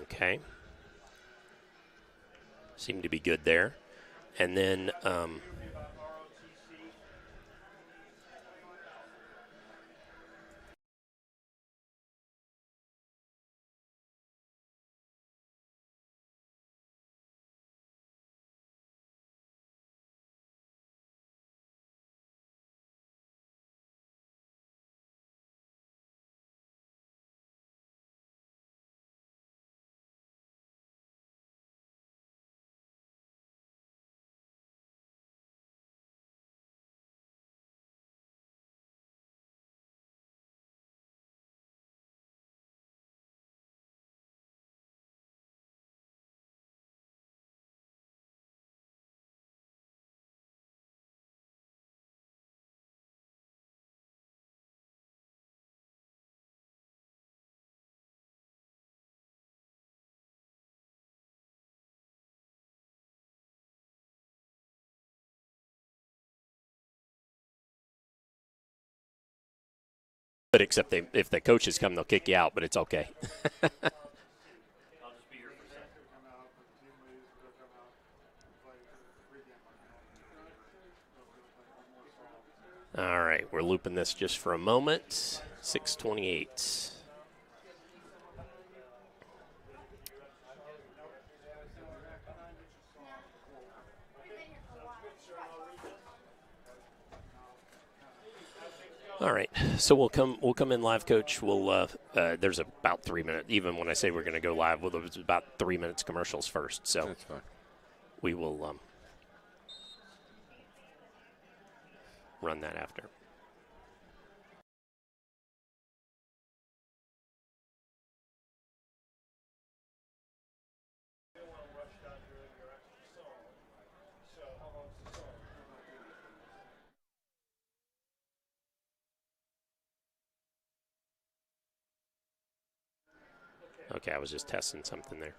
Okay. Seem to be good there. And then but except if the coaches come, they'll kick you out, but it's okay. All right, we're looping this just for a moment. 6:28. All right, so we'll come in live, Coach. We'll there's about 3 minutes. Even when I say we're going to go live, well, there's about 3 minutes commercials first. So that's fine. We will run that after. Okay, I was just testing something there.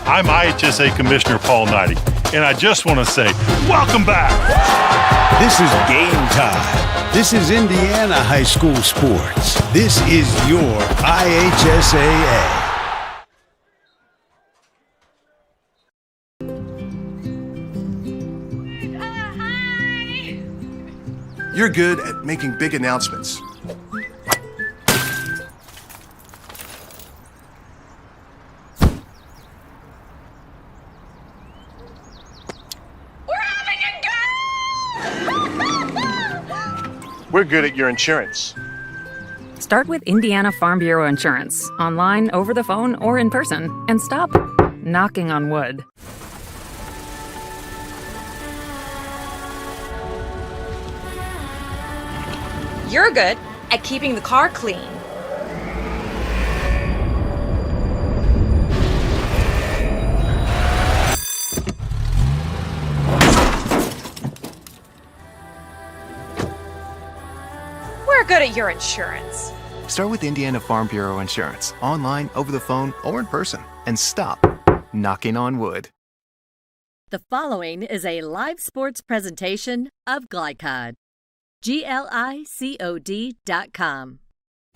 I'm IHSAA Commissioner Paul Knighty, and I just want to say, welcome back. This is game time. This is Indiana high school sports. This is your IHSAA. Hi. You're good at making big announcements. We're good at your insurance. Start with Indiana Farm Bureau Insurance, online, over the phone, or in person, and stop knocking on wood. You're good at keeping the car clean. We're good at your insurance. Start with Indiana Farm Bureau Insurance, online, over the phone, or in person, and stop knocking on wood. The following is a live sports presentation of Glicod. Glicod.com.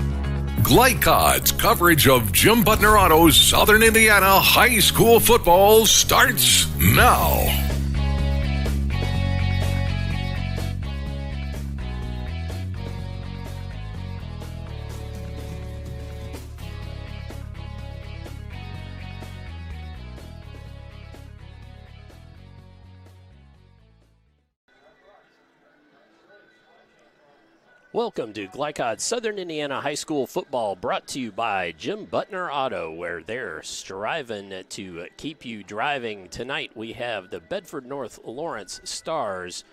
Glicod's coverage of Jim Butner Auto's Southern Indiana high school football starts now. Welcome to Glicod Southern Indiana High School Football, brought to you by Jim Butner Auto, where they're striving to keep you driving. Tonight we have the Bedford North Lawrence Stars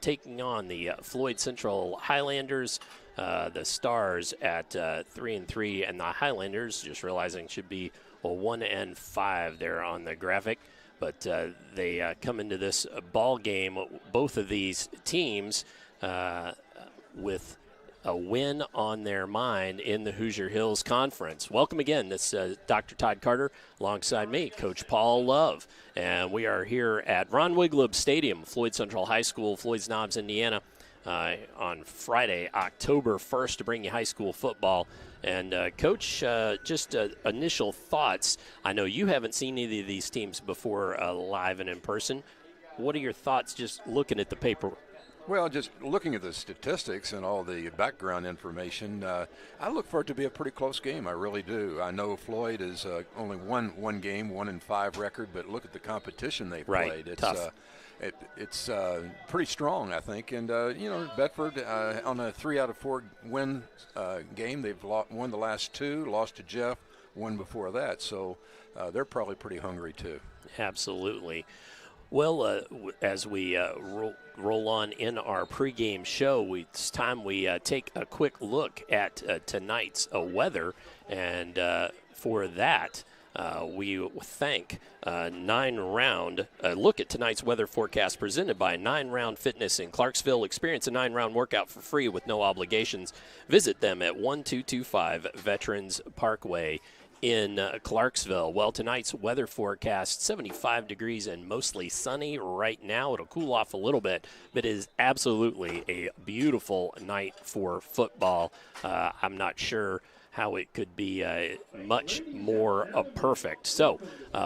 taking on the Floyd Central Highlanders. The Stars at 3-3, and the Highlanders, just realizing, should be a 1-5 there on the graphic. But they come into this ball game, both of these teams, with a win on their mind in the Hoosier Hills Conference. Welcome again. This is Dr. Todd Carter alongside me, Coach Paul Love. And we are here at Ron Wiglub Stadium, Floyd Central High School, Floyd's Knobs, Indiana, on Friday, October 1st, to bring you high school football. And, Coach, just initial thoughts. I know you haven't seen either of these teams before live and in person. What are your thoughts just looking at the paper? Well, just looking at the statistics and all the background information, I look for it to be a pretty close game. I really do. I know Floyd is only one game, 1-5 record, but look at the competition they've played. It's tough. It's pretty strong, I think. And, Bedford on a 3 out of 4 win game, they've won the last 2, lost to Jeff, won before that. So they're probably pretty hungry, too. Absolutely. Well, as we roll on in our pregame show, it's time we take a quick look at tonight's weather. And for that, we thank 9-Round. Look at tonight's weather forecast presented by 9-Round Fitness in Clarksville. Experience a 9-Round workout for free with no obligations. Visit them at 1225 Veterans Parkway in Clarksville. Well, tonight's weather forecast, 75 degrees and mostly sunny right now. It'll cool off a little bit, but it is absolutely a beautiful night for football. I'm not sure how it could be much more perfect. So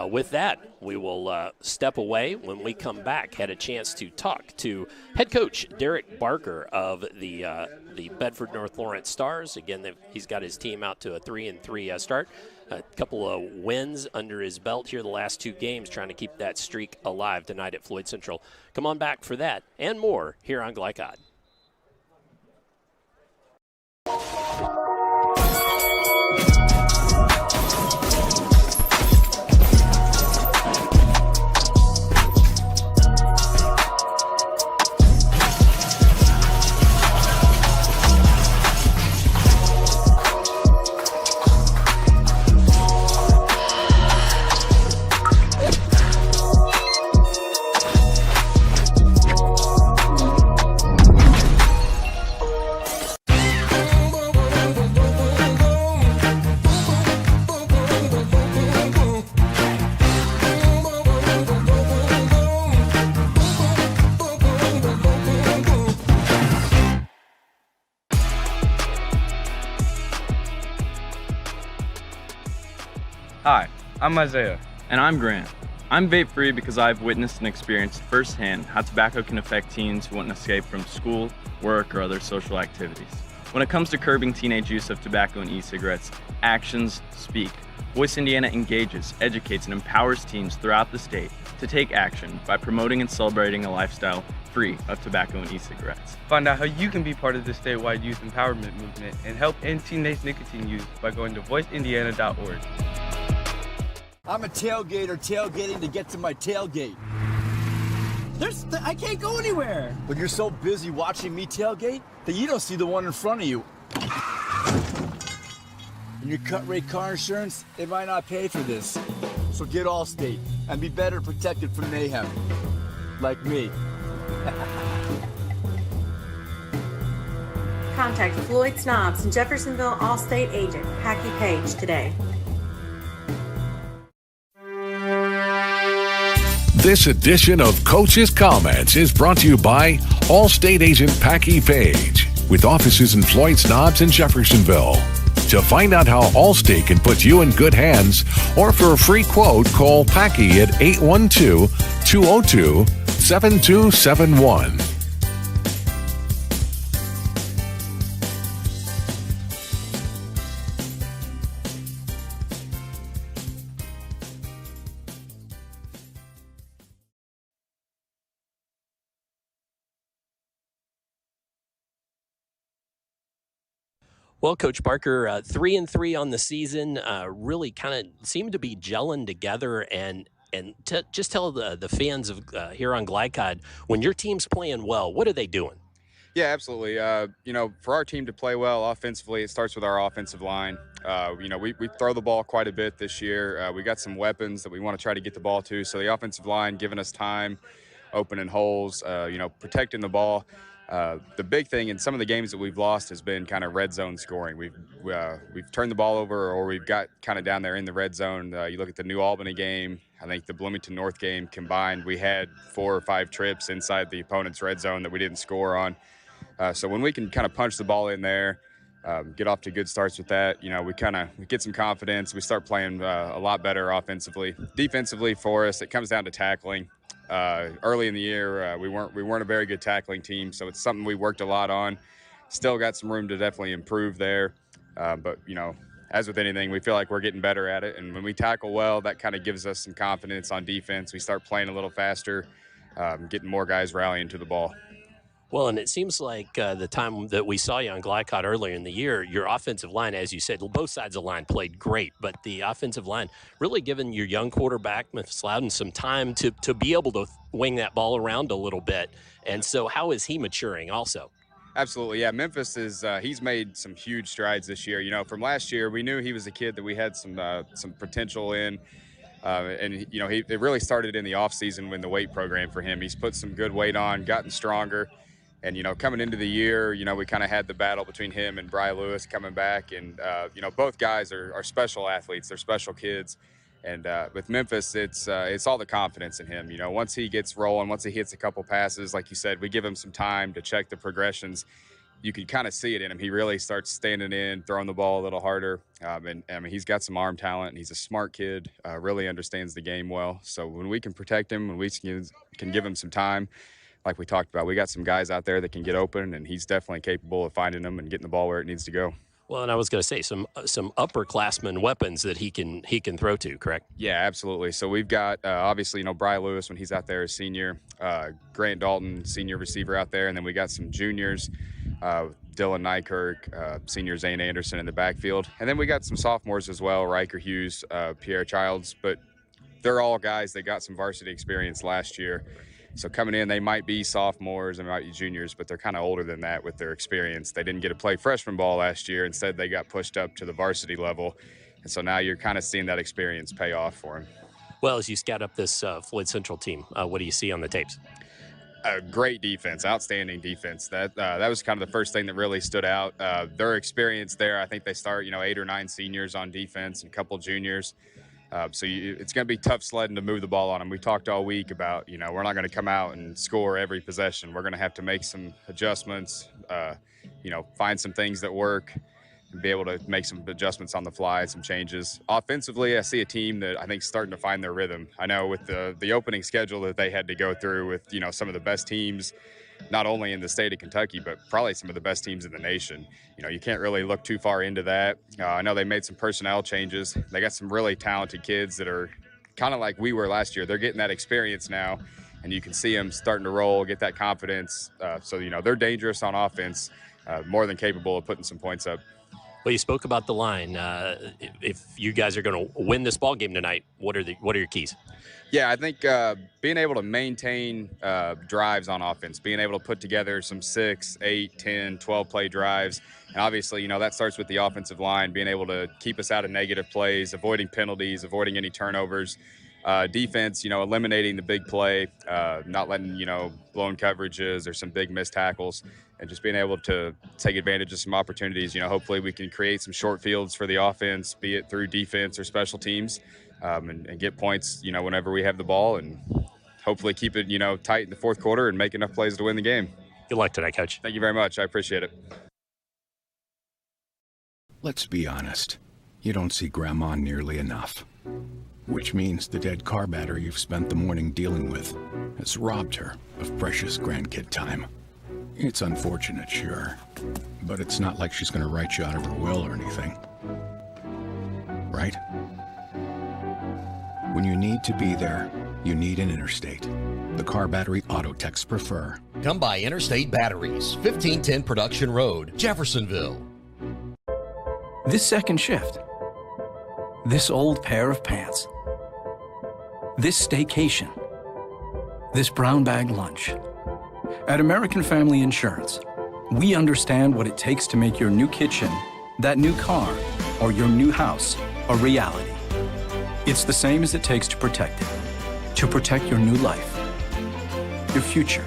with that, we will step away. When we come back, had a chance to talk to head coach Derek Barker of the Bedford North Lawrence Stars. Again, he's got his team out to a 3-3 start. A couple of wins under his belt here the last 2 games, trying to keep that streak alive tonight at Floyd Central. Come on back for that and more here on Glicod. Hi, I'm Isaiah. And I'm Grant. I'm vape-free because I've witnessed and experienced firsthand how tobacco can affect teens who want to escape from school, work, or other social activities. When it comes to curbing teenage use of tobacco and e-cigarettes, actions speak. Voice Indiana engages, educates, and empowers teens throughout the state to take action by promoting and celebrating a lifestyle free of tobacco and e-cigarettes. Find out how you can be part of the statewide youth empowerment movement and help end teenage nicotine use by going to voiceindiana.org. I'm a tailgater tailgating to get to my tailgate. I can't go anywhere. But you're so busy watching me tailgate that you don't see the one in front of you. And your cut rate car insurance, it might not pay for this. So get Allstate and be better protected from mayhem. Like me. Contact Floyd Snobs and Jeffersonville Allstate agent Packy Page today. This edition of Coach's Comments is brought to you by Allstate agent Packy Page, with offices in Floyd Snobs and Jeffersonville. To find out how Allstate can put you in good hands, or for a free quote, call Packy at 812-202-7271. Well, Coach Barker, 3-3 on the season, really kind of seem to be gelling together. And just tell the fans of here on Glicod, when your team's playing well, what are they doing? Yeah, absolutely. For our team to play well offensively, it starts with our offensive line. We throw the ball quite a bit this year. We got some weapons that we want to try to get the ball to. So the offensive line giving us time, opening holes, protecting the ball. The big thing in some of the games that we've lost has been kind of red zone scoring. We've turned the ball over, or we've got kind of down there in the red zone. You look at the New Albany game, I think the Bloomington North game combined, we had 4 or 5 trips inside the opponent's red zone that we didn't score on. So when we can kind of punch the ball in there, get off to good starts with that, we get some confidence. We start playing a lot better offensively. Defensively for us, it comes down to tackling. Early in the year, we weren't a very good tackling team, so it's something we worked a lot on. Still got some room to definitely improve there, but as with anything, we feel like we're getting better at it. And when we tackle well, that kind of gives us some confidence on defense. We start playing a little faster, getting more guys rallying to the ball. Well, and it seems like the time that we saw you on Glicod earlier in the year, your offensive line, as you said, both sides of the line played great, but the offensive line really giving your young quarterback, Memphis Loudon, some time to be able to wing that ball around a little bit. And so how is he maturing also? Absolutely, yeah. Memphis he's made some huge strides this year. From last year, we knew he was a kid that we had some potential in. It really started in the offseason when the weight program for him. He's put some good weight on, gotten stronger. And, coming into the year, we kind of had the battle between him and Bry Lewis coming back. And, both guys are special athletes. They're special kids. And with Memphis, it's all the confidence in him. Once he gets rolling, once he hits a couple passes, like you said, we give him some time to check the progressions. You can kind of see it in him. He really starts standing in, throwing the ball a little harder. He's got some arm talent, and he's a smart kid, really understands the game well. So when we can protect him, when we can give him some time, like we talked about, we got some guys out there that can get open, and he's definitely capable of finding them and getting the ball where it needs to go. Well, and I was going to say some upperclassmen weapons that he can throw to, correct? Yeah, absolutely. So we've got obviously Bry Lewis when he's out there as senior, Grant Dalton, senior receiver out there, and then we got some juniors, Dylan Nykirk, senior Zane Anderson in the backfield, and then we got some sophomores as well, Riker Hughes, Pierre Childs, but they're all guys that got some varsity experience last year. So coming in, they might be sophomores, they might be juniors, but they're kind of older than that with their experience. They didn't get to play freshman ball last year. Instead, they got pushed up to the varsity level. And so now you're kind of seeing that experience pay off for them. Well, as you scout up this Floyd Central team, what do you see on the tapes? Great defense, outstanding defense. That was kind of the first thing that really stood out. Their experience there, I think they start, 8 or 9 seniors on defense and a couple juniors. It's going to be tough sledding to move the ball on them. We talked all week about, we're not going to come out and score every possession. We're going to have to make some adjustments, find some things that work. and be able to make some adjustments on the fly, some changes. Offensively, I see a team that I think is starting to find their rhythm. I know with the opening schedule that they had to go through with, some of the best teams, not only in the state of Kentucky, but probably some of the best teams in the nation. You can't really look too far into that. I know they made some personnel changes. They got some really talented kids that are kind of like we were last year. They're getting that experience now, and you can see them starting to roll, get that confidence. So they're dangerous on offense, more than capable of putting some points up. Well, you spoke about the line. If you guys are going to win this ball game tonight, what are your keys? Yeah, I think being able to maintain drives on offense, being able to put together some 6, 8, 10, 12-play drives. And obviously, that starts with the offensive line, being able to keep us out of negative plays, avoiding penalties, avoiding any turnovers. Defense, eliminating the big play, not letting, blown coverages or some big missed tackles, and just being able to take advantage of some opportunities. Hopefully we can create some short fields for the offense, be it through defense or special teams, and get points, whenever we have the ball, and hopefully keep it, tight in the fourth quarter and make enough plays to win the game. Good luck tonight, Coach. Thank you very much. I appreciate it. Let's be honest. You don't see Grandma nearly enough. Which means the dead car battery you've spent the morning dealing with has robbed her of precious grandkid time. It's unfortunate, sure, but it's not like she's going to write you out of her will or anything. Right? When you need to be there, you need an Interstate. The car battery auto techs prefer. Come by Interstate Batteries, 1510 Production Road, Jeffersonville. This second shift. This old pair of pants. This staycation. This brown bag lunch. At American Family Insurance, we understand what it takes to make your new kitchen, that new car, or your new house a reality. It's the same as it takes to protect it. To protect your new life, your future,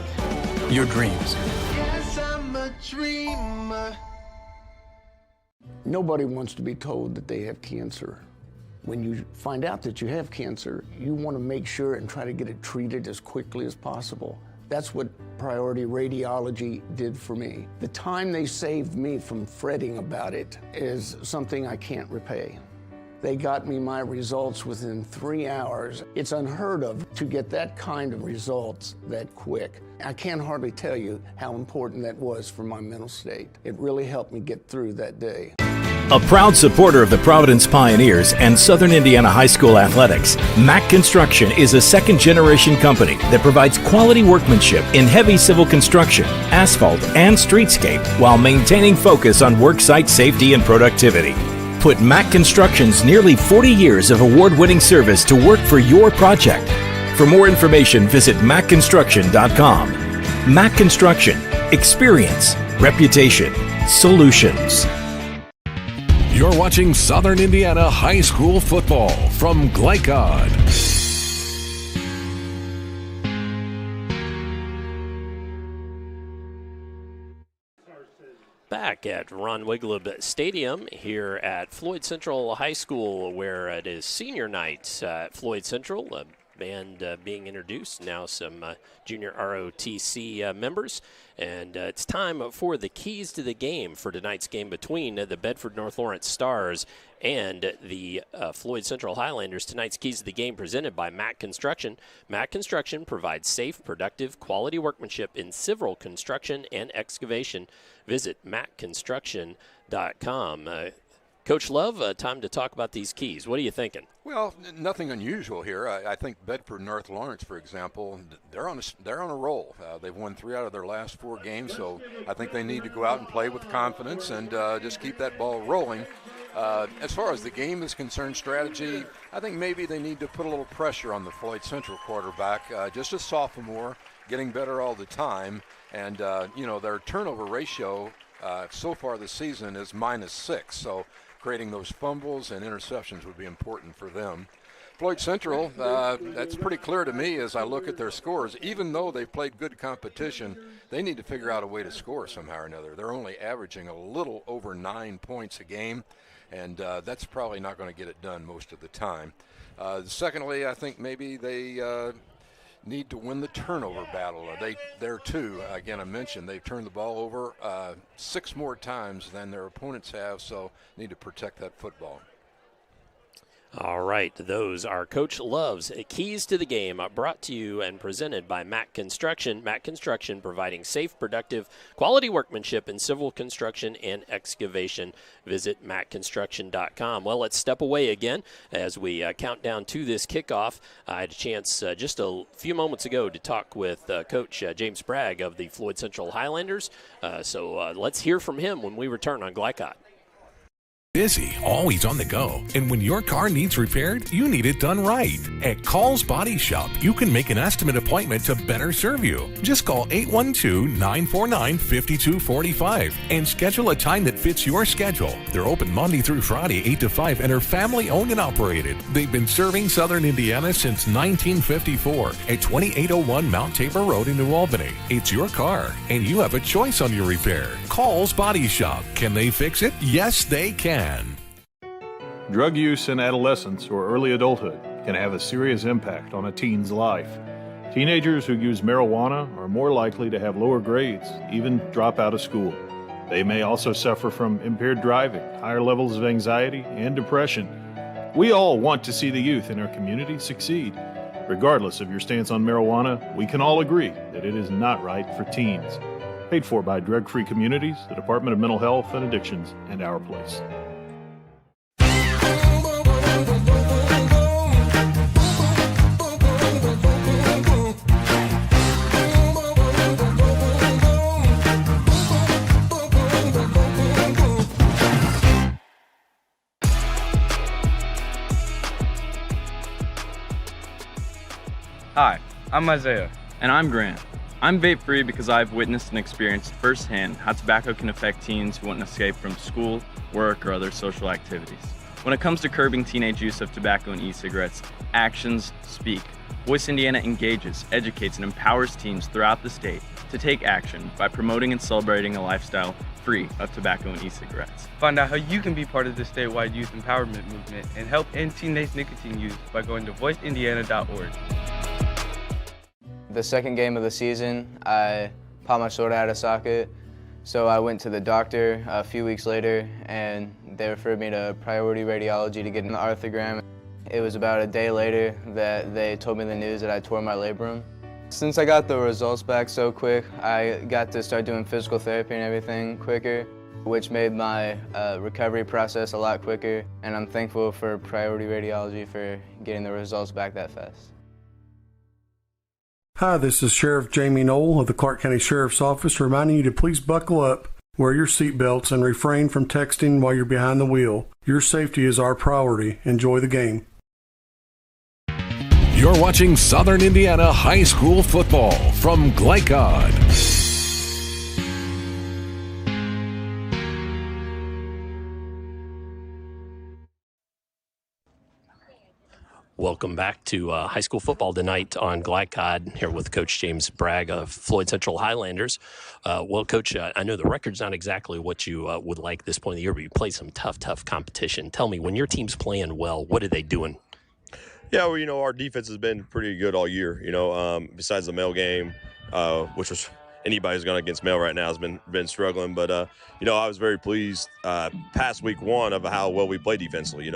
your dreams. Yes, I'm a dreamer. Nobody wants to be told that they have cancer. When you find out that you have cancer, you want to make sure and try to get it treated as quickly as possible. That's what Priority Radiology did for me. The time they saved me from fretting about it is something I can't repay. They got me my results within 3 hours. It's unheard of to get that kind of results that quick. I can't hardly tell you how important that was for my mental state. It really helped me get through that day. A proud supporter of the Providence Pioneers and Southern Indiana High School athletics, Mack Construction is a second-generation company that provides quality workmanship in heavy civil construction, asphalt, and streetscape while maintaining focus on worksite safety and productivity. Put Mack Construction's nearly 40 years of award-winning service to work for your project. For more information, visit mackconstruction.com. Mack Construction. Experience. Reputation. Solutions. You're watching Southern Indiana High School football from Glicod. Back at Ron Wigleb Stadium here at Floyd Central High School, where it is senior night at Floyd Central. Band being introduced, now some junior ROTC members, and it's time for the keys to the game for tonight's game between the Bedford North Lawrence Stars and the Floyd Central Highlanders. Tonight's keys to the game presented by Mack Construction. Mack Construction provides safe, productive, quality workmanship in civil construction and excavation. Visit mackconstruction.com. Coach Love, time to talk about these keys. What are you thinking? Well, nothing unusual here. I think Bedford North Lawrence, for example, they're on a roll. They've won 3 out of their last 4 games, so I think they need to go out and play with confidence and just keep that ball rolling. As far as the game is concerned, strategy, I think maybe they need to put a little pressure on the Floyd Central quarterback. Just a sophomore, getting better all the time, and their turnover ratio so far this season is -6. So creating those fumbles and interceptions would be important for them. Floyd Central, that's pretty clear to me as I look at their scores. Even though they've played good competition, they need to figure out a way to score somehow or another. They're only averaging a little over 9 points a game, and that's probably not going to get it done most of the time. Secondly, I think maybe they need to win the turnover battle. There too, again, I mentioned they've turned the ball over 6 more times than their opponents have, so need to protect that football. All right, those are Coach Love's keys to the game, brought to you and presented by Mack Construction. Mack Construction, providing safe, productive, quality workmanship in civil construction and excavation. Visit mackconstruction.com. Well, let's step away again as we count down to this kickoff. I had a chance just a few moments ago to talk with Coach James Bragg of the Floyd Central Highlanders. So let's hear from him when we return on Glicod. Busy, always on the go. And when your car needs repaired, you need it done right. At Call's Body Shop, you can make an estimate appointment to better serve you. Just call 812-949-5245 and schedule a time that fits your schedule. They're open Monday through Friday, 8 to 5, and are family owned and operated. They've been serving Southern Indiana since 1954 at 2801 Mount Tabor Road in New Albany. It's your car, and you have a choice on your repair. Call's Body Shop. Can they fix it? Yes, they can. Drug use in adolescence or early adulthood can have a serious impact on a teen's life. Teenagers who use marijuana are more likely to have lower grades, even drop out of school. They may also suffer from impaired driving, higher levels of anxiety, and depression. We all want to see the youth in our community succeed. Regardless of your stance on marijuana, we can all agree that it is not right for teens. Paid for by Drug Free Communities, the Department of Mental Health and Addictions, and Our Place. Hi, I'm Isaiah. And I'm Grant. I'm vape-free because I've witnessed and experienced firsthand how tobacco can affect teens who want to escape from school, work, or other social activities. When it comes to curbing teenage use of tobacco and e-cigarettes, actions speak. Voice Indiana engages, educates, and empowers teens throughout the state to take action by promoting and celebrating a lifestyle free of tobacco and e-cigarettes. Find out how you can be part of the statewide youth empowerment movement and help end teenage nicotine use by going to voiceindiana.org. The second game of the season, I popped my shoulder out of socket, so I went to the doctor a few weeks later, and they referred me to priority radiology to get an arthrogram. It was about a day later that they told me the news that I tore my labrum. Since I got the results back so quick, I got to start doing physical therapy and everything quicker, which made my recovery process a lot quicker, and I'm thankful for priority radiology for getting the results back that fast. Hi, this is Sheriff Jamie Knoll of the Clark County Sheriff's Office reminding you to please buckle up, wear your seatbelts, and refrain from texting while you're behind the wheel. Your safety is our priority. Enjoy the game. You're watching Southern Indiana High School football from Glicod. Welcome back to high school football tonight on Glicod, here with Coach James Bragg of Floyd Central Highlanders. Well, Coach, I know the record's not exactly what you would like this point of the year, but you play some tough competition. Tell me, when your team's playing well, what are they doing? Yeah, well, our defense has been pretty good all year, besides the Male game, which was anybody who's going against Male right now has been struggling. But, I was very pleased past week one of how well we play defensively.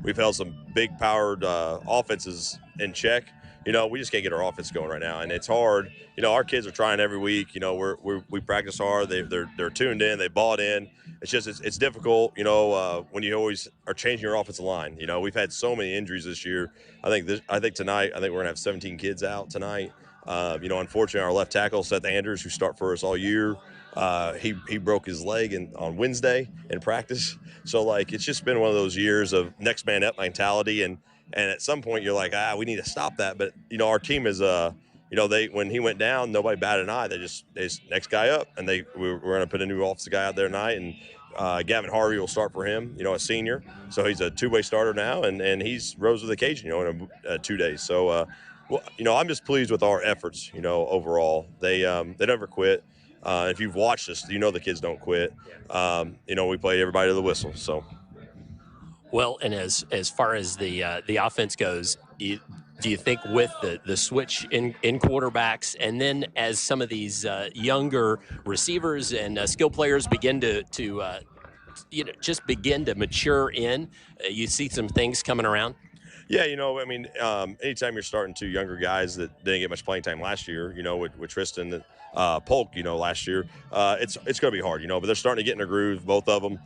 We've held some big powered offenses in check. We just can't get our offense going right now, and it's hard. Our kids are trying every week. We practice hard. They're tuned in. They bought in. It's just it's difficult. When you always are changing your offensive line. We've had so many injuries this year. I think tonight we're gonna have 17 kids out tonight. Unfortunately, our left tackle Seth Andrews, who start for us all year, he broke his leg on Wednesday in practice. So it's just been one of those years of next man up mentality, and at some point you're like, we need to stop that. But our team is when he went down, nobody batted an eye. They just next guy up, and we're going to put a new offensive guy out there tonight, and Gavin Harvey will start for him, a senior. So he's a two-way starter now, and he's rose with the occasion, in 2 days. So, I'm just pleased with our efforts, overall. They never quit. If you've watched us, the kids don't quit. We play everybody to the whistle. So, well, and as far as the offense goes, Do you think with the switch in quarterbacks, and then as some of these younger receivers and skill players begin to just begin to mature in, you see some things coming around? Yeah, I mean, anytime you're starting two younger guys that didn't get much playing time last year, with Tristan Polk, last year, it's going to be hard, but they're starting to get in a groove, both of them.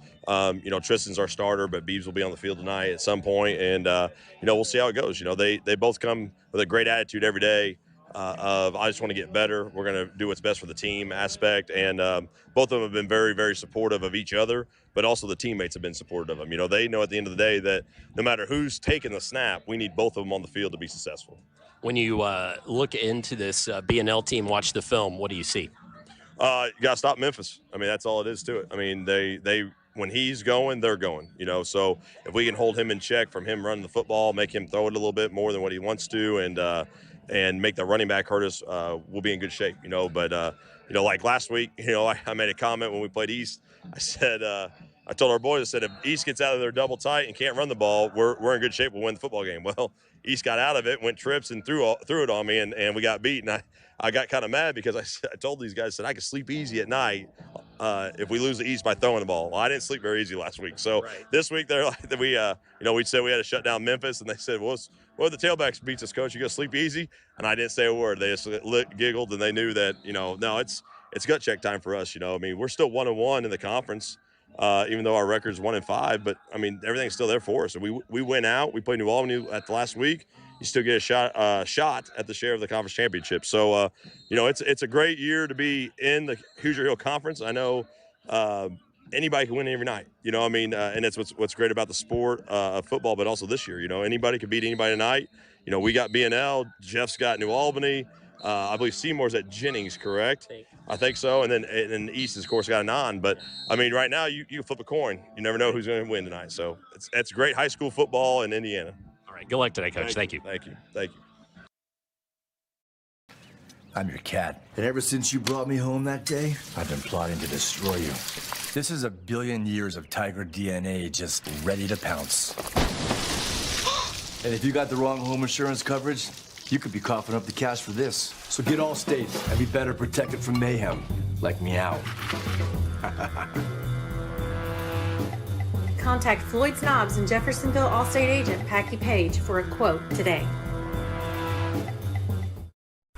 Tristan's our starter, but Beebs will be on the field tonight at some point, and we'll see how it goes. They both come with a great attitude every day. Of I just want to get better. We're going to do what's best for the team aspect, and both of them have been very, very supportive of each other, but also the teammates have been supportive of them. They know at the end of the day that no matter who's taking the snap, we need both of them on the field to be successful. When you look into this BNL team, watch the film, what do you see? You got to stop Memphis. I mean, that's all it is to it. I mean, they when he's going, they're going, so if we can hold him in check from him running the football, make him throw it a little bit more than what he wants to, and make the running back hurt us, we'll be in good shape, But, like last week, I made a comment when we played East. I said, I told our boys, I said, if East gets out of their double tight and can't run the ball, we're in good shape. We'll win the football game. Well, East got out of it, went trips and threw it on me, and we got beat. And I got kind of mad because I told these guys, I said, I could sleep easy at night if we lose the East by throwing the ball. Well, I didn't sleep very easy last week. So This week, they're like, we said we had to shut down Memphis, and they said, well, the tailbacks beats us, coach. You going to sleep easy? And I didn't say a word. They just giggled, and they knew that, no, it's gut check time for us. I mean, we're still 1-1 in the conference, even though our record's 1-5. But, I mean, everything's still there for us. And we went out. We played New Albany at the last week. You still get a shot at the share of the conference championship. So, it's a great year to be in the Hoosier Hill Conference. I know anybody can win every night, and that's what's great about the sport of football, but also this year, anybody can beat anybody tonight. We got BNL, Jeff's got New Albany. I believe Seymour's at Jennings, correct? I think so. And then East, of course, got a non. But, I mean, right now you flip a coin. You never know who's going to win tonight. So it's great high school football in Indiana. All right. Good luck today, Coach. Thank you. Thank you. Thank you. I'm your cat. And ever since you brought me home that day, I've been plotting to destroy you. This is 1 billion years of tiger DNA just ready to pounce. And if you got the wrong home insurance coverage, you could be coughing up the cash for this. So get Allstate and be better protected from mayhem, like meow. Contact Floyd Snobs and Jeffersonville Allstate agent Packy Page for a quote today.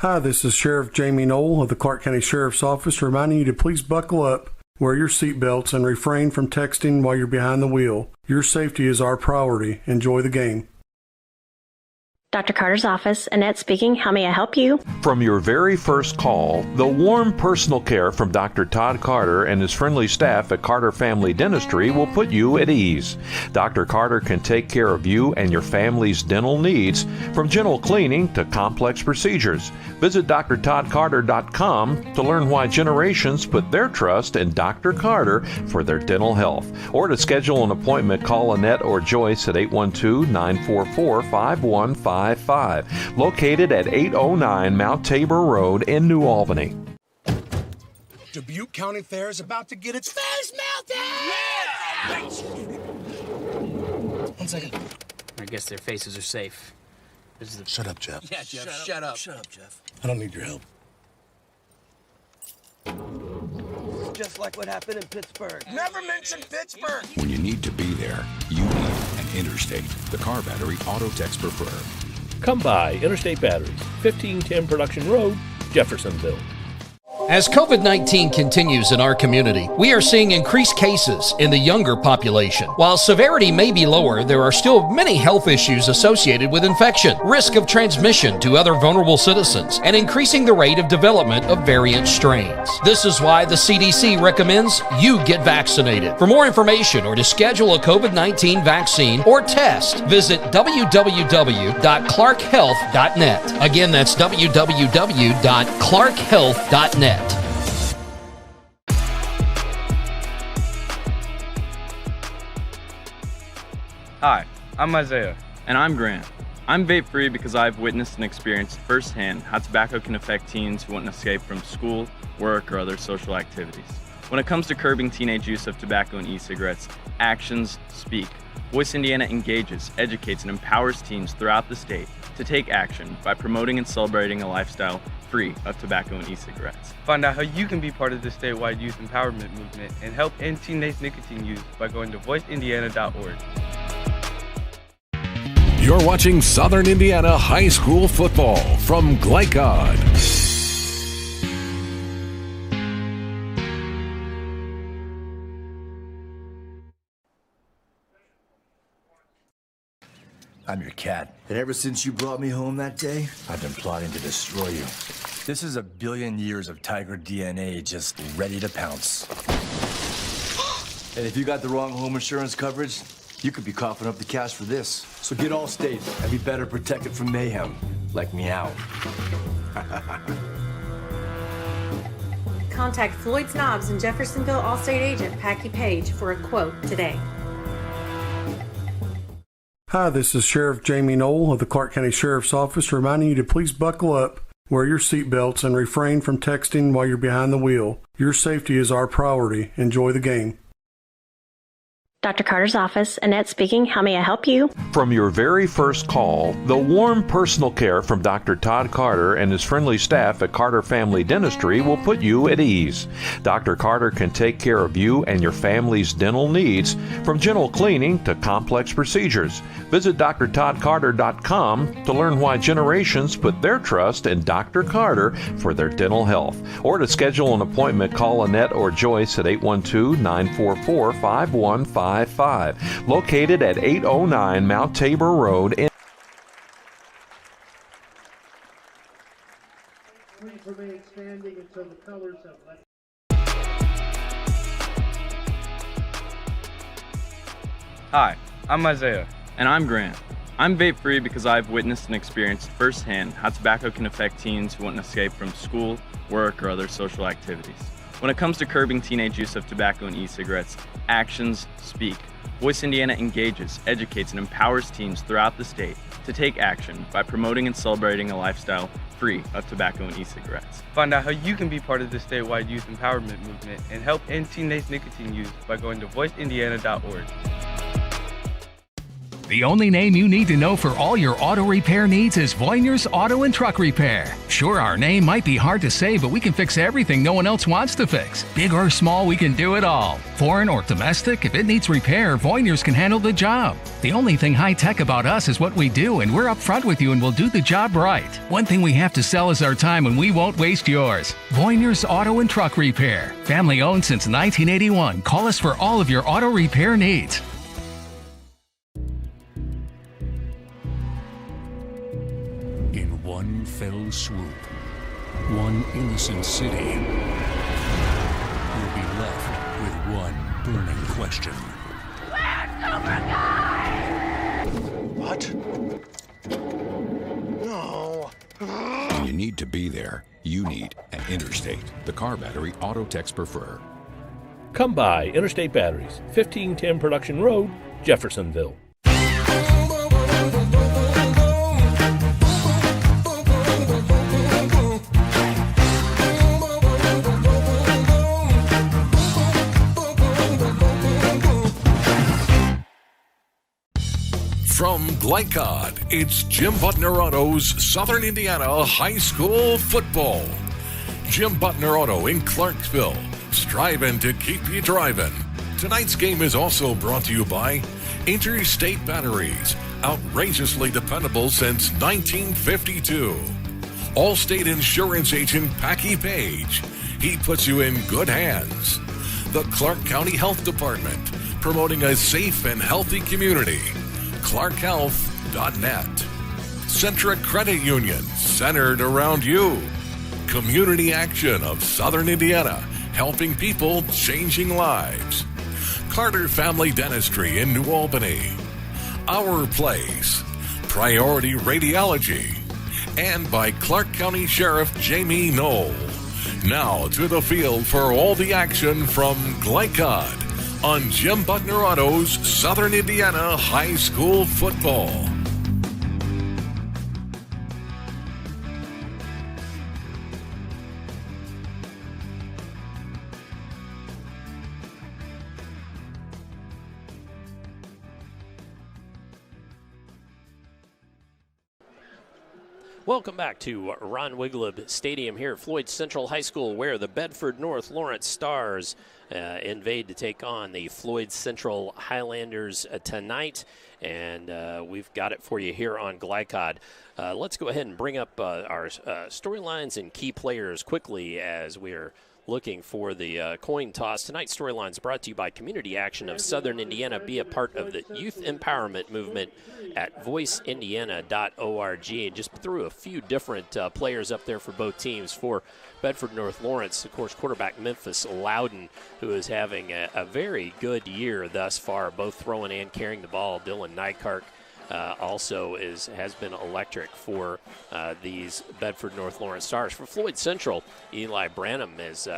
Hi, this is Sheriff Jamie Knoll of the Clark County Sheriff's Office reminding you to please buckle up, wear your seatbelts, and refrain from texting while you're behind the wheel. Your safety is our priority. Enjoy the game. Dr. Carter's office, Annette speaking. How may I help you? From your very first call, the warm personal care from Dr. Todd Carter and his friendly staff at Carter Family Dentistry will put you at ease. Dr. Carter can take care of you and your family's dental needs, from gentle cleaning to complex procedures. Visit drtoddcarter.com to learn why generations put their trust in Dr. Carter for their dental health. Or to schedule an appointment, call Annette or Joyce at 812-944-5155. Located at 809 Mount Tabor Road in New Albany. Dubuque County Fair is about to get its face melted! Yeah! 1 second. I guess their faces are safe. Shut up, Jeff. Yeah, Jeff, shut up. Shut up, Jeff. I don't need your help. Just like what happened in Pittsburgh. Never mention Pittsburgh! When you need to be there, you need an Interstate, the car battery auto techs prefer. Come by Interstate Batteries, 1510 Production Road, Jeffersonville. As COVID-19 continues in our community, we are seeing increased cases in the younger population. While severity may be lower, there are still many health issues associated with infection, risk of transmission to other vulnerable citizens, and increasing the rate of development of variant strains. This is why the CDC recommends you get vaccinated. For more information or to schedule a COVID-19 vaccine or test, visit www.clarkhealth.net. Again, that's www.clarkhealth.net. Hi, I'm Isaiah. And I'm Grant. I'm vape-free because I've witnessed and experienced firsthand how tobacco can affect teens who want to escape from school, work, or other social activities. When it comes to curbing teenage use of tobacco and e-cigarettes, actions speak. Voice Indiana engages, educates, and empowers teens throughout the state to take action by promoting and celebrating a lifestyle free of tobacco and e-cigarettes. Find out how you can be part of the statewide youth empowerment movement and help end teenage nicotine use by going to voiceindiana.org. You're watching Southern Indiana High School football from Glicod. I'm your cat. And ever since you brought me home that day, I've been plotting to destroy you. This is a billion years of tiger DNA just ready to pounce. And if you got the wrong home insurance coverage, you could be coughing up the cash for this. So get Allstate and be better protected from mayhem, like meow. Contact Floyd Snobs and Jeffersonville Allstate agent Packy Page for a quote today. Hi, this is Sheriff Jamie Knoll of the Clark County Sheriff's Office reminding you to please buckle up, wear your seatbelts, and refrain from texting while you're behind the wheel. Your safety is our priority. Enjoy the game. Dr. Carter's office, Annette speaking. How may I help you? From your very first call, the warm personal care from Dr. Todd Carter and his friendly staff at Carter Family Dentistry will put you at ease. Dr. Carter can take care of you and your family's dental needs, from gentle cleaning to complex procedures. Visit drtoddcarter.com to learn why generations put their trust in Dr. Carter for their dental health. Or to schedule an appointment, call Annette or Joyce at 812-944-5155. Located at 809 Mount Tabor Road in Hi, I'm Isaiah. And I'm Grant. I'm vape free because I've witnessed and experienced firsthand how tobacco can affect teens who want to escape from school, work, or other social activities. When it comes to curbing teenage use of tobacco and e-cigarettes, actions speak. Voice Indiana engages, educates, and empowers teens throughout the state to take action by promoting and celebrating a lifestyle free of tobacco and e-cigarettes. Find out how you can be part of the statewide youth empowerment movement and help end teenage nicotine use by going to voiceindiana.org. The only name you need to know for all your auto repair needs is Voyner's Auto and Truck Repair. Sure, our name might be hard to say, but we can fix everything no one else wants to fix. Big or small, we can do it all. Foreign or domestic, if it needs repair, Voyner's can handle the job. The only thing high-tech about us is what we do, and we're upfront with you and we'll do the job right. One thing we have to sell is our time, and we won't waste yours. Voyner's Auto and Truck Repair. Family owned since 1981. Call us for all of your auto repair needs. One fell swoop, one innocent city will be left with one burning question. What? No. When you need to be there, you need an Interstate, the car battery auto techs prefer. Come by Interstate Batteries, 1510 Production Road, Jeffersonville. From Glicod, it's Jim Butner Auto's Southern Indiana High School football. Jim Butner Auto in Clarksville, striving to keep you driving. Tonight's game is also brought to you by Interstate Batteries, outrageously dependable since 1952. Allstate Insurance Agent Packy Page, he puts you in good hands. The Clark County Health Department, promoting a safe and healthy community. ClarkHealth.net. Centric Credit Union, centered around you. Community Action of Southern Indiana, helping people, changing lives. Carter Family Dentistry in New Albany. Our Place. Priority Radiology. And by Clark County Sheriff Jamie Knoll. Now to the field for all the action from Glicod on Jim Butner Auto's Southern Indiana High School football. Welcome back to Ron Wigleb Stadium here at Floyd Central High School, where the Bedford North Lawrence Stars invade to take on the Floyd Central Highlanders tonight. And we've got it for you here on Glicod. Let's go ahead and bring up our storylines and key players quickly as we are looking for the coin toss. Tonight's storylines brought to you by Community Action of Southern Indiana. Be a part of the youth empowerment movement at voiceindiana.org. And just threw a few different players up there for both teams. For Bedford North Lawrence, of course, quarterback Memphis Loudon, who is having a very good year thus far, both throwing and carrying the ball. Dylan Nykark also has been electric for these Bedford North Lawrence Stars. For Floyd Central, Eli Branham has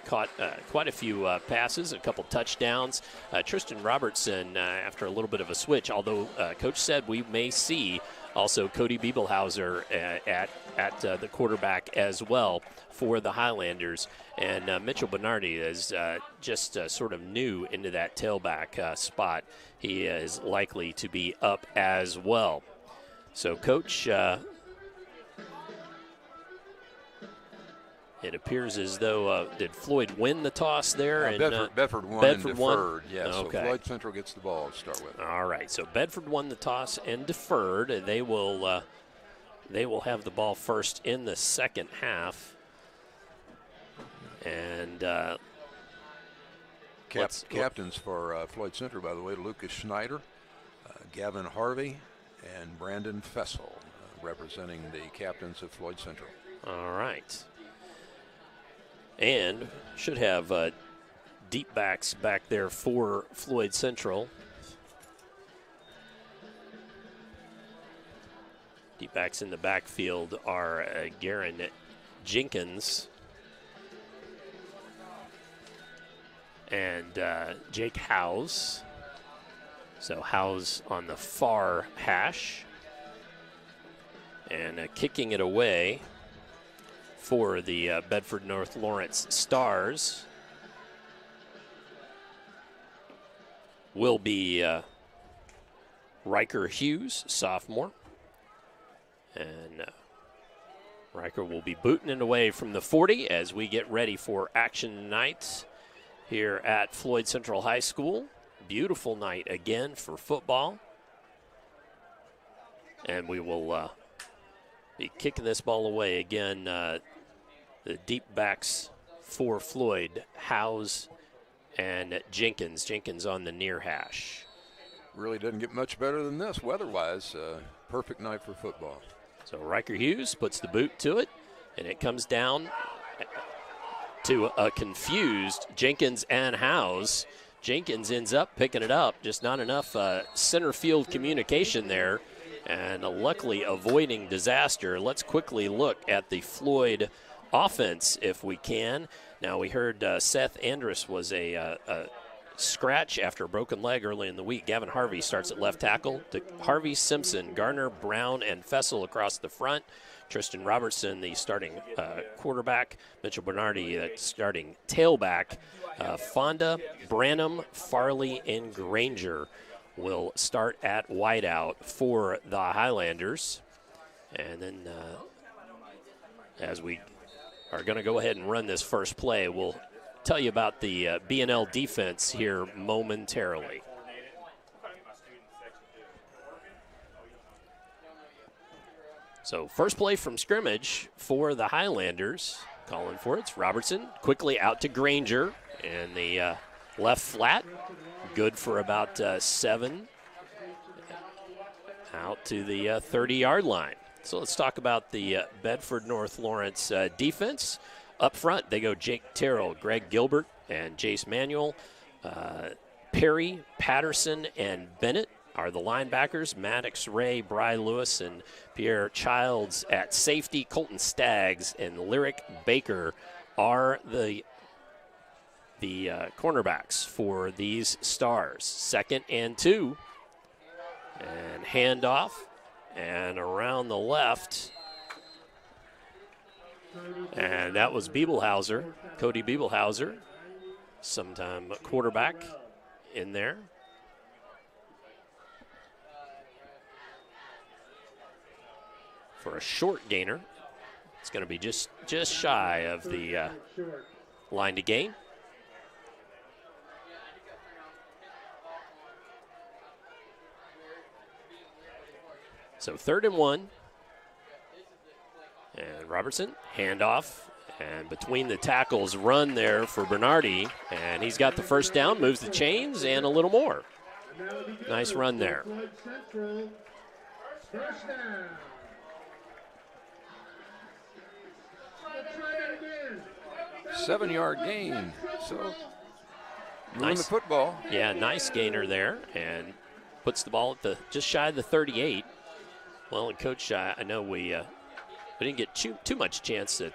caught quite a few passes, a couple touchdowns. Tristan Robertson, after a little bit of a switch, although Coach said we may see also Cody Biebelhauser at the quarterback as well for the Highlanders. And Mitchell Bernardi is just sort of new into that tailback spot. He is likely to be up as well. So, Coach, it appears as though, did Floyd win the toss there? Bedford won and deferred. Yeah, okay. So Floyd Central gets the ball to start with. All right, so Bedford won the toss and deferred. They will have the ball first in the second half. And captains for Floyd Central, by the way, Lucas Schneider, Gavin Harvey, and Brandon Fessel, representing the captains of Floyd Central. All right. And should have deep backs back there for Floyd Central. Deep backs in the backfield are Garen Jenkins and Jake Howes. So Howes on the far hash. And kicking it away for the Bedford North Lawrence Stars will be Riker Hughes, sophomore. And Riker will be booting it away from the 40 as we get ready for action night here at Floyd Central High School. Beautiful night again for football. And we will be kicking this ball away again. The deep backs for Floyd, Howes and Jenkins. Jenkins on the near hash. Really didn't get much better than this weather-wise. Perfect night for football. So Riker Hughes puts the boot to it, and it comes down to a confused Jenkins and Howes. Jenkins ends up picking it up, just not enough center field communication there, and luckily avoiding disaster. Let's quickly look at the Floyd offense if we can. Now, we heard Seth Andrus was a scratch after a broken leg early in the week. Gavin Harvey starts at left tackle. Harvey, Simpson, Garner, Brown, and Fessel across the front. Tristan Robertson, the starting quarterback. Mitchell Bernardi, the starting tailback. Fonda, Branham, Farley, and Granger will start at wideout for the Highlanders. And then as we are going to go ahead and run this first play, we'll tell you about the BNL defense here momentarily. So first play from scrimmage for the Highlanders. Calling for it's Robertson. Quickly out to Granger. And the left flat. Good for about 7. Out to the 30-yard line. So let's talk about the Bedford North Lawrence defense. Up front, they go Jake Terrell, Greg Gilbert, and Jace Manuel. Perry, Patterson, and Bennett are the linebackers. Maddox Ray, Bry Lewis, and Pierre Childs at safety. Colton Staggs and Lyric Baker are the cornerbacks for these Stars. 2nd and 2. And handoff. And around the left. And that was Biebelhauser, Cody Biebelhauser, sometime quarterback in there. for a short gainer. It's going to be just shy of the line to gain. So 3rd and 1. And Robertson, handoff. And between the tackles, run there for Bernardi. And he's got the first down, moves the chains, and a little more. Nice run there. 7-yard gain. So, nice the football. Yeah, nice gainer there. And puts the ball at just shy of the 38. Well, and Coach, I know we didn't get too much chance to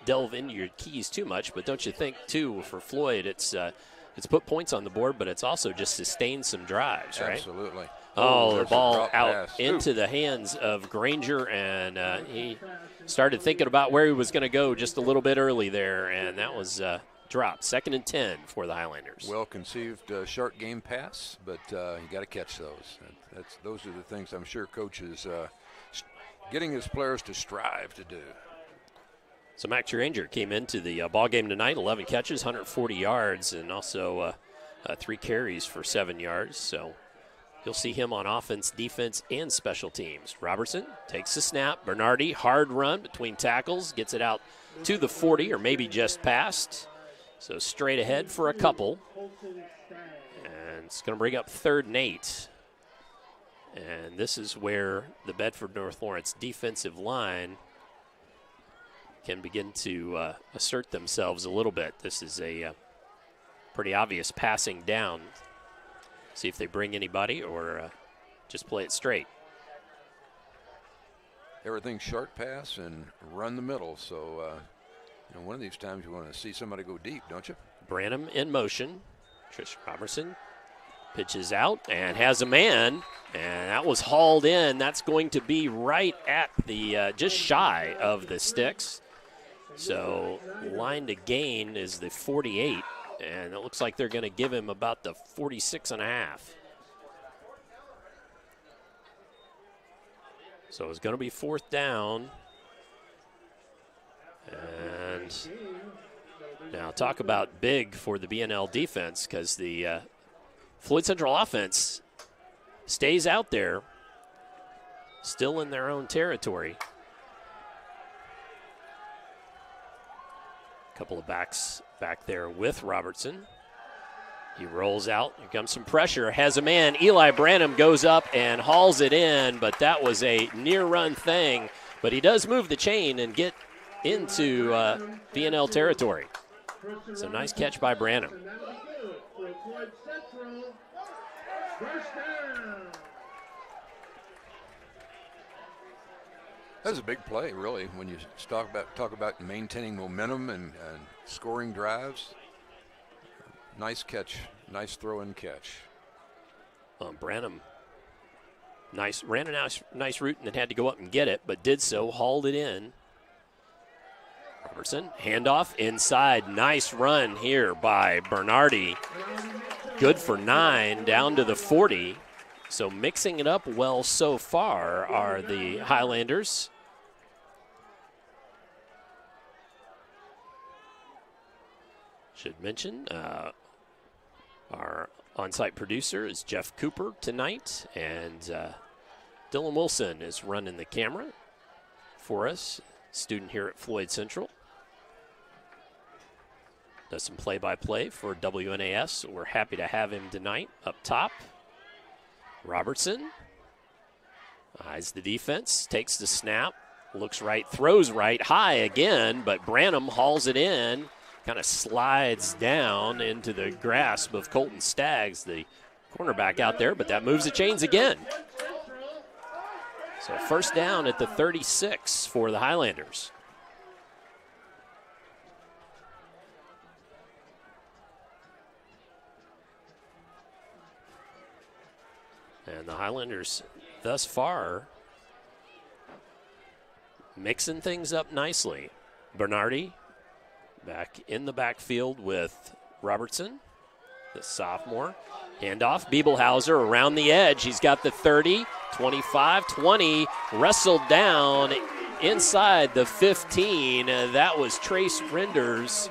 delve into your keys too much, but don't you think, too, for Floyd, it's put points on the board, but it's also just sustained some drives, right? Absolutely. Oh, the ball out pass. into the hands of Granger, and he started thinking about where he was going to go just a little bit early there, and that was dropped. 2nd and 10 for the Highlanders. Well conceived short game pass, but you got to catch those. Those are the things I'm sure Coach is getting his players to strive to do. So Max Granger came into the ball game tonight, 11 catches, 140 yards, and also 3 carries for 7 yards. So you'll see him on offense, defense, and special teams. Robertson takes the snap. Bernardi, hard run between tackles, gets it out to the 40 or maybe just past. So straight ahead for a couple. And it's going to bring up 3rd and 8. And this is where the Bedford North Lawrence defensive line can begin to assert themselves a little bit. This is a pretty obvious passing down. See if they bring anybody or just play it straight. Everything's short pass and run the middle. So, one of these times you want to see somebody go deep, don't you? Branham in motion. Trish Robertson pitches out and has a man, and that was hauled in. That's going to be right at the just shy of the sticks. So line to gain is the 48, and it looks like they're going to give him about the 46.5. So it's going to be 4th down. And now talk about big for the BNL defense, because the Floyd Central offense stays out there, still in their own territory. Couple of backs back there with Robertson. He rolls out. Here comes some pressure. Has a man. Eli Branham goes up and hauls it in, but that was a near-run thing. But he does move the chain and get into BNL territory. So nice catch by Branham. That's a big play, really, when you talk about maintaining momentum and scoring drives. Nice catch, nice throw-in catch. Branham ran a nice route and then had to go up and get it, but did so, hauled it in. Robertson, handoff inside. Nice run here by Bernardi. Good for 9, down to the 40. So mixing it up well so far are the Highlanders. Should mention our on-site producer is Jeff Cooper tonight, and Dylan Wilson is running the camera for us, student here at Floyd Central. Does some play-by-play for WNAS, so we're happy to have him tonight up top. Robertson eyes the defense, takes the snap, looks right, throws right, high again, but Branham hauls it in, kind of slides down into the grasp of Colton Staggs, the cornerback out there, but that moves the chains again. So 1st down at the 36 for the Highlanders. And the Highlanders thus far mixing things up nicely. Bernardi back in the backfield with Robertson, the sophomore. Handoff, Biebelhauser around the edge. He's got the 30, 25, 20, wrestled down inside the 15. That was Trace Renders.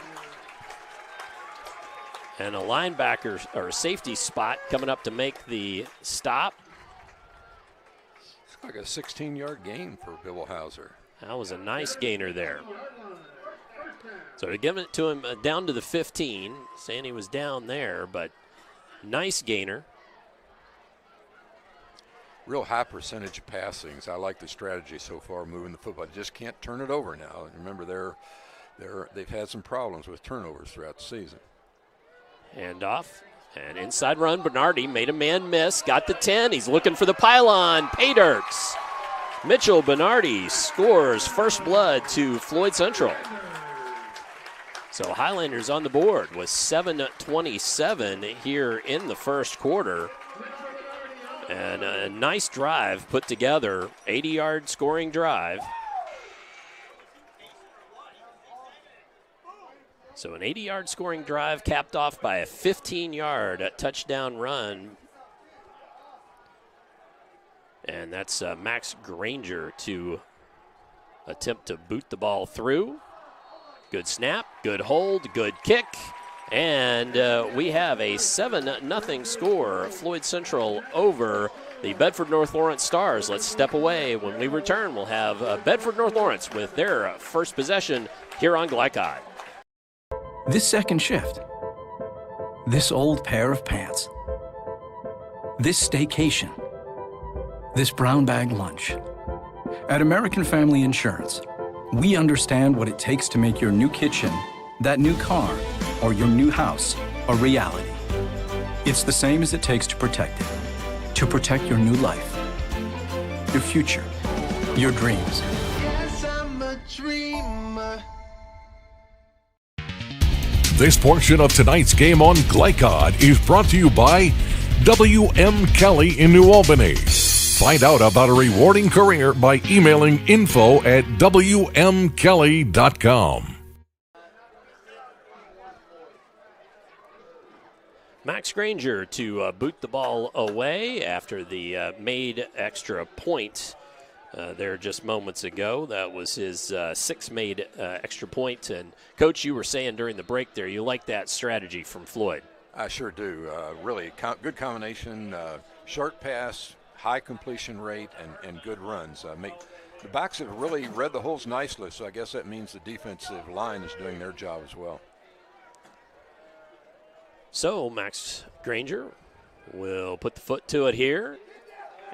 And a linebacker or safety spot coming up to make the stop. It's like a 16-yard gain for Bibblehauser. That was a nice gainer there. So they're giving it to him down to the 15, saying he was down there, but nice gainer. Real high percentage of passings. I like the strategy so far, moving the football. Just can't turn it over now. And remember, they've had some problems with turnovers throughout the season. Handoff, and inside run. Bernardi made a man miss, got the 10. He's looking for the pylon. Paydirks. Mitchell Bernardi scores first blood to Floyd Central. So Highlanders on the board with 7:27 here in the first quarter. And a nice drive put together, 80-yard scoring drive. So an 80-yard scoring drive capped off by a 15-yard touchdown run. And that's Max Granger to attempt to boot the ball through. Good snap, good hold, good kick. And we have a 7-0 score. Floyd Central over the Bedford North Lawrence Stars. Let's step away. When we return, we'll have Bedford North Lawrence with their first possession here on Glicod. This second shift. This old pair of pants. This staycation. This brown bag lunch. At American Family Insurance, we understand what it takes to make your new kitchen, that new car, or your new house a reality. It's the same as it takes to protect it. To protect your new life, your future, your dreams. Yes, I'm a dreamer. This portion of tonight's game on Glicod is brought to you by W.M. Kelly in New Albany. Find out about a rewarding career by emailing info@wmkelly.com. Max Granger to boot the ball away after the made extra point there just moments ago. That was his sixth made extra point. And, Coach, you were saying during the break there you like that strategy from Floyd. I sure do. Really good combination, short pass, high completion rate, and good runs. The backs have really read the holes nicely, so I guess that means the defensive line is doing their job as well. So Max Granger will put the foot to it here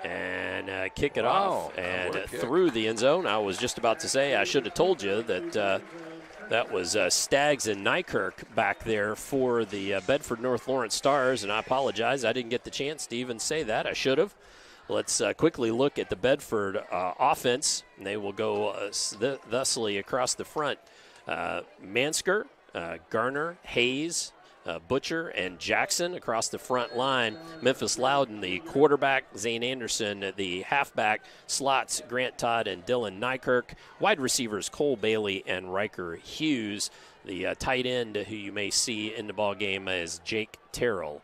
and kick it off and through the end zone. I was just about to say I should have told you that that was Staggs and Nykirk back there for the Bedford North Lawrence Stars, and I apologize. I didn't get the chance to even say that. I should have. Let's quickly look at the Bedford offense. They will go thusly across the front. Mansker, Garner, Hayes, Butcher, and Jackson across the front line. Memphis Loudon, the quarterback. Zane Anderson, the halfback. Slots, Grant Todd and Dylan Nykirk. Wide receivers, Cole Bailey and Riker Hughes. The tight end who you may see in the ball game is Jake Terrell.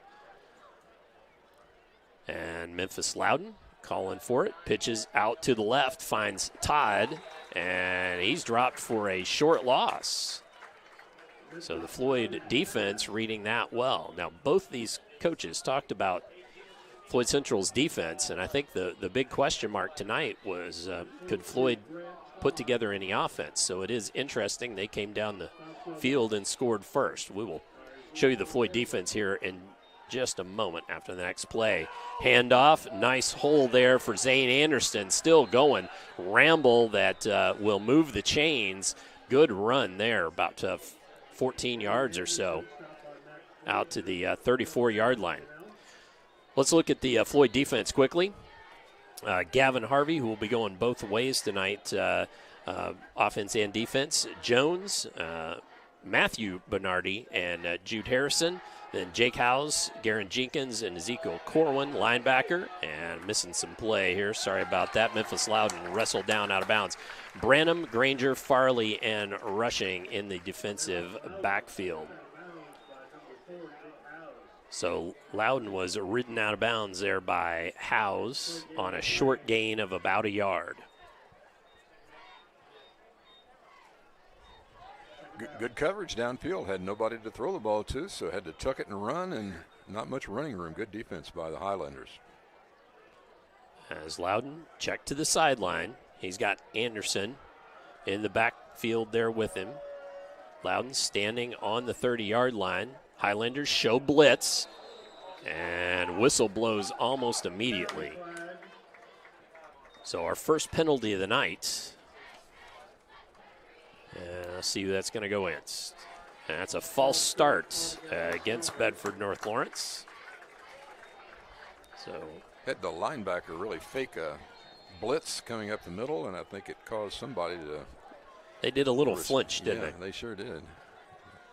And Memphis Loudon calling for it. Pitches out to the left, finds Todd, and he's dropped for a short loss. So the Floyd defense reading that well. Now, both these coaches talked about Floyd Central's defense, and I think the big question mark tonight was could Floyd put together any offense? So it is interesting. They came down the field and scored first. We will show you the Floyd defense here in just a moment after the next play. Handoff, nice hole there for Zane Anderson, still going. Ramble that will move the chains. Good run there, about 14 yards or so out to the 34-yard line. Let's look at the Floyd defense quickly. Gavin Harvey, who will be going both ways tonight, offense and defense. Jones, Matthew Bernardi, and Jude Harrison. Then Jake Howes, Garen Jenkins, and Ezekiel Corwin, linebacker. And missing some play here. Sorry about that. Memphis Loudon wrestled down out of bounds. Branham, Granger, Farley, and Rushing in the defensive backfield. So Loudon was ridden out of bounds there by Howes on a short gain of about a yard. Good coverage downfield. Had nobody to throw the ball to, so had to tuck it and run, and not much running room. Good defense by the Highlanders. As Loudon checked to the sideline, he's got Anderson in the backfield there with him. Loudon standing on the 30-yard line. Highlanders show blitz, and whistle blows almost immediately. So our first penalty of the night. Let's see who that's going to go against. And that's a false start against Bedford North Lawrence. So had the linebacker really fake a blitz coming up the middle, and I think it caused somebody to. They did a little flinch, didn't they? They sure did.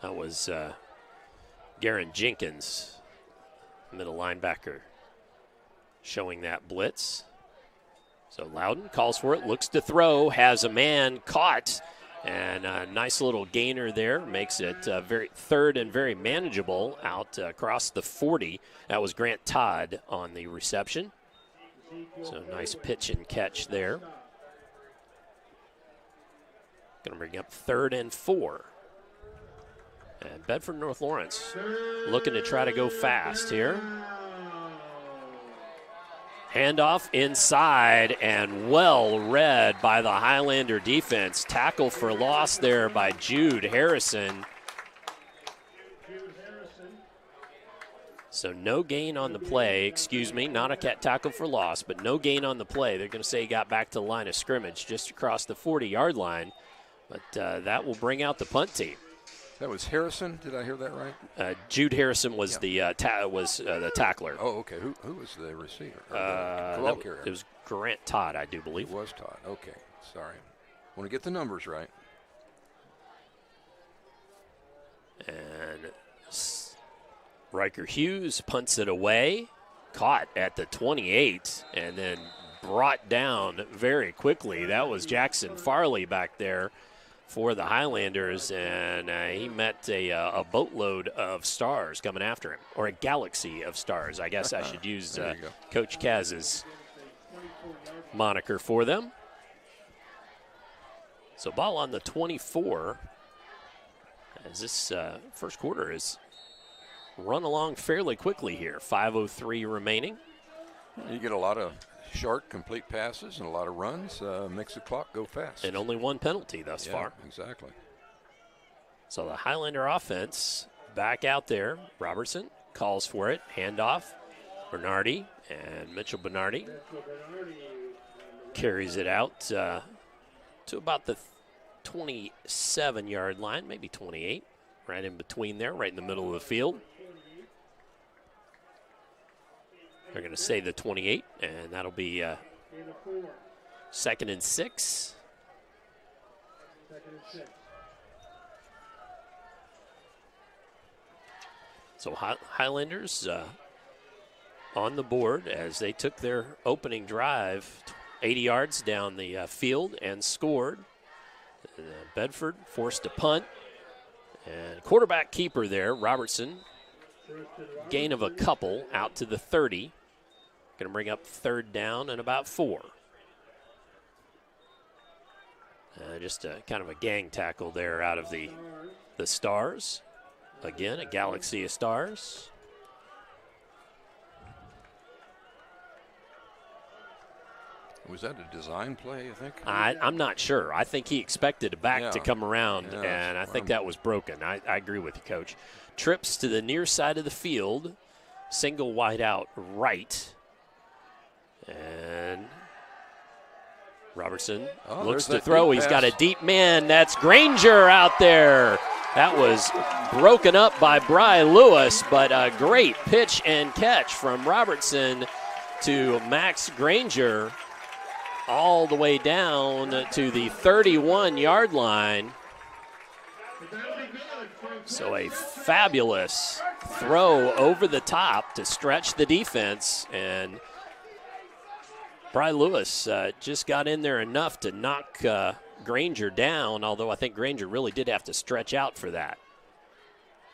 That was Garen Jenkins, middle linebacker, showing that blitz. So Loudon calls for it, looks to throw, has a man caught. And a nice little gainer there makes it very third and very manageable out across the 40. That was Grant Todd on the reception. So nice pitch and catch there. Going to bring up 3rd and 4. And Bedford North Lawrence looking to try to go fast here. Handoff inside and well read by the Highlander defense. Tackle for loss there by Jude Harrison. So no gain on the play, not a tackle for loss, but no gain on the play. They're going to say he got back to the line of scrimmage just across the 40-yard line, but that will bring out the punt team. That was Harrison. Did I hear that right? Jude Harrison was the tackler. Oh, okay. Who was the receiver? It was Grant Todd, I do believe. It was Todd. Okay. Sorry. Want to get the numbers right. And Riker Hughes punts it away, caught at the 28, and then brought down very quickly. That was Jackson Farley back there for the Highlanders, and he met a boatload of stars coming after him, or a galaxy of stars. I guess I should use Coach Kaz's moniker for them. So ball on the 24, as this first quarter is run along fairly quickly here. 5:03 remaining. You get a lot of short, complete passes and a lot of runs, makes the clock go fast. And only one penalty thus far. Exactly. So the Highlander offense back out there. Robertson calls for it. Handoff. Bernardi and Mitchell Bernardi carries it out to about the 27-yard line, maybe 28, right in between there, right in the middle of the field. They're going to say the 28, and that'll be 2nd and 6. So Highlanders on the board as they took their opening drive 80 yards down the field and scored. Bedford forced to punt. And quarterback keeper there, Robertson, gain of a couple out to the 30. Going to bring up 3rd down and about 4. Just kind of a gang tackle there out of the Stars. Again, a galaxy of stars. Was that a design play, you think? I'm not sure. I think he expected a back to come around, and I think that was broken. I agree with you, Coach. Trips to the near side of the field. Single wide out right. And Robertson looks to throw. He's got a deep man. That's Granger out there. That was broken up by Bry Lewis, but a great pitch and catch from Robertson to Max Granger all the way down to the 31-yard line. So a fabulous throw over the top to stretch the defense, and Bry Lewis just got in there enough to knock Granger down, although I think Granger really did have to stretch out for that.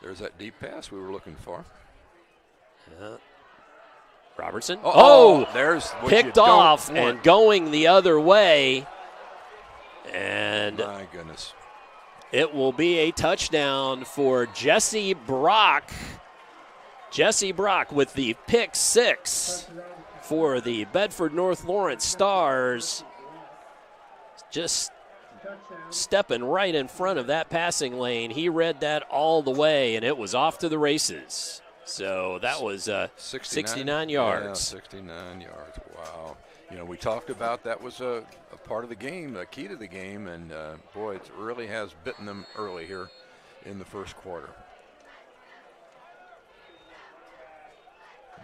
There's that deep pass we were looking for. Robertson. There's what picked you don't off want. and going the other way. And my goodness. It will be a touchdown for Jesse Brock. Jesse Brock with the pick 6 for the Bedford North Lawrence Stars. Just stepping right in front of that passing lane. He read that all the way, and it was off to the races. So that was 69 yards. Yeah, 69 yards. Wow. You know, we talked about that was a part of the game, a key to the game, and boy, it really has bitten them early here in the first quarter.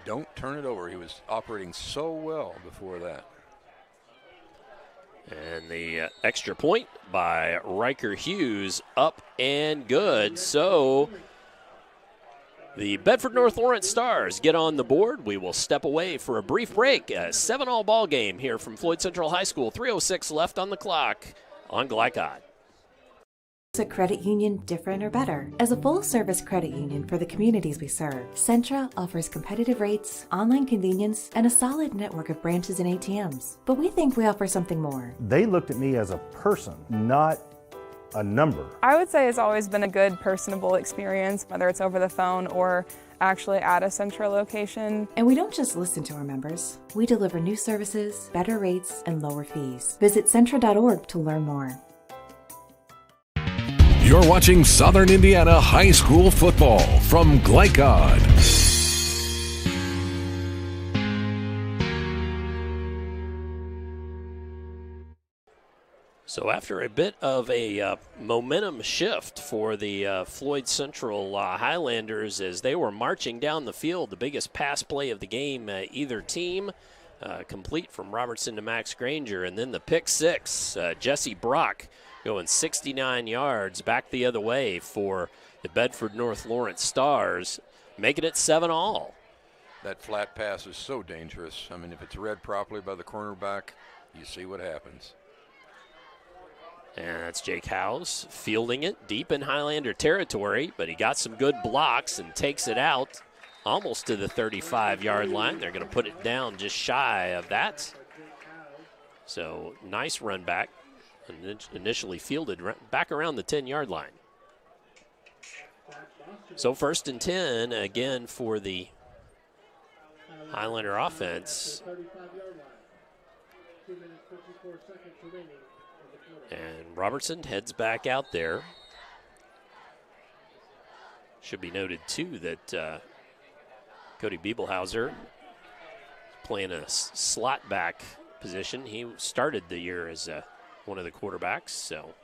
Don't turn it over. He was operating so well before that. And the extra point by Riker Hughes, up and good. So the Bedford North Lawrence Stars get on the board. We will step away for a brief break. A 7-all ball game here from Floyd Central High School. 3:06 left on the clock on Glicod. Is a credit union different or better? As a full-service credit union for the communities we serve, Centra offers competitive rates, online convenience, and a solid network of branches and ATMs. But we think we offer something more. They looked at me as a person, not a number. I would say it's always been a good, personable experience, whether it's over the phone or actually at a Centra location. And we don't just listen to our members. We deliver new services, better rates, and lower fees. Visit Centra.org to learn more. You're watching Southern Indiana High School football from Glicod. So after a bit of a momentum shift for the Floyd Central Highlanders as they were marching down the field, the biggest pass play of the game, either team, complete from Robertson to Max Granger, and then the pick 6, Jesse Brock going 69 yards back the other way for the Bedford North Lawrence Stars, making it 7-all. That flat pass is so dangerous. I mean, if it's read properly by the cornerback, you see what happens. And that's Jake Howes fielding it deep in Highlander territory, but he got some good blocks and takes it out almost to the 35-yard line. They're going to put it down just shy of that. So nice run back. Initially fielded back around the 10-yard line. So 1st and 10 again for the Highlander offense. And Robertson heads back out there. Should be noted, too, that Cody Biebelhauser playing a slot back position. He started the year as one of the quarterbacks. So,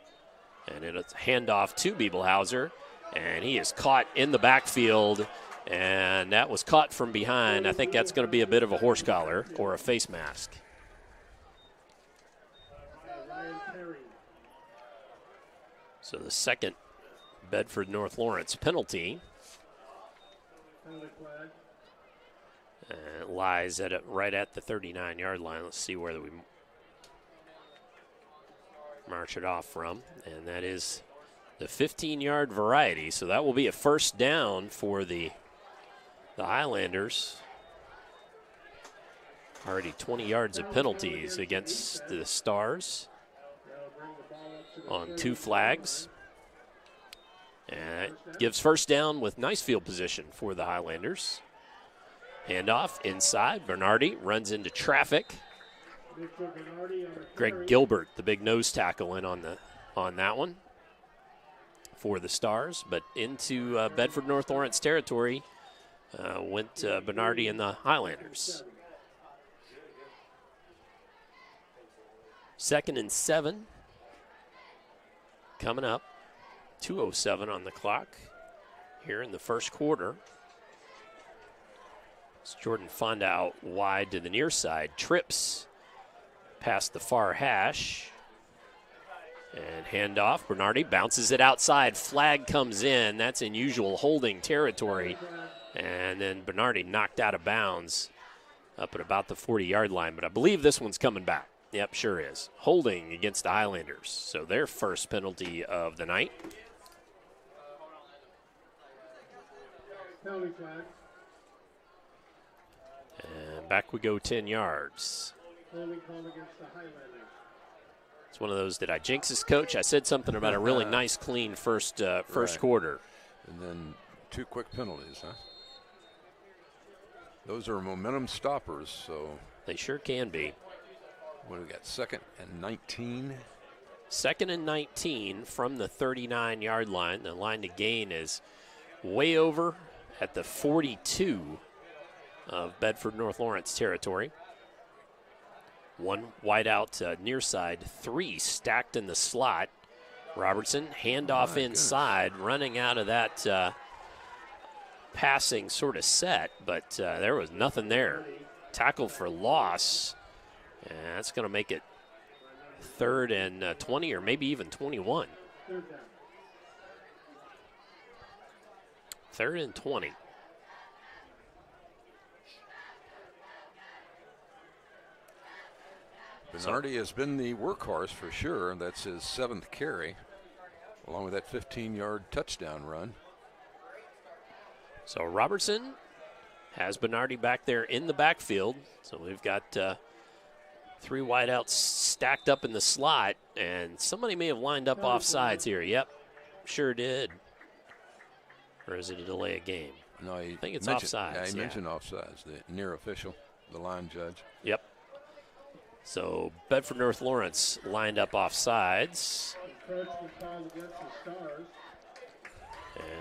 and it's a handoff to Biebelhauser, and he is caught in the backfield, and that was caught from behind. I think that's going to be a bit of a horse collar or a face mask. So the second Bedford North Lawrence penalty. It lies right at the 39-yard line. Let's see where we march it off from. And that is the 15-yard variety. So that will be a first down for the Highlanders. Already 20 yards of penalties against the Stars on 2 flags. And it gives first down with nice field position for the Highlanders. Handoff inside. Bernardi runs into traffic. Greg Gilbert, the big nose tackle, in on that one for the Stars. But into Bedford North Lawrence territory went Bernardi and the Highlanders. 2nd and 7 coming up. 2:07 on the clock here in the first quarter. It's Jordan Fonda out wide to the near side. Trips past the far hash. And handoff. Bernardi bounces it outside. Flag comes in. That's in usual holding territory. And then Bernardi knocked out of bounds up at about the 40-yard line. But I believe this one's coming back. Yep, sure is. Holding against the Highlanders. So their first penalty of the night. back we go 10 yards. It's one of those, did I jinx this, Coach? I said something about a really nice, clean first quarter. And then 2 quick penalties, huh? Those are momentum stoppers, so. They sure can be. What do we got, 2nd and 19? 2nd and 19 from the 39-yard line. The line to gain is way over at the 42 of Bedford North Lawrence territory. 1 wide out near side, 3 stacked in the slot. Robertson, handoff inside, running out of that passing sort of set, but there was nothing there. Tackle for loss, and that's going to make it 3rd and 20 or maybe even 21. 3rd and 20. Bernardi has been the workhorse for sure. That's his 7th carry, along with that 15-yard touchdown run. So Robertson has Bernardi back there in the backfield. So we've got 3 wideouts stacked up in the slot, and somebody may have lined up off sides here. Yep, sure did. Or is it a delay of game? No, I think it's offsides. Yeah, he mentioned offsides, the near official, the line judge. Yep. So Bedford North Lawrence lined up off sides. And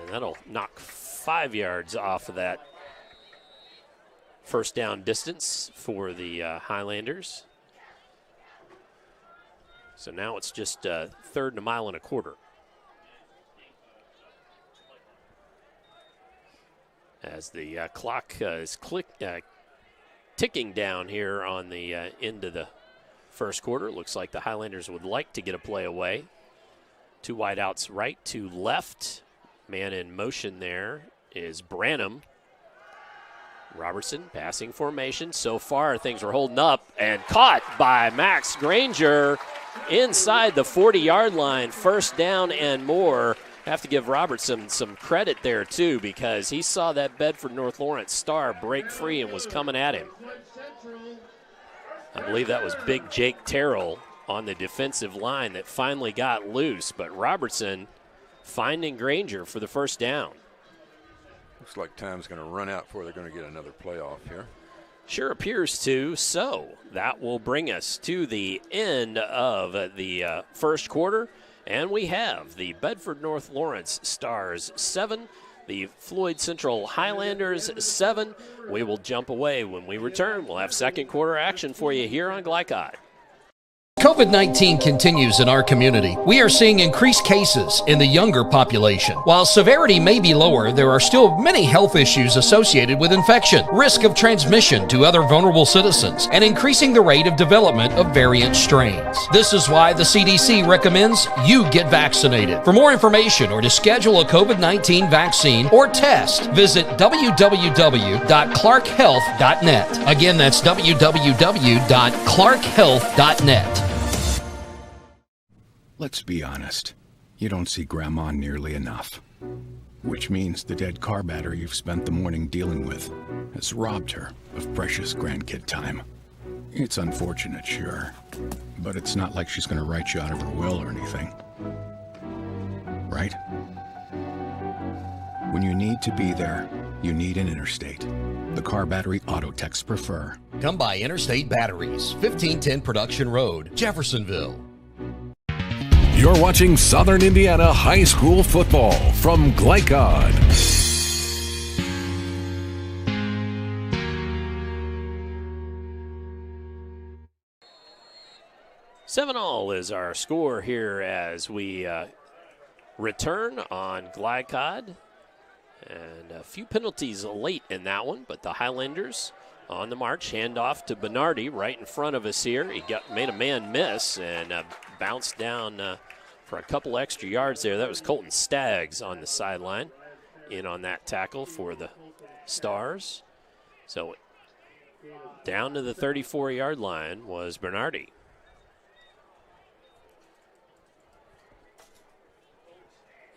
that'll knock 5 yards off of that first down distance for the Highlanders. So now it's just 3rd and a mile and a quarter. As the clock is ticking down here on the end of the first quarter. Looks like the Highlanders would like to get a play away. 2 wideouts right, 2 left. Man in motion there is Branham. Robertson passing formation. So far things were holding up and caught by Max Granger inside the 40-yard line. First down and more. Have to give Robertson some credit there too, because he saw that Bedford North Lawrence star break free and was coming at him. I believe that was big Jake Terrell on the defensive line that finally got loose, but Robertson finding Granger for the first down. Looks like time's going to run out before they're going to get another playoff here. Sure appears to. So that will bring us to the end of the first quarter. And we have the Bedford North Lawrence Stars 7, the Floyd Central Highlanders 7. We will jump away. When we return, we'll have second quarter action for you here on Glicod. COVID-19 continues in our community. We are seeing increased cases in the younger population. While severity may be lower, there are still many health issues associated with infection, risk of transmission to other vulnerable citizens, and increasing the rate of development of variant strains. This is why the CDC recommends you get vaccinated. For more information or to schedule a COVID-19 vaccine or test, visit www.clarkhealth.net. Again, that's www.clarkhealth.net. Let's be honest. You don't see Grandma nearly enough. Which means the dead car battery you've spent the morning dealing with has robbed her of precious grandkid time. It's unfortunate, sure, but it's not like she's going to write you out of her will or anything. Right? When you need to be there, you need an Interstate. The car battery auto techs prefer. Come by Interstate Batteries, 1510 Production Road, Jeffersonville. You're watching Southern Indiana High School football from Glicod. Seven all is our score here as we return on Glicod. And a few penalties late in that one, but the Highlanders on the march. Handoff to Bernardi right in front of us here. He made a man miss and bounced down for a couple extra yards there. That was Colton Staggs on the sideline in on that tackle for the Stars. So down to the 34-yard line was Bernardi.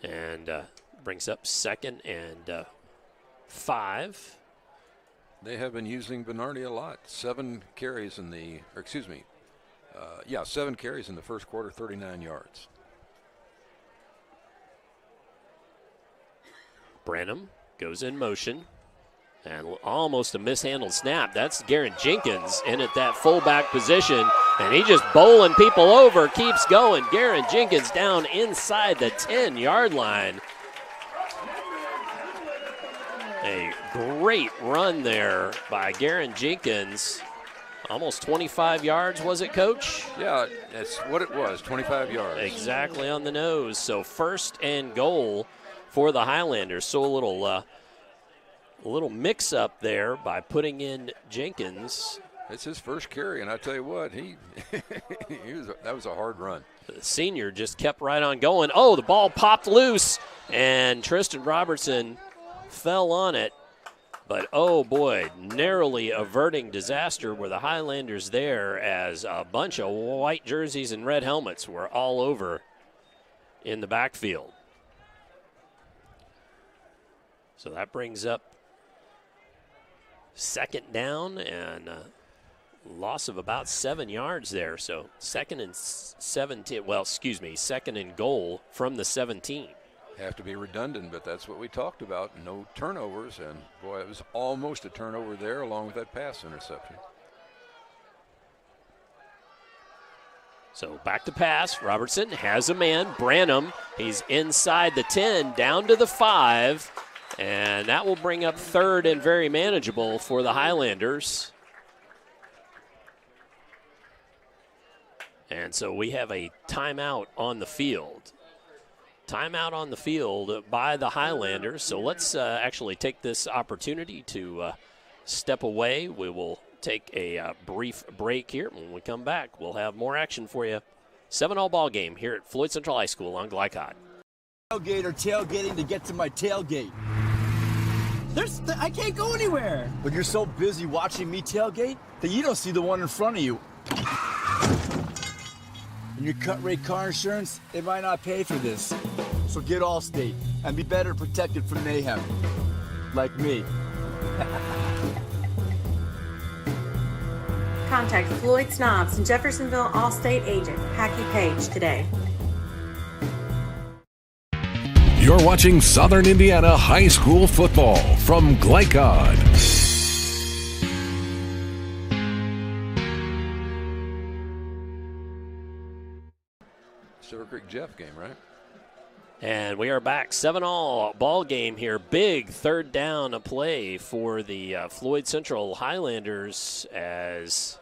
And brings up 2nd and 5. They have been using Bernardi a lot. 7 carries in the, 7 carries in the first quarter, 39 yards. Branham goes in motion. And almost a mishandled snap. That's Garen Jenkins in at that fullback position. And he just bowling people over, keeps going. Garen Jenkins down inside the 10-yard line. A great run there by Garen Jenkins. Almost 25 yards, was it, Coach? Yeah, that's what it was, 25 yards. Exactly on the nose. So 1st and goal for the Highlanders. So a little mix-up there by putting in Jenkins. It's his first carry, and I tell you what, that was a hard run. The senior just kept right on going. Oh, the ball popped loose, and Tristan Robertson fell on it. But, oh, boy, narrowly averting disaster were the Highlanders there as a bunch of white jerseys and red helmets were all over in the backfield. So that brings up 2nd down and a loss of about 7 yards there. So 2nd and 17, 2nd and goal from the 17. Have to be redundant, but that's what we talked about. No turnovers, and boy, it was almost a turnover there along with that pass interception. So back to pass. Robertson has a man. Branham, he's inside the 10, down to the 5, and that will bring up 3rd and very manageable for the Highlanders. And so we have a timeout on the field. Timeout on the field by the Highlanders. So let's actually take this opportunity to step away. We will take a brief break here. When we come back, we'll have more action for you. 7-all ball game here at Floyd Central High School on Glicod. Tailgate or tailgating to get to my tailgate. I can't go anywhere. But you're so busy watching me tailgate that you don't see the one in front of you. And your cut rate car insurance, it might not pay for this. So get Allstate and be better protected from mayhem. Like me. Contact Floyd Snobs and Jeffersonville Allstate agent Packy Page today. You're watching Southern Indiana High School football from Glicod. Silver Creek Jeff game, right? And we are back. 7-all ball game here. Big 3rd down play for the Floyd Central Highlanders as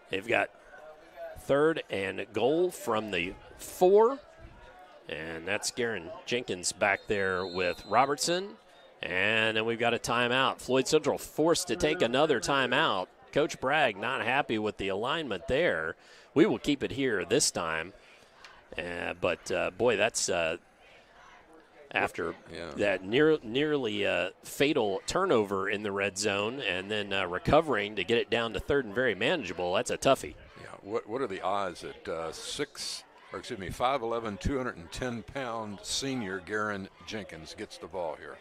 they've got 3rd and goal from the 4. And that's Garen Jenkins back there with Robertson. And then we've got a timeout. Floyd Central forced to take another timeout. Coach Bragg not happy with the alignment there. We will keep it here this time. But boy, that's after that nearly fatal turnover in the red zone and then recovering to get it down to 3rd and very manageable. That's a toughie. Yeah, what are the odds that 5'11", 210-pound senior Garen Jenkins gets the ball here?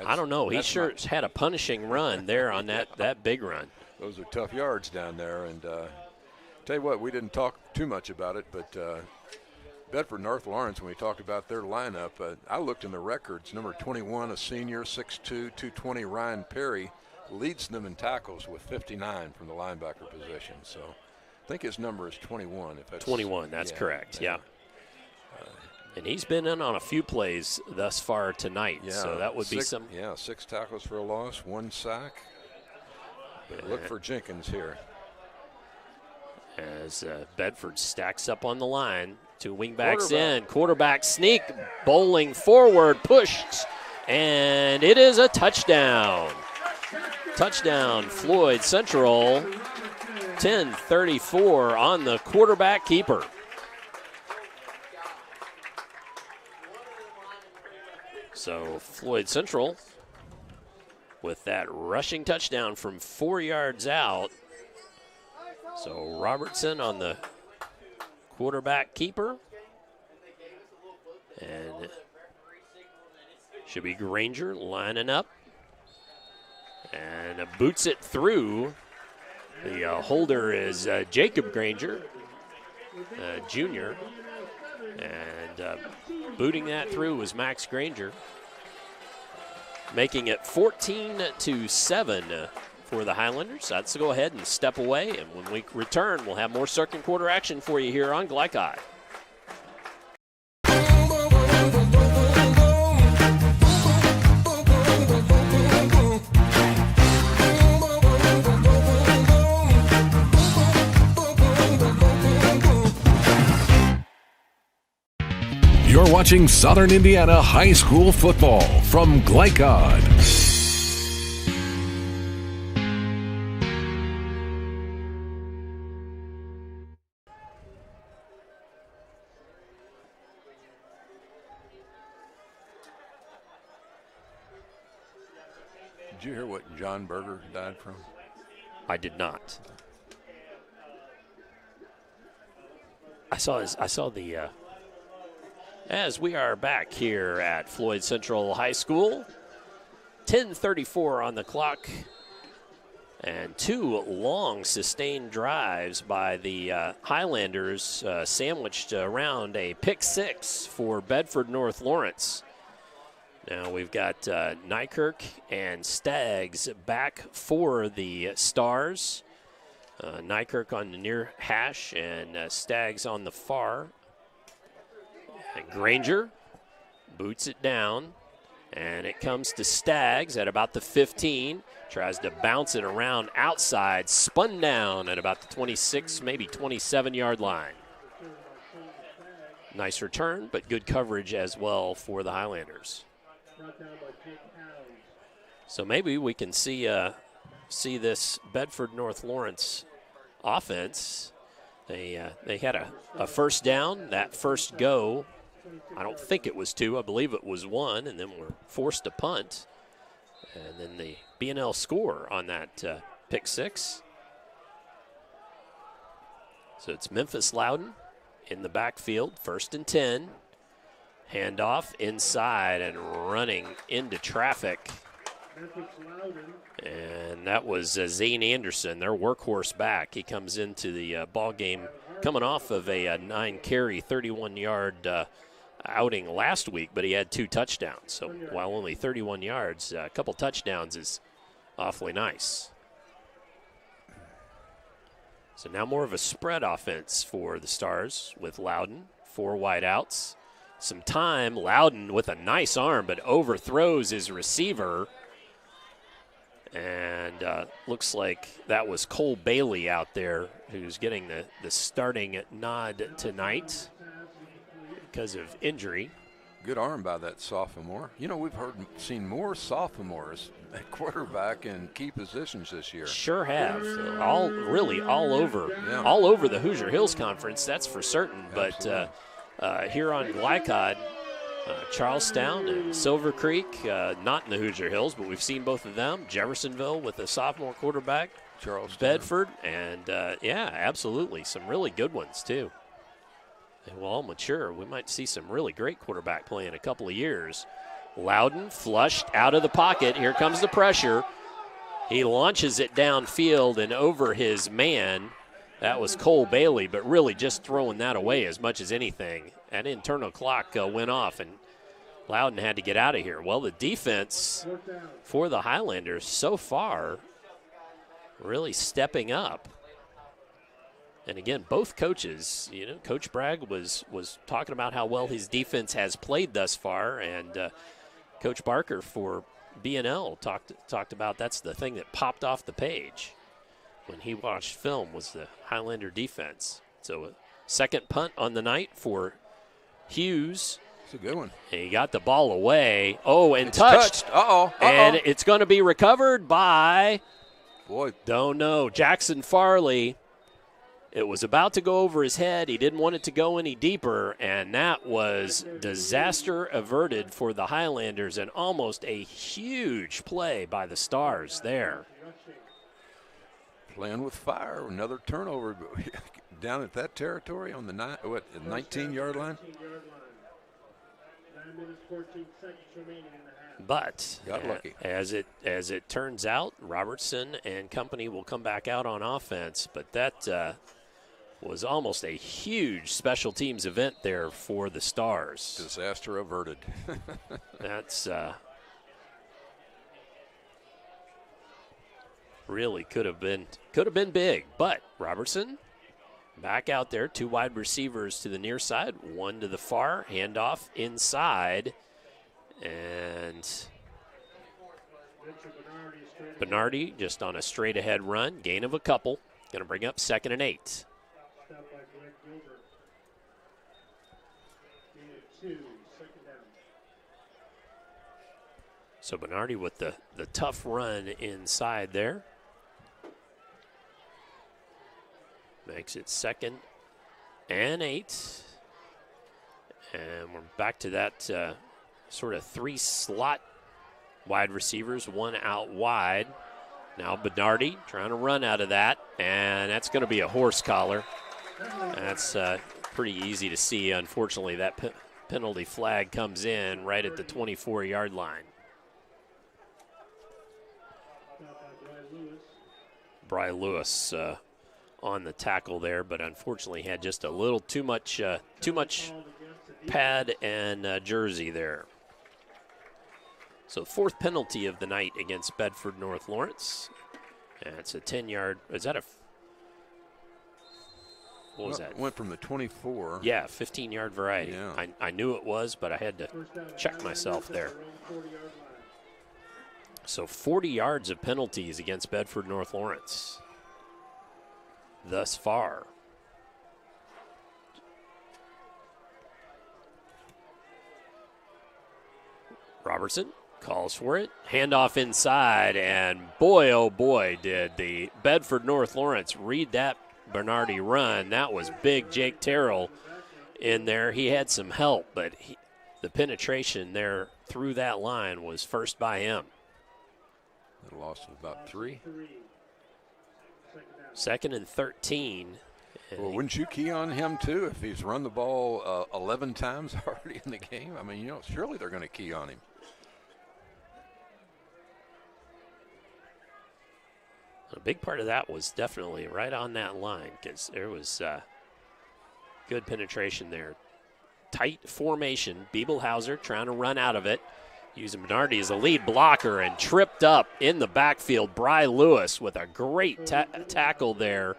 I don't know. He sure had a punishing run there on that big run. Those are tough yards down there. And tell you what, we didn't talk too much about it, but Bedford North Lawrence, when we talked about their lineup, I looked in the records. Number 21, a senior, 6'2", 220, Ryan Perry, leads them in tackles with 59 from the linebacker position. So I think his number is 21. If that's 21, that's correct, yeah. And he's been in on a few plays thus far tonight, so that would be some. Yeah, 6 tackles for a loss, 1 sack. But look for Jenkins here. As Bedford stacks up on the line. 2 wingbacks in. Quarterback sneak, bowling forward, pushed, and it is a touchdown. Touchdown, Floyd Central. 10:34 on the quarterback keeper. So Floyd Central with that rushing touchdown from 4 yards out. So Robertson on the quarterback keeper. And should be Granger lining up. and boots it through. The holder is Jacob Granger, Jr., and booting that through was Max Granger, making it 14-7 for the Highlanders. Let's go ahead and step away, and when we return, we'll have more second quarter action for you here on Glicod. You're watching Southern Indiana High School football from Glicod. Did you hear what John Berger died from? I did not. I saw the as we are back here at Floyd Central High School, 10:34 on the clock, and two long sustained drives by the Highlanders sandwiched around a pick six for Bedford North Lawrence. Now we've got Nykirk and Staggs back for the Stars. Nykirk on the near hash and Staggs on the far. And Granger boots it down, and it comes to Staggs at about the 15. Tries to bounce it around outside, spun down at about the 26, maybe 27-yard line. Nice return, but good coverage as well for the Highlanders. So maybe we can see this Bedford North Lawrence offense. They had a first down. That first go, I don't think it was two. I believe it was one, and then we're forced to punt. And then the BNL score on that pick six. So it's Memphis Loudon in the backfield, 1st and 10. Handoff inside and running into traffic. And that was Zane Anderson, their workhorse back. He comes into the ball game coming off of a 9-carry, 31-yard outing last week, but he had 2 touchdowns. So while only 31 yards, a couple touchdowns is awfully nice. So now more of a spread offense for the Stars with Loudon, 4 wideouts. Some time, Loudon with a nice arm, but overthrows his receiver. And looks like that was Cole Bailey out there who's getting the starting nod tonight because of injury. Good arm by that sophomore. You know, we've seen more sophomores at quarterback in key positions this year. Sure have. All over the Hoosier Hills Conference, that's for certain. Absolutely. But here on Glicod, Charlestown and Silver Creek, not in the Hoosier Hills, but we've seen both of them. Jeffersonville with a sophomore quarterback. Charlestown. Bedford, and yeah, absolutely. Some really good ones, too. They will all mature. We might see some really great quarterback play in a couple of years. Loudon flushed out of the pocket. Here comes the pressure. He launches it downfield and over his man. That was Cole Bailey, but really just throwing that away as much as anything. That internal clock went off, and Loudon had to get out of here. Well, the defense for the Highlanders so far really stepping up. And again, both coaches, you know, Coach Bragg was talking about how well his defense has played thus far, and Coach Barker for BNL talked about that's the thing that popped off the page when he watched film was the Highlander defense. So a second punt on the night for Hughes. It's a good one. And he got the ball away. Oh, and it's touched. Uh-oh. And it's going to be recovered by, Floyd. Don't know, Jackson Farley. It was about to go over his head. He didn't want it to go any deeper, and that was disaster averted for the Highlanders and almost a huge play by the Stars there. Playing with fire, another turnover down at that territory on the 19-yard line. 9 minutes, 14 seconds remaining in the half. But got lucky. As it turns out, Robertson and company will come back out on offense. But that was almost a huge special teams event there for the Stars. Disaster averted. That's really could have been big. But Robertson back out there, 2 wide receivers to the near side, 1 to the far, handoff inside. And Bernardi just on a straight ahead run, gain of a couple, going to bring up 2nd and 8. So Bernardi with the tough run inside there. Makes it 2nd and 8. And we're back to that sort of 3 slot wide receivers, 1 out wide. Now Bernardi trying to run out of that, and that's going to be a horse collar. That's pretty easy to see. Unfortunately, that penalty flag comes in right at the 24-yard line. Bry Lewis on the tackle there, but unfortunately had just a little too much pad and jersey there. So 4th penalty of the night against Bedford North Lawrence. And it's a 10-yard. Is that a? What was that? Went from the 24. Yeah, 15-yard variety. Yeah. I knew it was, but I had to check myself there. So 40 yards of penalties against Bedford North Lawrence thus far. Robertson calls for it. Handoff inside, and boy, oh boy, did the Bedford North Lawrence read that Bernardi run. That was big Jake Terrell in there. He had some help, but the penetration there through that line was first by him. A loss of about 3. 2nd and 13. Well, wouldn't you key on him, too, if he's run the ball 11 times already in the game? I mean, surely they're going to key on him. A big part of that was definitely right on that line because there was good penetration there. Tight formation. Biebelhauser trying to run out of it. Using Bernardi as a lead blocker and tripped up in the backfield. Bry Lewis with a great tackle there.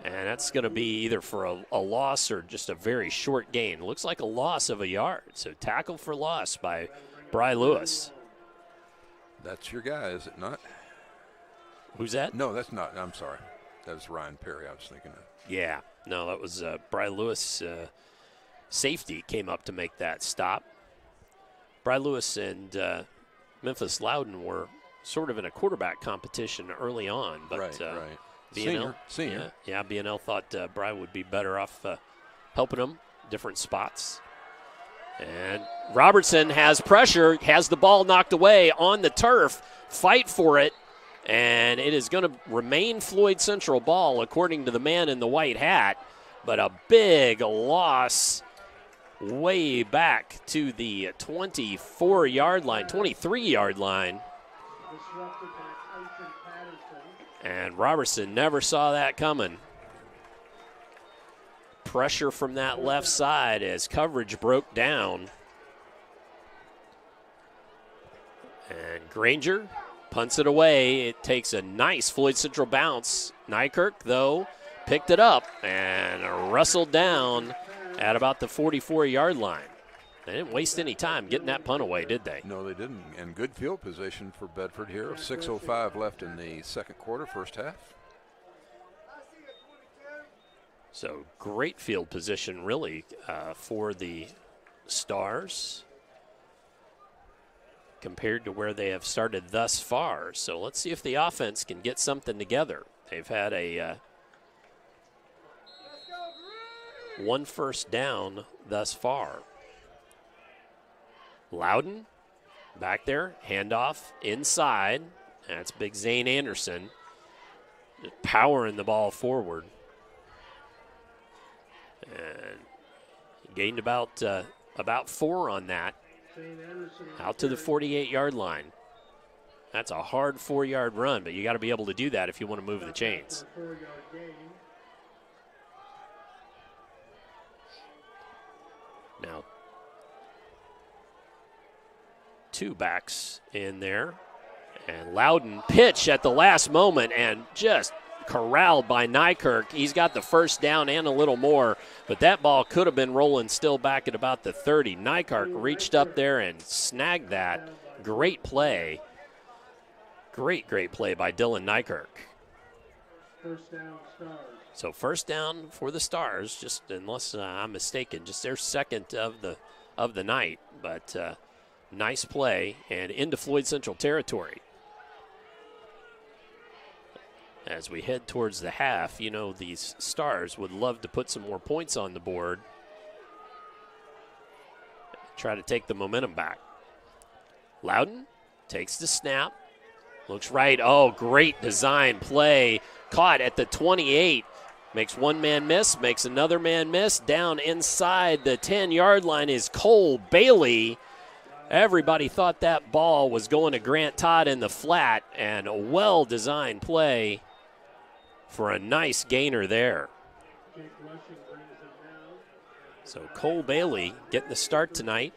And that's going to be either for a loss or just a very short gain. Looks like a loss of a yard. So tackle for loss by Bry Lewis. That's your guy, is it not? Who's that? No, that's not. I'm sorry. That was Ryan Perry I was thinking of. Yeah. No, that was Bry Lewis. Safety came up to make that stop. Bry Lewis and Memphis Loudon were sort of in a quarterback competition early on. But right. BNL, Senior. Yeah, BNL thought Bry would be better off helping him different spots. And Robertson has pressure, has the ball knocked away on the turf, fight for it, and it is going to remain Floyd Central ball according to the man in the white hat, but a big loss way back to the 24-yard line, 23-yard line. And Robertson never saw that coming. Pressure from that left side as coverage broke down. And Granger punts it away. It takes a nice Floyd Central bounce. Nykirk, though, picked it up and wrestled down at about the 44-yard line. They didn't waste any time getting that punt away, did they? No, they didn't. And good field position for Bedford here. 6:05 left in the second quarter, first half. So great field position, really, for the Stars compared to where they have started thus far. So let's see if the offense can get something together. They've had a 1 first down thus far. Loudon back there, handoff inside. That's big Zane Anderson just powering the ball forward. And gained about 4 on that. Out to the 48-yard line. That's a hard 4-yard run, but you got to be able to do that if you want to move the chains. Now, 2 backs in there. And Loudon pitch at the last moment and just corralled by Nykirk. He's got the first down and a little more, but that ball could have been rolling still back at about the 30. Nykirk reached up there and snagged that. Great play. Great play by Dylan Nykirk. First down, Stars. So first down for the Stars, just unless I'm mistaken, just their second of the night. But nice play and into Floyd Central territory. As we head towards the half, you know, these Stars would love to put some more points on the board. Try to take the momentum back. Loudon takes the snap. Looks right. Oh, great design play. Caught at the 28. Makes one man miss, makes another man miss. Down inside the 10-yard line is Cole Bailey. Everybody thought that ball was going to Grant Todd in the flat, and a well-designed play for a nice gainer there. So Cole Bailey getting the start tonight.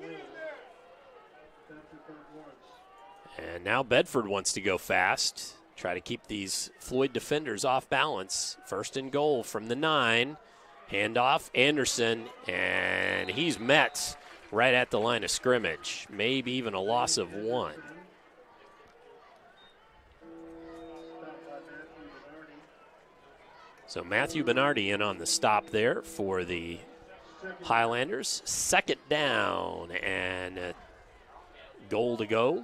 And now Bedford wants to go fast. Try to keep these Floyd defenders off balance. First and goal from the 9. Handoff, Anderson, and he's met right at the line of scrimmage. Maybe even a loss of 1. So Matthew Bernardi in on the stop there for the Highlanders. Second down and a goal to go.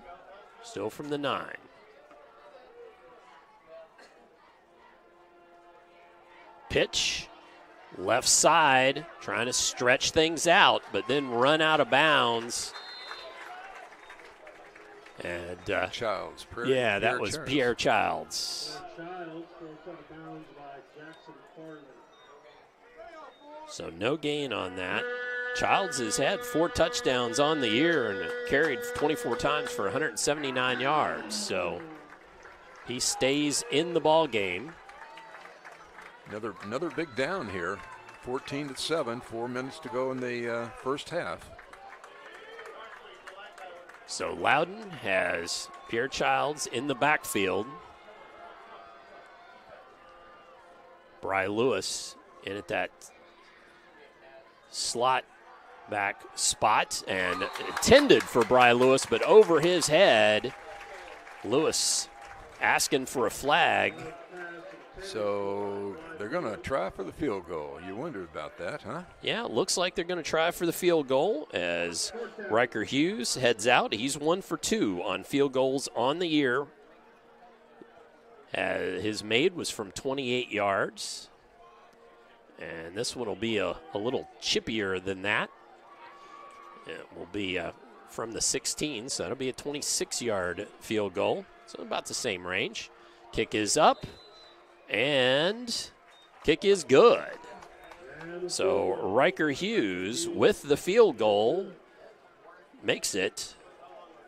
Still from the 9. Pitch, left side, trying to stretch things out, but then run out of bounds. And Childs. Yeah, that was Pierre Childs. So no gain on that. Childs has had 4 touchdowns on the year and carried 24 times for 179 yards. So he stays in the ball game. Another big down here. 14-7, 4 minutes to go in the first half. So Loudon has Pierre Childs in the backfield. Bry Lewis in at that slot back spot and intended for Bry Lewis, but over his head. Lewis asking for a flag. So they're going to try for the field goal. You wondered about that, huh? Yeah, it looks like they're going to try for the field goal as Riker Hughes heads out. He's 1 for 2 on field goals on the year. His made was from 28 yards. And this one will be a little chippier than that. It will be from the 16, so that'll be a 26-yard field goal. So about the same range. Kick is up. And kick is good. So Riker Hughes with the field goal makes it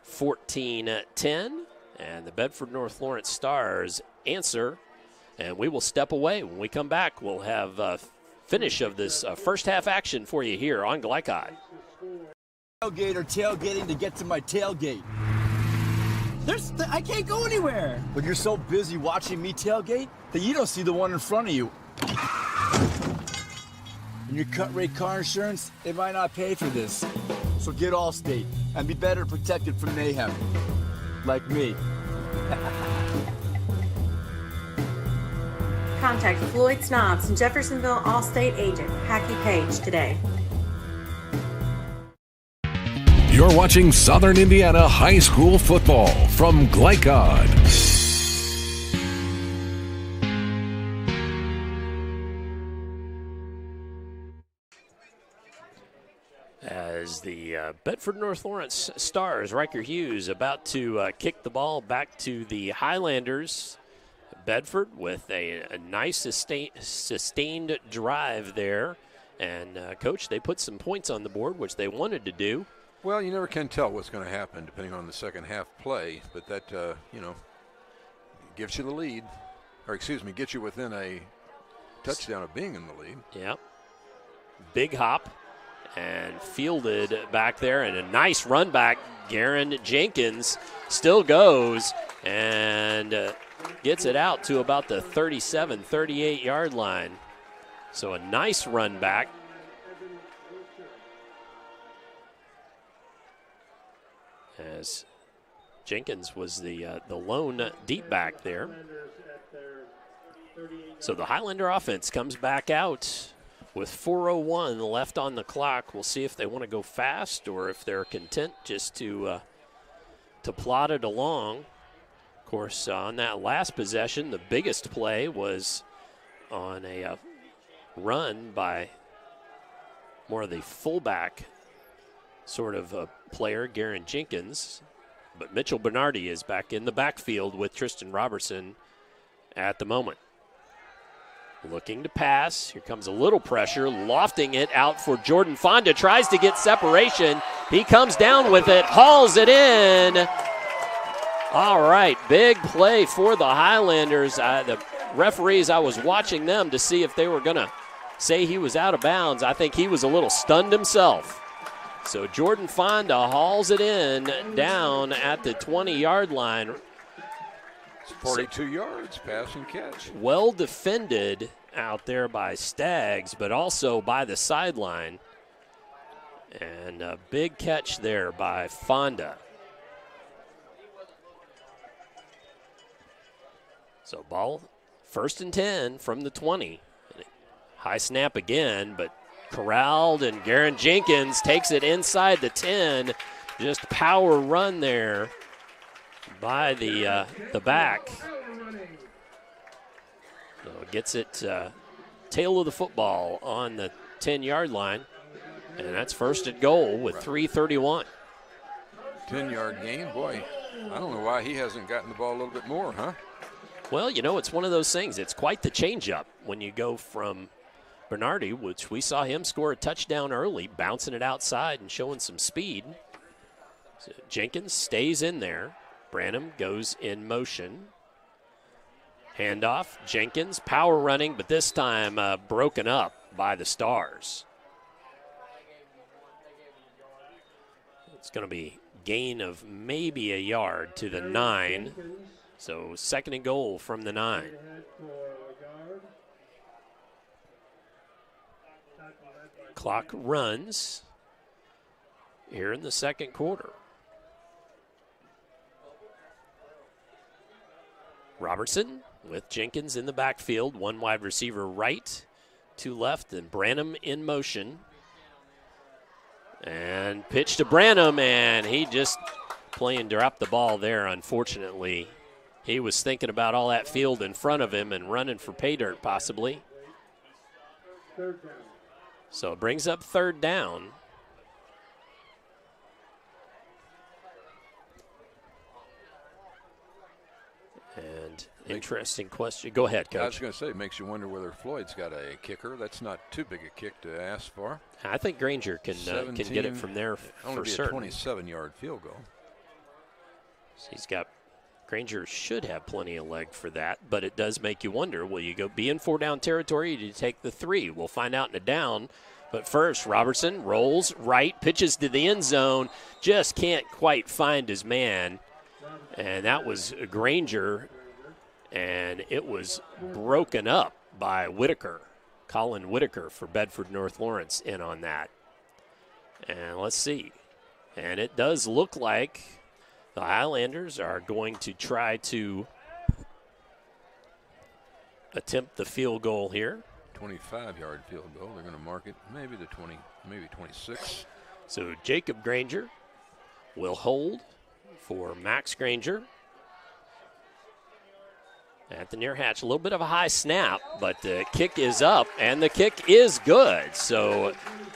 14-10. And the Bedford North Lawrence Stars answer. And we will step away. When we come back, we'll have a finish of this first half action for you here on Glicod. Tailgate or tailgating to get to my tailgate. I can't go anywhere. But you're so busy watching me tailgate that you don't see the one in front of you. And your cut rate car insurance, it might not pay for this. So get Allstate and be better protected from mayhem. Like me. Contact Floyd Snobs and Jeffersonville Allstate agent Packy Page today. You're watching Southern Indiana High School football from Glicod. As the Bedford North Lawrence Stars, Riker Hughes about to kick the ball back to the Highlanders. Bedford with a nice sustained drive there. And, Coach, they put some points on the board, which they wanted to do. Well, you never can tell what's going to happen depending on the second half play, but that, gives you the lead, gets you within a touchdown of being in the lead. Yep. Big hop and fielded back there, and a nice run back. Garen Jenkins still goes and gets it out to about the 37, 38-yard line. So a nice run back. As Jenkins was the lone deep back there. So the Highlander offense comes back out with 4:01 left on the clock. We'll see if they want to go fast or if they're content just to plod it along. Of course, on that last possession, the biggest play was on a run by more of the fullback sort of a player, Garen Jenkins. But Mitchell Bernardi is back in the backfield with Tristan Robertson at the moment. Looking to pass. Here comes a little pressure, lofting it out for Jordan Fonda. Tries to get separation. He comes down with it, hauls it in. All right, big play for the Highlanders. The referees, I was watching them to see if they were going to say he was out of bounds. I think he was a little stunned himself. So Jordan Fonda hauls it in down at the 20-yard line. It's 42 yards, pass and catch. Well defended out there by Staggs, but also by the sideline. And a big catch there by Fonda. So ball, 1st and 10 from the 20. High snap again, but corralled, and Garen Jenkins takes it inside the 10. Just power run there by the back. So gets it tail of the football on the 10-yard line, and that's 1st and goal with 3:31. 10-yard gain. Boy, I don't know why he hasn't gotten the ball a little bit more, huh? Well, it's one of those things. It's quite the changeup when you go from Bernardi, which we saw him score a touchdown early, bouncing it outside and showing some speed. So Jenkins stays in there. Branham goes in motion. Handoff, Jenkins, power running, but this time broken up by the Stars. It's going to be gain of maybe a yard to the 9. So 2nd and goal from the 9. Clock runs here in the 2nd quarter. Robertson with Jenkins in the backfield, 1 wide receiver right, 2 left, and Branham in motion. And pitch to Branham, and he just dropped the ball there, unfortunately. He was thinking about all that field in front of him and running for pay dirt possibly. So it brings up 3rd down. And interesting question. Go ahead, Coach. I was going to say, it makes you wonder whether Floyd's got a kicker. That's not too big a kick to ask for. I think Granger can get it from there for certain. Only be a 27-yard field goal. So Granger should have plenty of leg for that, but it does make you wonder, will you be in 4-down territory or do you take the 3? We'll find out in a down. But first, Robertson rolls right, pitches to the end zone, just can't quite find his man. And that was Granger, and it was broken up by Whitaker. Colin Whitaker for Bedford North Lawrence in on that. And let's see. And it does look like the Highlanders are going to try to attempt the field goal here. 25-yard field goal. They're going to mark it maybe the 20, maybe 26. So Jacob Granger will hold for Max Granger at the near hatch. A little bit of a high snap, but the kick is up, and the kick is good. So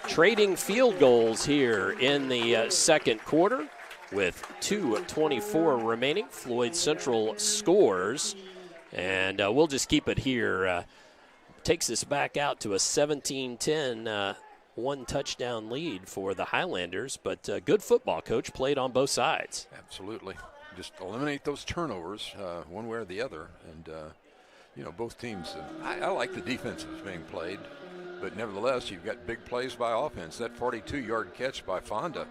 trading field goals here in the 2nd quarter with 2:24 remaining. Floyd Central scores, and we'll just keep it here. Takes us back out to a 17-10 one touchdown lead for the Highlanders, but good football coach played on both sides. Absolutely. Just eliminate those turnovers one way or the other. And, both teams, I like the defense that's being played, but nevertheless, you've got big plays by offense. That 42-yard catch by Fonda,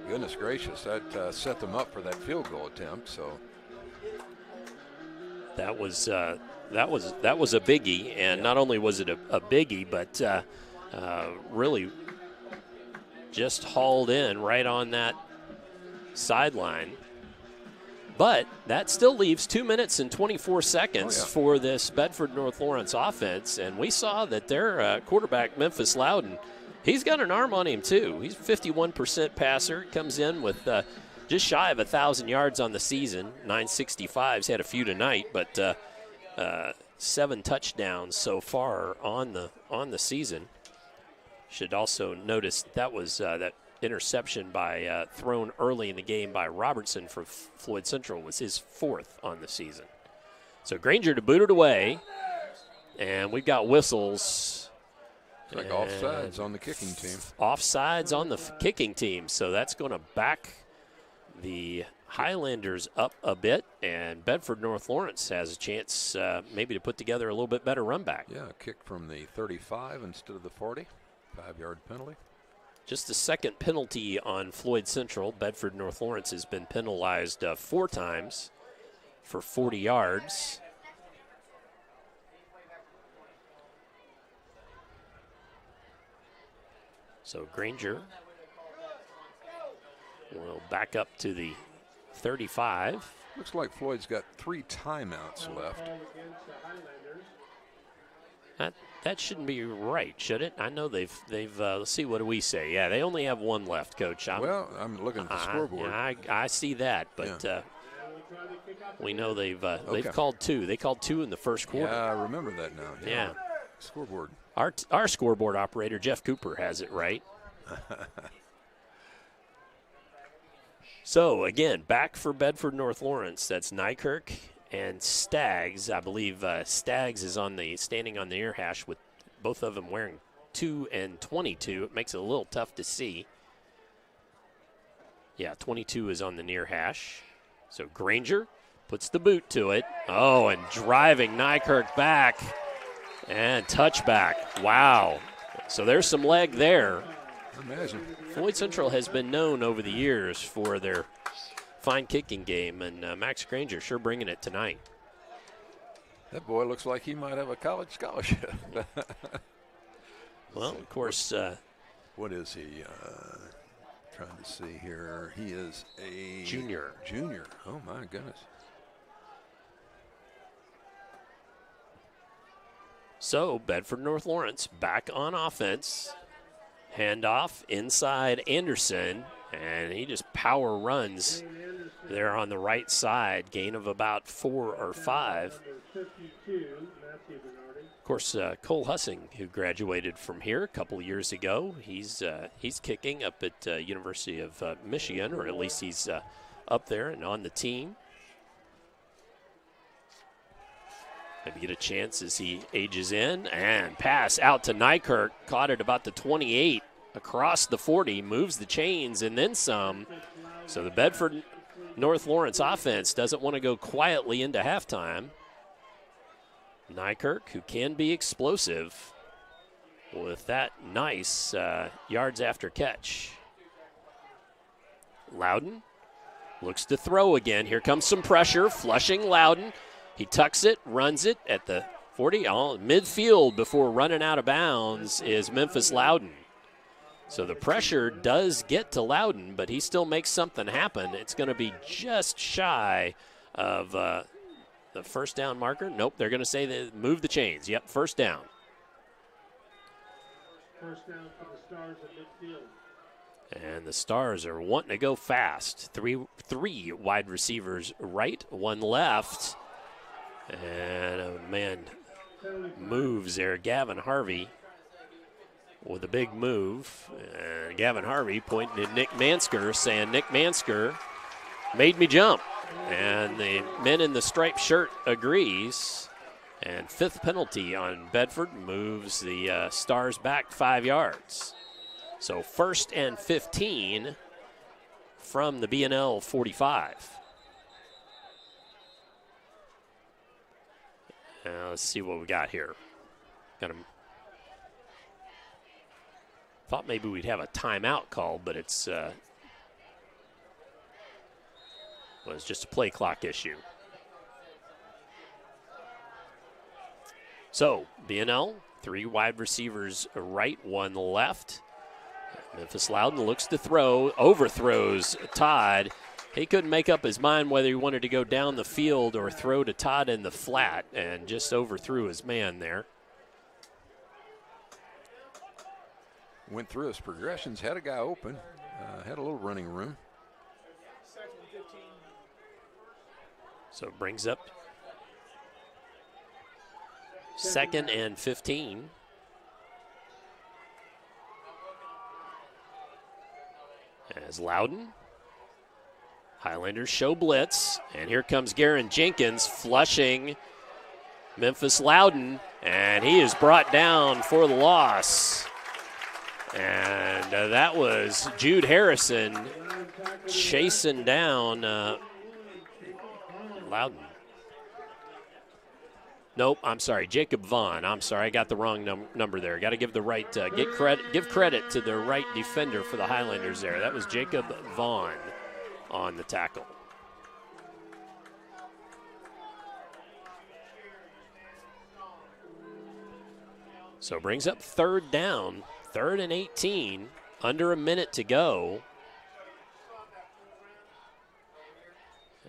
goodness gracious, that set them up for that field goal attempt. So that was a biggie, and not only was it a biggie, but really just hauled in right on that sideline. But that still leaves 2 minutes and 24 seconds for this Bedford North Lawrence offense, and we saw that their quarterback, Memphis Loudon, he's got an arm on him too. He's a 51% passer, comes in with just shy of 1,000 yards on the season, 965s, had a few tonight, but 7 touchdowns so far on the season. Should also notice that was that interception by thrown early in the game by Robertson for Floyd Central was his 4th on the season. So Granger to boot it away, and we've got whistles. It's like offsides on the kicking team. Offsides on the kicking team, so that's going to back the Highlanders up a bit, and Bedford North Lawrence has a chance maybe to put together a little bit better run back. Yeah, a kick from the 35 instead of the 40, 5-yard penalty. Just the second penalty on Floyd Central. Bedford North Lawrence has been penalized 4 times for 40 yards. So Granger will back up to the 35. Looks like Floyd's got 3 timeouts left. That shouldn't be right, should it? I know they've let's see, what do we say? Yeah, they only have 1 left, Coach. I'm looking at the scoreboard. Yeah, I see that, but we know they've called 2. They called 2 in the first quarter. Yeah, I remember that now. Yeah. Scoreboard. Our scoreboard operator, Jeff Cooper, has it right. So, again, back for Bedford North Lawrence. That's Nykirk and Staggs. I believe Staggs is standing on the near hash with both of them wearing 2 and 22. It makes it a little tough to see. Yeah, 22 is on the near hash. So Granger puts the boot to it. Oh, and driving Nykirk back and touchback. Wow. So there's some leg there. Imagine. Floyd Central has been known over the years for their fine kicking game, and Max Granger sure bringing it tonight. That boy looks like he might have a college scholarship. Well, of course. What is he? Trying to see here. He is a junior. Junior. Oh, my goodness. So, Bedford North Lawrence back on offense. Handoff inside Anderson, and he just power runs there on the right side. Gain of about 4 or 5. Of course, Cole Hussing, who graduated from here a couple of years ago, he's kicking up at University of Michigan, or at least he's up there and on the team. Maybe get a chance as he ages in, and pass out to Nykirk, caught at about the 28, across the 40, moves the chains and then some. So the Bedford North Lawrence offense doesn't want to go quietly into halftime. Nykirk, who can be explosive with that nice yards after catch. Loudon looks to throw again. Here comes some pressure, flushing Loudon. He tucks it, runs it at the 40, midfield before running out of bounds is Memphis Loudon. So the pressure does get to Loudon, but he still makes something happen. It's going to be just shy of the first down marker. Nope, they're going to say they move the chains. Yep, first down. First down for the Stars at midfield. And the Stars are wanting to go fast. Three wide receivers right, 1 left. And a man moves there, Gavin Harvey, with a big move. And Gavin Harvey pointing to Nick Mansker, saying, Nick Mansker made me jump. And the men in the striped shirt agrees. And 5th penalty on Bedford moves the Stars back 5 yards. So 1st and 15 from the BNL 45. Let's see what we got here. Thought maybe we'd have a timeout called, but it's was just a play clock issue. So BNL, 3 wide receivers right, 1 left. Memphis Loudon looks to throw, overthrows Todd. He couldn't make up his mind whether he wanted to go down the field or throw to Todd in the flat, and just overthrew his man there. Went through his progressions, had a guy open, had a little running room. So it brings up 2nd and 15. As Loudon, Highlanders show blitz, and here comes Garen Jenkins flushing Memphis Loudon, and he is brought down for the loss. And that was Jude Harrison chasing down Loudon. Nope, I'm sorry, Jacob Vaughn. I'm sorry, I got the wrong number there. Got to give the right, give credit to the right defender for the Highlanders there. That was Jacob Vaughn on the tackle. So brings up 3rd down, 3rd and 18, under a minute to go.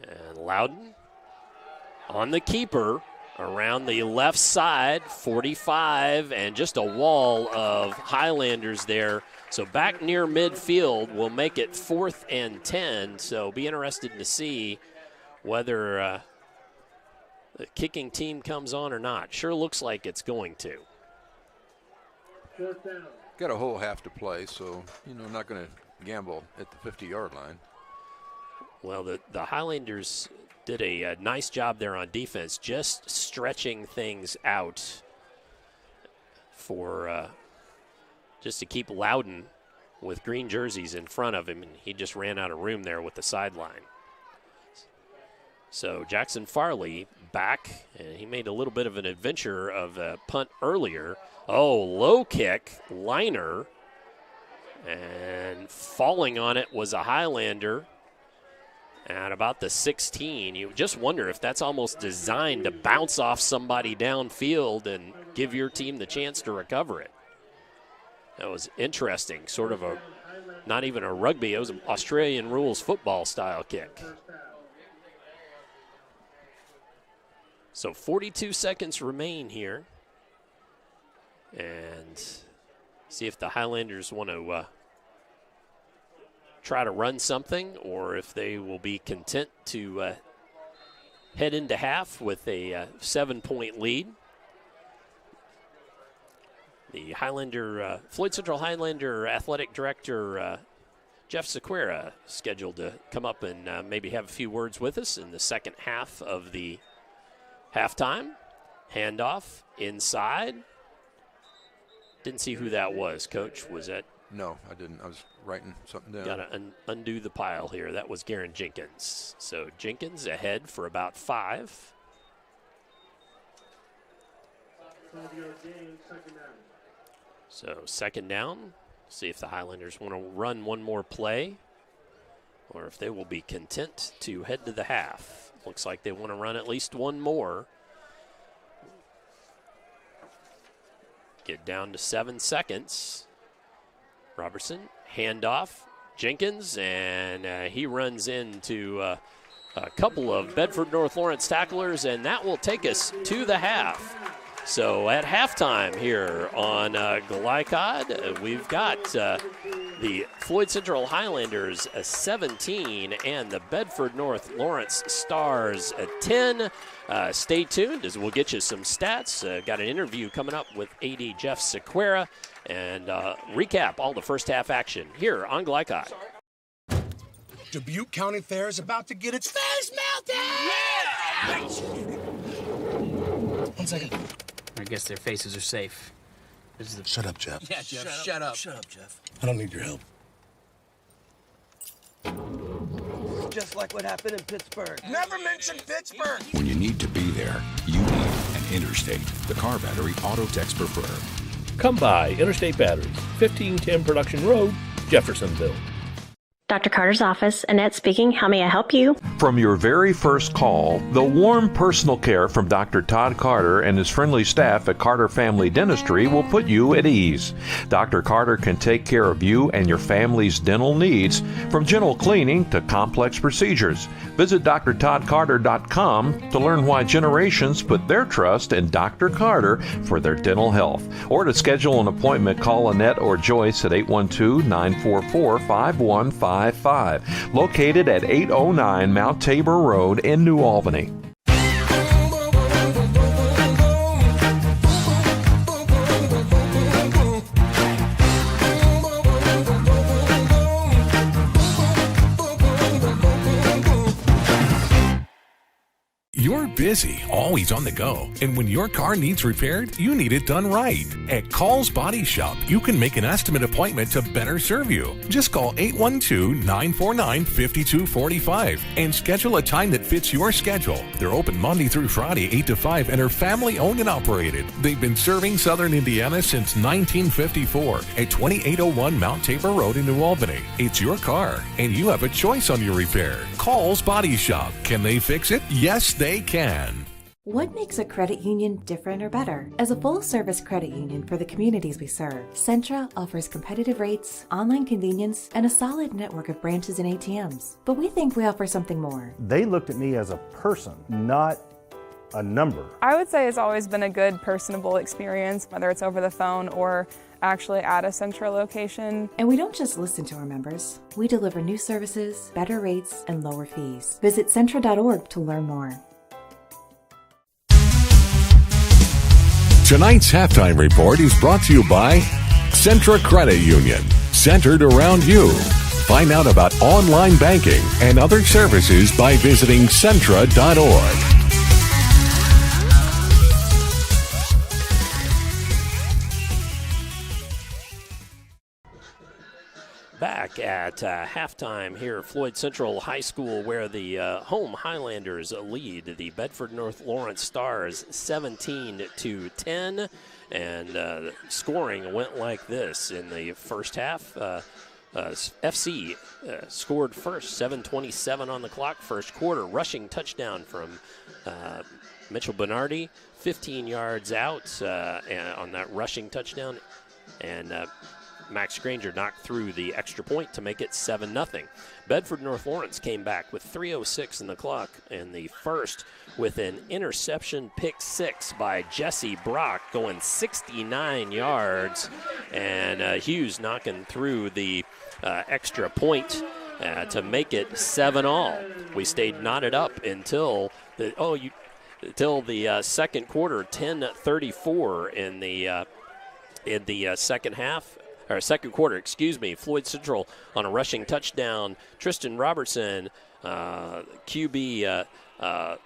And Loudon on the keeper. Around the left side, 45, and just a wall of Highlanders there. So back near midfield will make it 4th and 10. So be interested to see whether the kicking team comes on or not. Sure looks like it's going to. Got a whole half to play, so, not going to gamble at the 50-yard line. Well, the Highlanders did a nice job there on defense, just stretching things out for just to keep Loudon with green jerseys in front of him, and he just ran out of room there with the sideline. So Jackson Farley back, and he made a little bit of an adventure of a punt earlier. Oh, low kick, liner, and falling on it was a Highlander. At about the 16, you just wonder if that's almost designed to bounce off somebody downfield and give your team the chance to recover it. That was interesting, sort of not even a rugby, it was an Australian rules football style kick. So 42 seconds remain here. And see if the Highlanders want to try to run something, or if they will be content to head into half with a 7-point lead. The Highlander, Floyd Central Highlander Athletic Director Jeff Sequeira scheduled to come up and maybe have a few words with us in the second half of the halftime. Handoff inside. Didn't see who that was, Coach. Was that? No, I didn't. I was writing something down. Got to undo the pile here. That was Garen Jenkins. So Jenkins ahead for about 5. So 2nd down. See if the Highlanders want to run one more play or if they will be content to head to the half. Looks like they want to run at least one more. Get down to 7 seconds. Robertson, handoff, Jenkins, and he runs into a couple of Bedford North Lawrence tacklers, and that will take us to the half. So at halftime here on Glicod, we've got the Floyd Central Highlanders 17 and the Bedford North Lawrence Stars 10. Stay tuned as we'll get you some stats. Got an interview coming up with AD Jeff Sequeira and recap all the first half action here on Glicod. Dubuque County Fair is about to get its face melted! Yeah! 1 second. I guess their faces are safe. Shut up, Jeff. Yeah, Jeff, shut up. Shut up, Jeff. I don't need your help. Just like what happened in Pittsburgh. Never mention Pittsburgh! When you need to be there, you need an Interstate, the car battery auto techs prefer. Come by Interstate Batteries, 1510 Production Road, Jeffersonville. Dr. Carter's office, Annette speaking. How may I help you? From your very first call, the warm personal care from Dr. Todd Carter and his friendly staff at Carter Family Dentistry will put you at ease. Dr. Carter can take care of you and your family's dental needs, from gentle cleaning to complex procedures. Visit drtoddcarter.com to learn why generations put their trust in Dr. Carter for their dental health. Or to schedule an appointment, call Annette or Joyce at 812-944-5155. Located at 809 Mount Tabor Road in New Albany. You're busy, always on the go, and when your car needs repaired, you need it done right. At Call's Body Shop, you can make an estimate appointment to better serve you. Just call 812-949-5245 and schedule a time that fits your schedule. They're open Monday through Friday, 8 to 5, and are family-owned and operated. They've been serving Southern Indiana since 1954 at 2801 Mount Tabor Road in New Albany. It's your car, and you have a choice on your repair. Call's Body Shop. Can they fix it? Yes, they can. What makes a credit union different or better? As a full-service credit union for the communities we serve, Centra offers competitive rates, online convenience, and a solid network of branches and ATMs. But we think we offer something more. They looked at me as a person, not a number. I would say it's always been a good, personable experience, whether it's over the phone or actually at a Centra location. And we don't just listen to our members. We deliver new services, better rates, and lower fees. Visit Centra.org to learn more. Tonight's halftime report is brought to you by Centra Credit Union, centered around you. Find out about online banking and other services by visiting Centra.org. Back at halftime here at Floyd Central High School, where the home Highlanders lead the Bedford North Lawrence Stars 17-10, and scoring went like this in the first half. FC scored first, 7:27 on the clock, first quarter. Rushing touchdown from Mitchell Bernardi, 15 yards out on that rushing touchdown, and Max Granger knocked through the extra point to make it 7-0. Bedford North Lawrence came back with 3:06 in the clock in the first with an interception pick six by Jesse Brock going 69 yards, and Hughes knocking through the extra point to make it 7-all. We stayed knotted up until the second quarter, 10:34 in the second half. Or second quarter, Floyd Central on a rushing touchdown. Tristan Robertson, QB,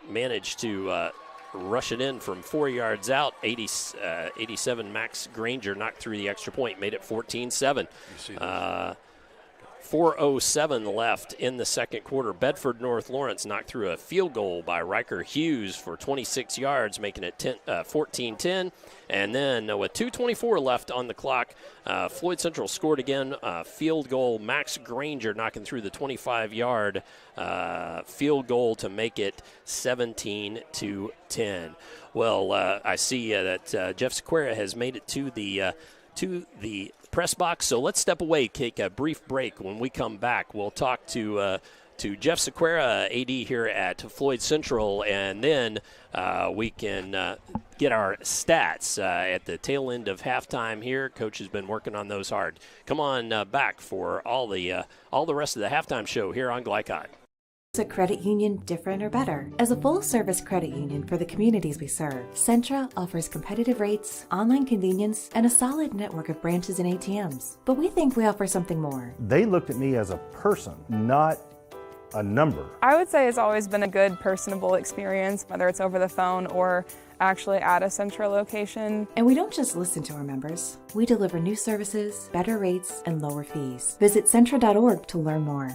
managed to rush it in from 4 yards out. 87 Max Granger knocked through the extra point, made it 14-7. 4:07 left in the second quarter. Bedford North Lawrence knocked through a field goal by Riker Hughes for 26 yards, making it 14-10. And then with 2:24 left on the clock, Floyd Central scored again. Field goal, Max Granger knocking through the 25-yard field goal to make it 17-10. Well, I see that Jeff Sequeira has made it to the press box. So let's step away, take a brief break. When we come back, we'll talk to Jeff Sequeira, AD here at Floyd Central, and then we can get our stats at the tail end of halftime here. Coach has been working on those hard. Come on back for all the rest of the halftime show here on Glicod. A credit union different or better? As a full-service credit union for the communities we serve, Centra offers competitive rates, online convenience, and a solid network of branches and ATMs. But we think we offer something more. They looked at me as a person, not a number. I would say it's always been a good, personable experience, whether it's over the phone or actually at a Central location. And we don't just listen to our members. We deliver new services, better rates, and lower fees. Visit Centra.org to learn more.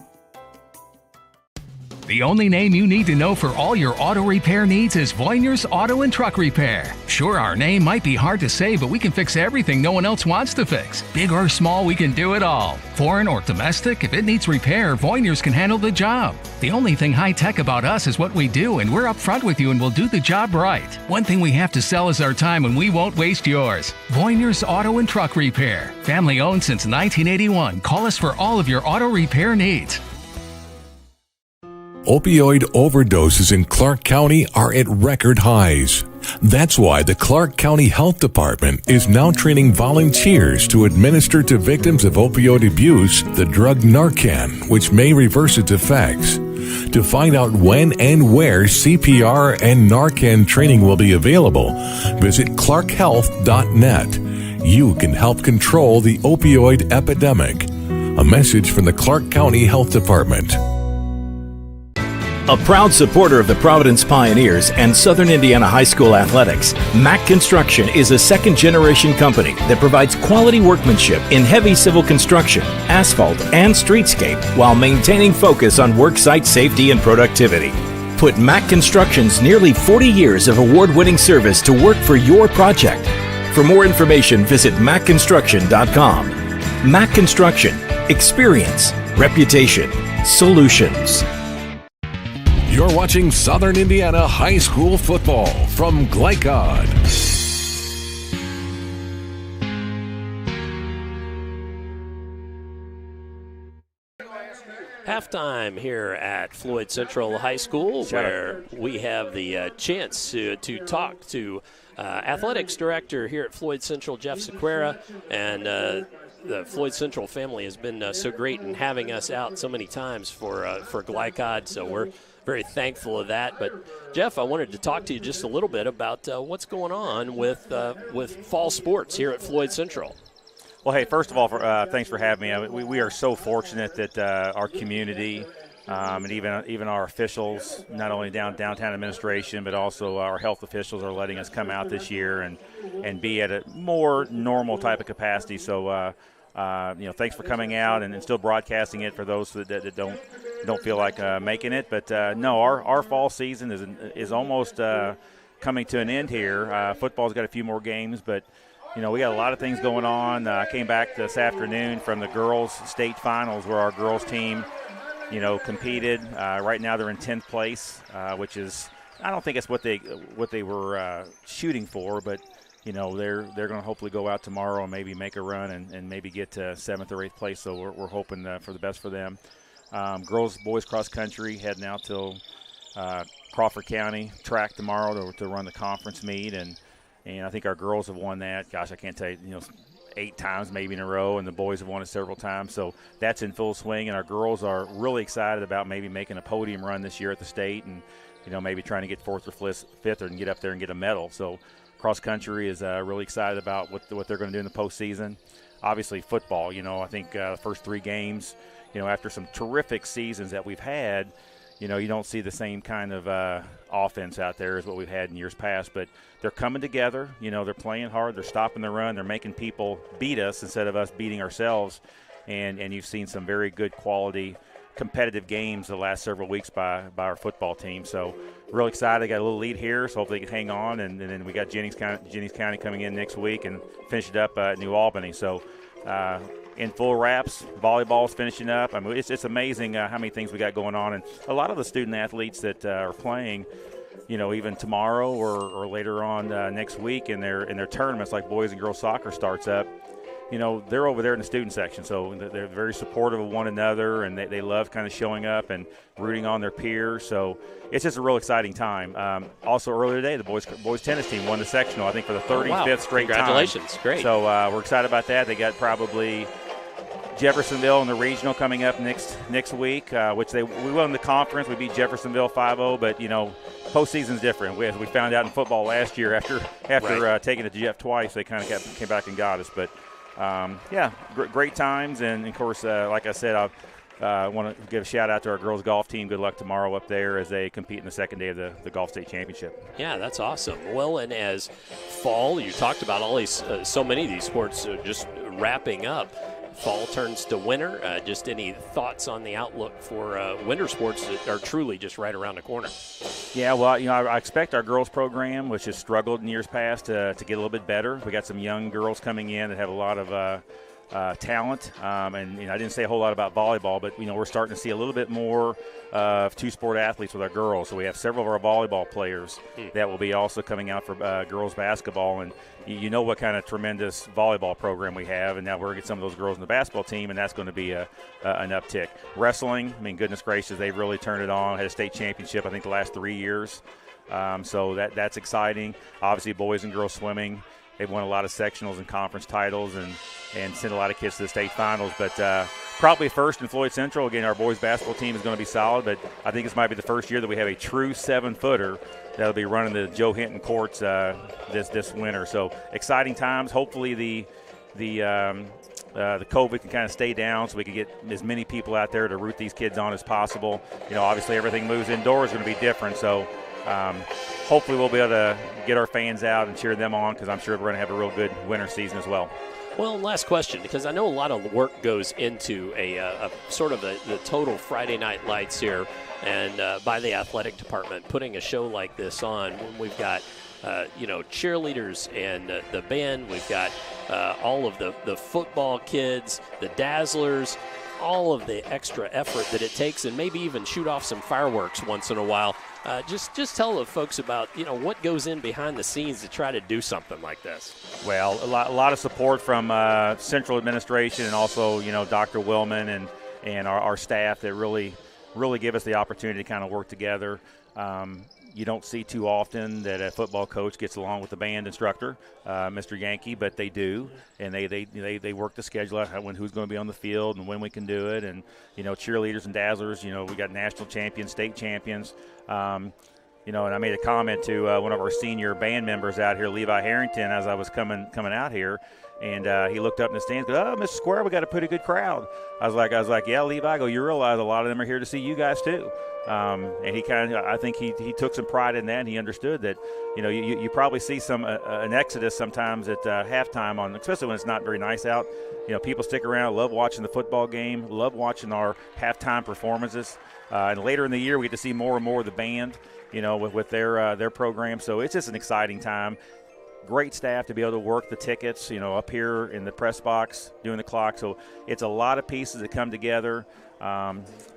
The only name you need to know for all your auto repair needs is Voinier's Auto and Truck Repair. Sure, our name might be hard to say, but we can fix everything no one else wants to fix. Big or small, we can do it all. Foreign or domestic, if it needs repair, Voinier's can handle the job. The only thing high-tech about us is what we do, and we're upfront with you and we'll do the job right. One thing we have to sell is our time, and we won't waste yours. Voinier's Auto and Truck Repair. Family-owned since 1981. Call us for all of your auto repair needs. Opioid overdoses in Clark County are at record highs. That's why the Clark County Health Department is now training volunteers to administer to victims of opioid abuse the drug Narcan, which may reverse its effects. To find out when and where CPR and Narcan training will be available, visit clarkhealth.net. You can help control the opioid epidemic. A message from the Clark County Health Department. A proud supporter of the Providence Pioneers and Southern Indiana High School athletics, Mack Construction is a second-generation company that provides quality workmanship in heavy civil construction, asphalt, and streetscape while maintaining focus on worksite safety and productivity. Put Mack Construction's nearly 40 years of award-winning service to work for your project. For more information, visit mackconstruction.com. Mack Construction. Experience. Reputation. Solutions. You're watching Southern Indiana High School football from Glicod. Halftime here at Floyd Central High School, where we have the chance to talk to athletics director here at Floyd Central, Jeff Sequeira, and the Floyd Central family has been so great in having us out so many times for Glicod, so we're very thankful of that. But Jeff, I wanted to talk to you just a little bit about what's going on with fall sports here at Floyd Central. Well, hey, first of all, thanks for having me. We are so fortunate that our community and even our officials, not only downtown administration, but also our health officials are letting us come out this year and be at a more normal type of capacity. So, thanks for coming out and still broadcasting it for those that don't feel like making it. But no, our fall season is almost coming to an end here. Football's got a few more games, but we got a lot of things going on. I came back this afternoon from the girls' state finals where our girls team, competed. Right now they're in 10th place, which is, I don't think it's what they were shooting for, but they're going to hopefully go out tomorrow and maybe make a run and maybe get to 7th or 8th place. So we're hoping for the best for them. Girls, boys cross country heading out till Crawford County track tomorrow to run the conference meet, and I think our girls have won that. Gosh, I can't tell you, 8 times maybe in a row, and the boys have won it several times. So that's in full swing, and our girls are really excited about maybe making a podium run this year at the state, and maybe trying to get 4th or 5th and get up there and get a medal. So cross country is really excited about what they're going to do in the postseason. Obviously football, I think the first 3 games, after some terrific seasons that we've had, you don't see the same kind of offense out there as what we've had in years past, but they're coming together. They're playing hard. They're stopping the run. They're making people beat us instead of us beating ourselves, and you've seen some very good quality competitive games the last several weeks by our football team. So real excited. Got a little lead here, so hopefully they can hang on, and then we got Jennings County coming in next week and finish it up at New Albany. So in full wraps, volleyball's finishing up. I mean, it's amazing how many things we got going on, and a lot of the student athletes that are playing, even tomorrow or later on next week in their tournaments, like boys and girls soccer starts up. They're over there in the student section, so they're very supportive of one another, and they love kind of showing up and rooting on their peers. So it's just a real exciting time. Also earlier today, the boys tennis team won the sectional, I think, for the 35th straight time. Congratulations, great. So we're excited about that. They got probably Jeffersonville in the regional coming up next week, which we won the conference. We beat Jeffersonville 5-0, but postseason's different. We found out in football last year after right. Taking it to Jeff twice, they kind of came back and got us. But great times, and of course, like I said, want to give a shout out to our girls golf team. Good luck tomorrow up there as they compete in the second day of the Golf State Championship. Yeah, that's awesome. Well, and as fall, you talked about all these, so many of these sports just wrapping up. Fall turns to winter. Just any thoughts on the outlook for winter sports that are truly just right around the corner? Yeah, well, I expect our girls program, which has struggled in years past, to get a little bit better. We got some young girls coming in that have a lot of talent, and I didn't say a whole lot about volleyball, but we're starting to see a little bit more of two-sport athletes with our girls. So we have several of our volleyball players that will be also coming out for girls basketball, and you know what kind of tremendous volleyball program we have, and now we're going to get some of those girls in the basketball team, and that's going to be an uptick. Wrestling, goodness gracious, they've really turned it on. Had a state championship, I think, the last 3 years. So that's exciting. Obviously, boys and girls swimming. They've won a lot of sectionals and conference titles and sent a lot of kids to the state finals. But probably first in Floyd Central. Again, our boys basketball team is going to be solid, but I think this might be the first year that we have a true 7-footer that'll be running the Joe Hinton courts this winter. So exciting times. Hopefully the COVID can kind of stay down so we can get as many people out there to root these kids on as possible. Obviously everything moves indoors is going to be different. So hopefully we'll be able to get our fans out and cheer them on, because I'm sure we're going to have a real good winter season as well. Well, last question, because I know a lot of work goes into a sort of the total Friday Night Lights here, and by the athletic department, putting a show like this on when we've got cheerleaders and the band, we've got all of the football kids, the dazzlers, all of the extra effort that it takes, and maybe even shoot off some fireworks once in a while. Just tell the folks about what goes in behind the scenes to try to do something like this. Well, a lot of support from central administration, and also Dr. Willman and our staff that really give us the opportunity to kind of work together. You don't see too often that a football coach gets along with the band instructor, Mr. Yankee, but they do, and they work the schedule out, who's going to be on the field and when we can do it, and cheerleaders and dazzlers. We got national champions, state champions. And I made a comment to one of our senior band members out here, Levi Harrington, as I was coming out here, and he looked up in the stands and goes, "Oh, Mr. Square, we got a pretty good crowd." I was like, "Yeah, Levi." I go, "You realize a lot of them are here to see you guys too." And he I think he took some pride in that, and he understood that, you probably see an exodus sometimes at halftime, especially when it's not very nice out. People stick around, love watching the football game, love watching our halftime performances. And later in the year, we get to see more and more of the band, with their program. So it's just an exciting time. Great staff to be able to work the tickets, up here in the press box, doing the clock. So it's a lot of pieces that come together.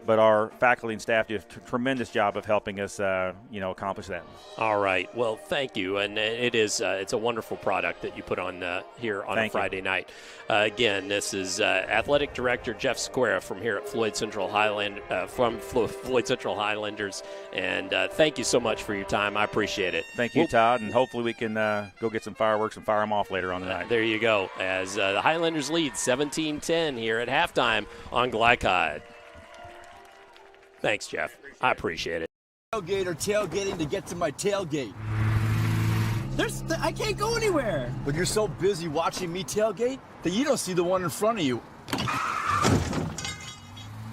But our faculty and staff do a tremendous job of helping us, accomplish that. All right. Well, thank you. And it's a wonderful product that you put on here on a Friday night. Again, this is Athletic Director Jeff Square from here at Floyd Central Floyd Central Highlanders. And thank you so much for your time. I appreciate it. Thank you, Todd. And hopefully we can go get some fireworks and fire them off later on tonight. There you go. As the Highlanders lead 17-10 here at halftime on Glicod. Thanks, Jeff. I appreciate it. Tailgating to get to my tailgate. I can't go anywhere. But you're so busy watching me tailgate that you don't see the one in front of you.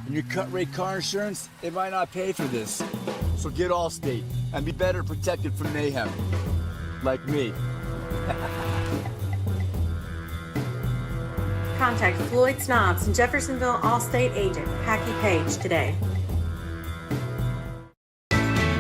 And your cut rate car insurance, it might not pay for this. So get Allstate and be better protected from mayhem. Like me. Contact Floyd Snobs and Jeffersonville Allstate agent Packy Page today.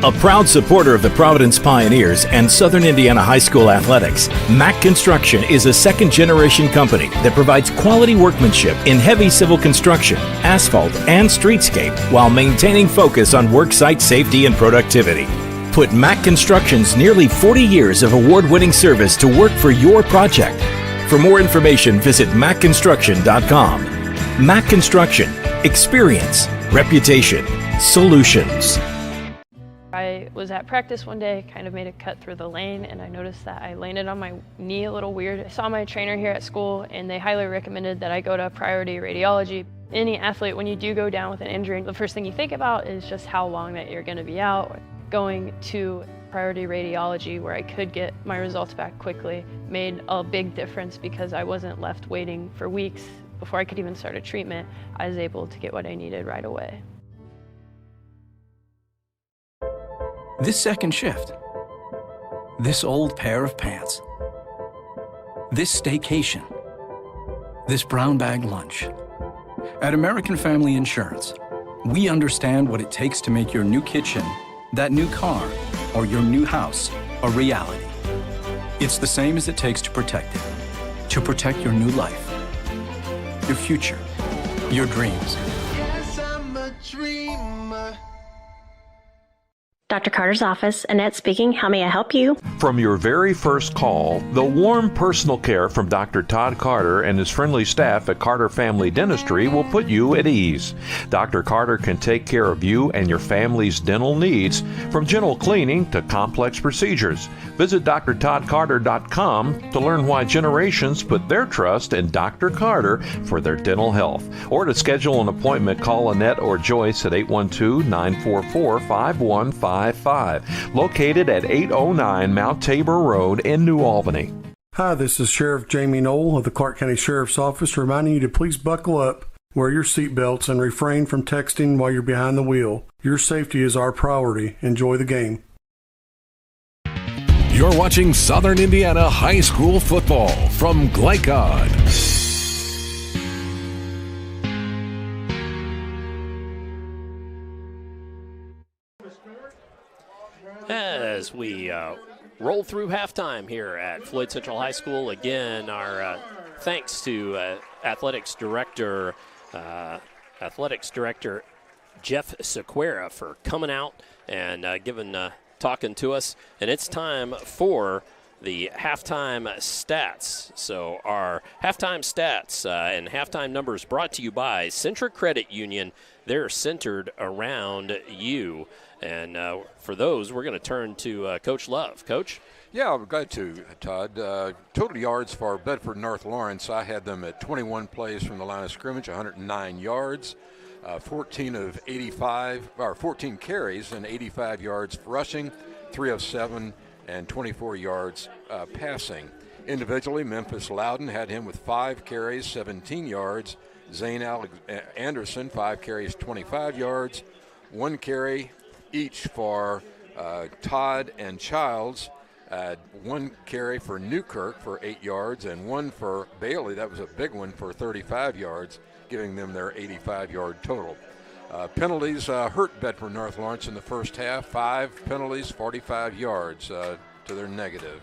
A proud supporter of the Providence Pioneers and Southern Indiana High School athletics, Mack Construction is a second-generation company that provides quality workmanship in heavy civil construction, asphalt, and streetscape while maintaining focus on worksite safety and productivity. Put Mack Construction's nearly 40 years of award-winning service to work for your project. For more information, visit mackconstruction.com. Mack Construction. Experience. Reputation. Solutions. I was at practice one day, kind of made a cut through the lane, and I noticed that I landed on my knee a little weird. I saw my trainer here at school, and they highly recommended that I go to priority radiology. Any athlete, when you do go down with an injury, the first thing you think about is just how long that you're going to be out. Going to priority radiology, where I could get my results back quickly, made a big difference because I wasn't left waiting for weeks before I could even start a treatment, I was able to get what I needed right away. This second shift. This old pair of pants. This staycation. This brown bag lunch. At American Family Insurance, we understand what it takes to make your new kitchen, that new car, or your new house a reality. It's the same as it takes to protect it. To protect your new life, your future, your dreams. Yes, I'm a dreamer. Dr. Carter's office, Annette speaking. How may I help you? From your very first call, the warm personal care from Dr. Todd Carter and his friendly staff at Carter Family Dentistry will put you at ease. Dr. Carter can take care of you and your family's dental needs, from gentle cleaning to complex procedures. Visit drtoddcarter.com to learn why generations put their trust in Dr. Carter for their dental health. Or to schedule an appointment, call Annette or Joyce at 812-944-5155. Located at 809 Mount Tabor Road in New Albany. Hi, this is Sheriff Jamie Knoll of the Clark County Sheriff's Office reminding you to please buckle up, wear your seatbelts, and refrain from texting while you're behind the wheel. Your safety is our priority. Enjoy the game. You're watching Southern Indiana High School football from Glicod. As we roll through halftime here at Floyd Central High School, again, our thanks to Athletics Director Jeff Sequeira for coming out and talking to us. And it's time for the halftime stats. So our halftime stats and halftime numbers brought to you by Centra Credit Union. They're centered around you. And for those, we're going to turn to Coach Love. Coach? Yeah, I'm glad to, Todd. Total yards for Bedford North Lawrence, I had them at 21 plays from the line of scrimmage, 109 yards, 14 carries and 85 yards rushing, 3 of 7, and 24 yards passing. Individually, Memphis Loudon had him with 5 carries, 17 yards. Zane Anderson, 5 carries, 25 yards. 1 carry each for Todd and Childs. 1 carry for Newkirk for 8 yards, and 1 for Bailey. That was a big one for 35 yards, giving them their 85-yard total. Penalties hurt Bedford North Lawrence in the first half. 5 penalties, 45 yards to their negative.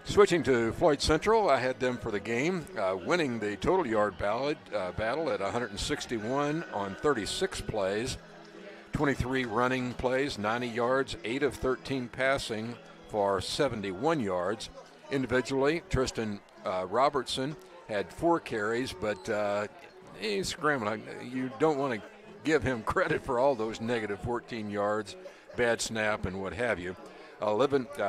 Switching to Floyd Central, I had them for the game, winning the total yard battle at 161 on 36 plays, 23 running plays, 90 yards, 8 of 13 passing for 71 yards. Individually, Tristan Robertson had 4 carries, but he's scrambling. You don't want to give him credit for all those negative 14 yards, bad snap, and what have you.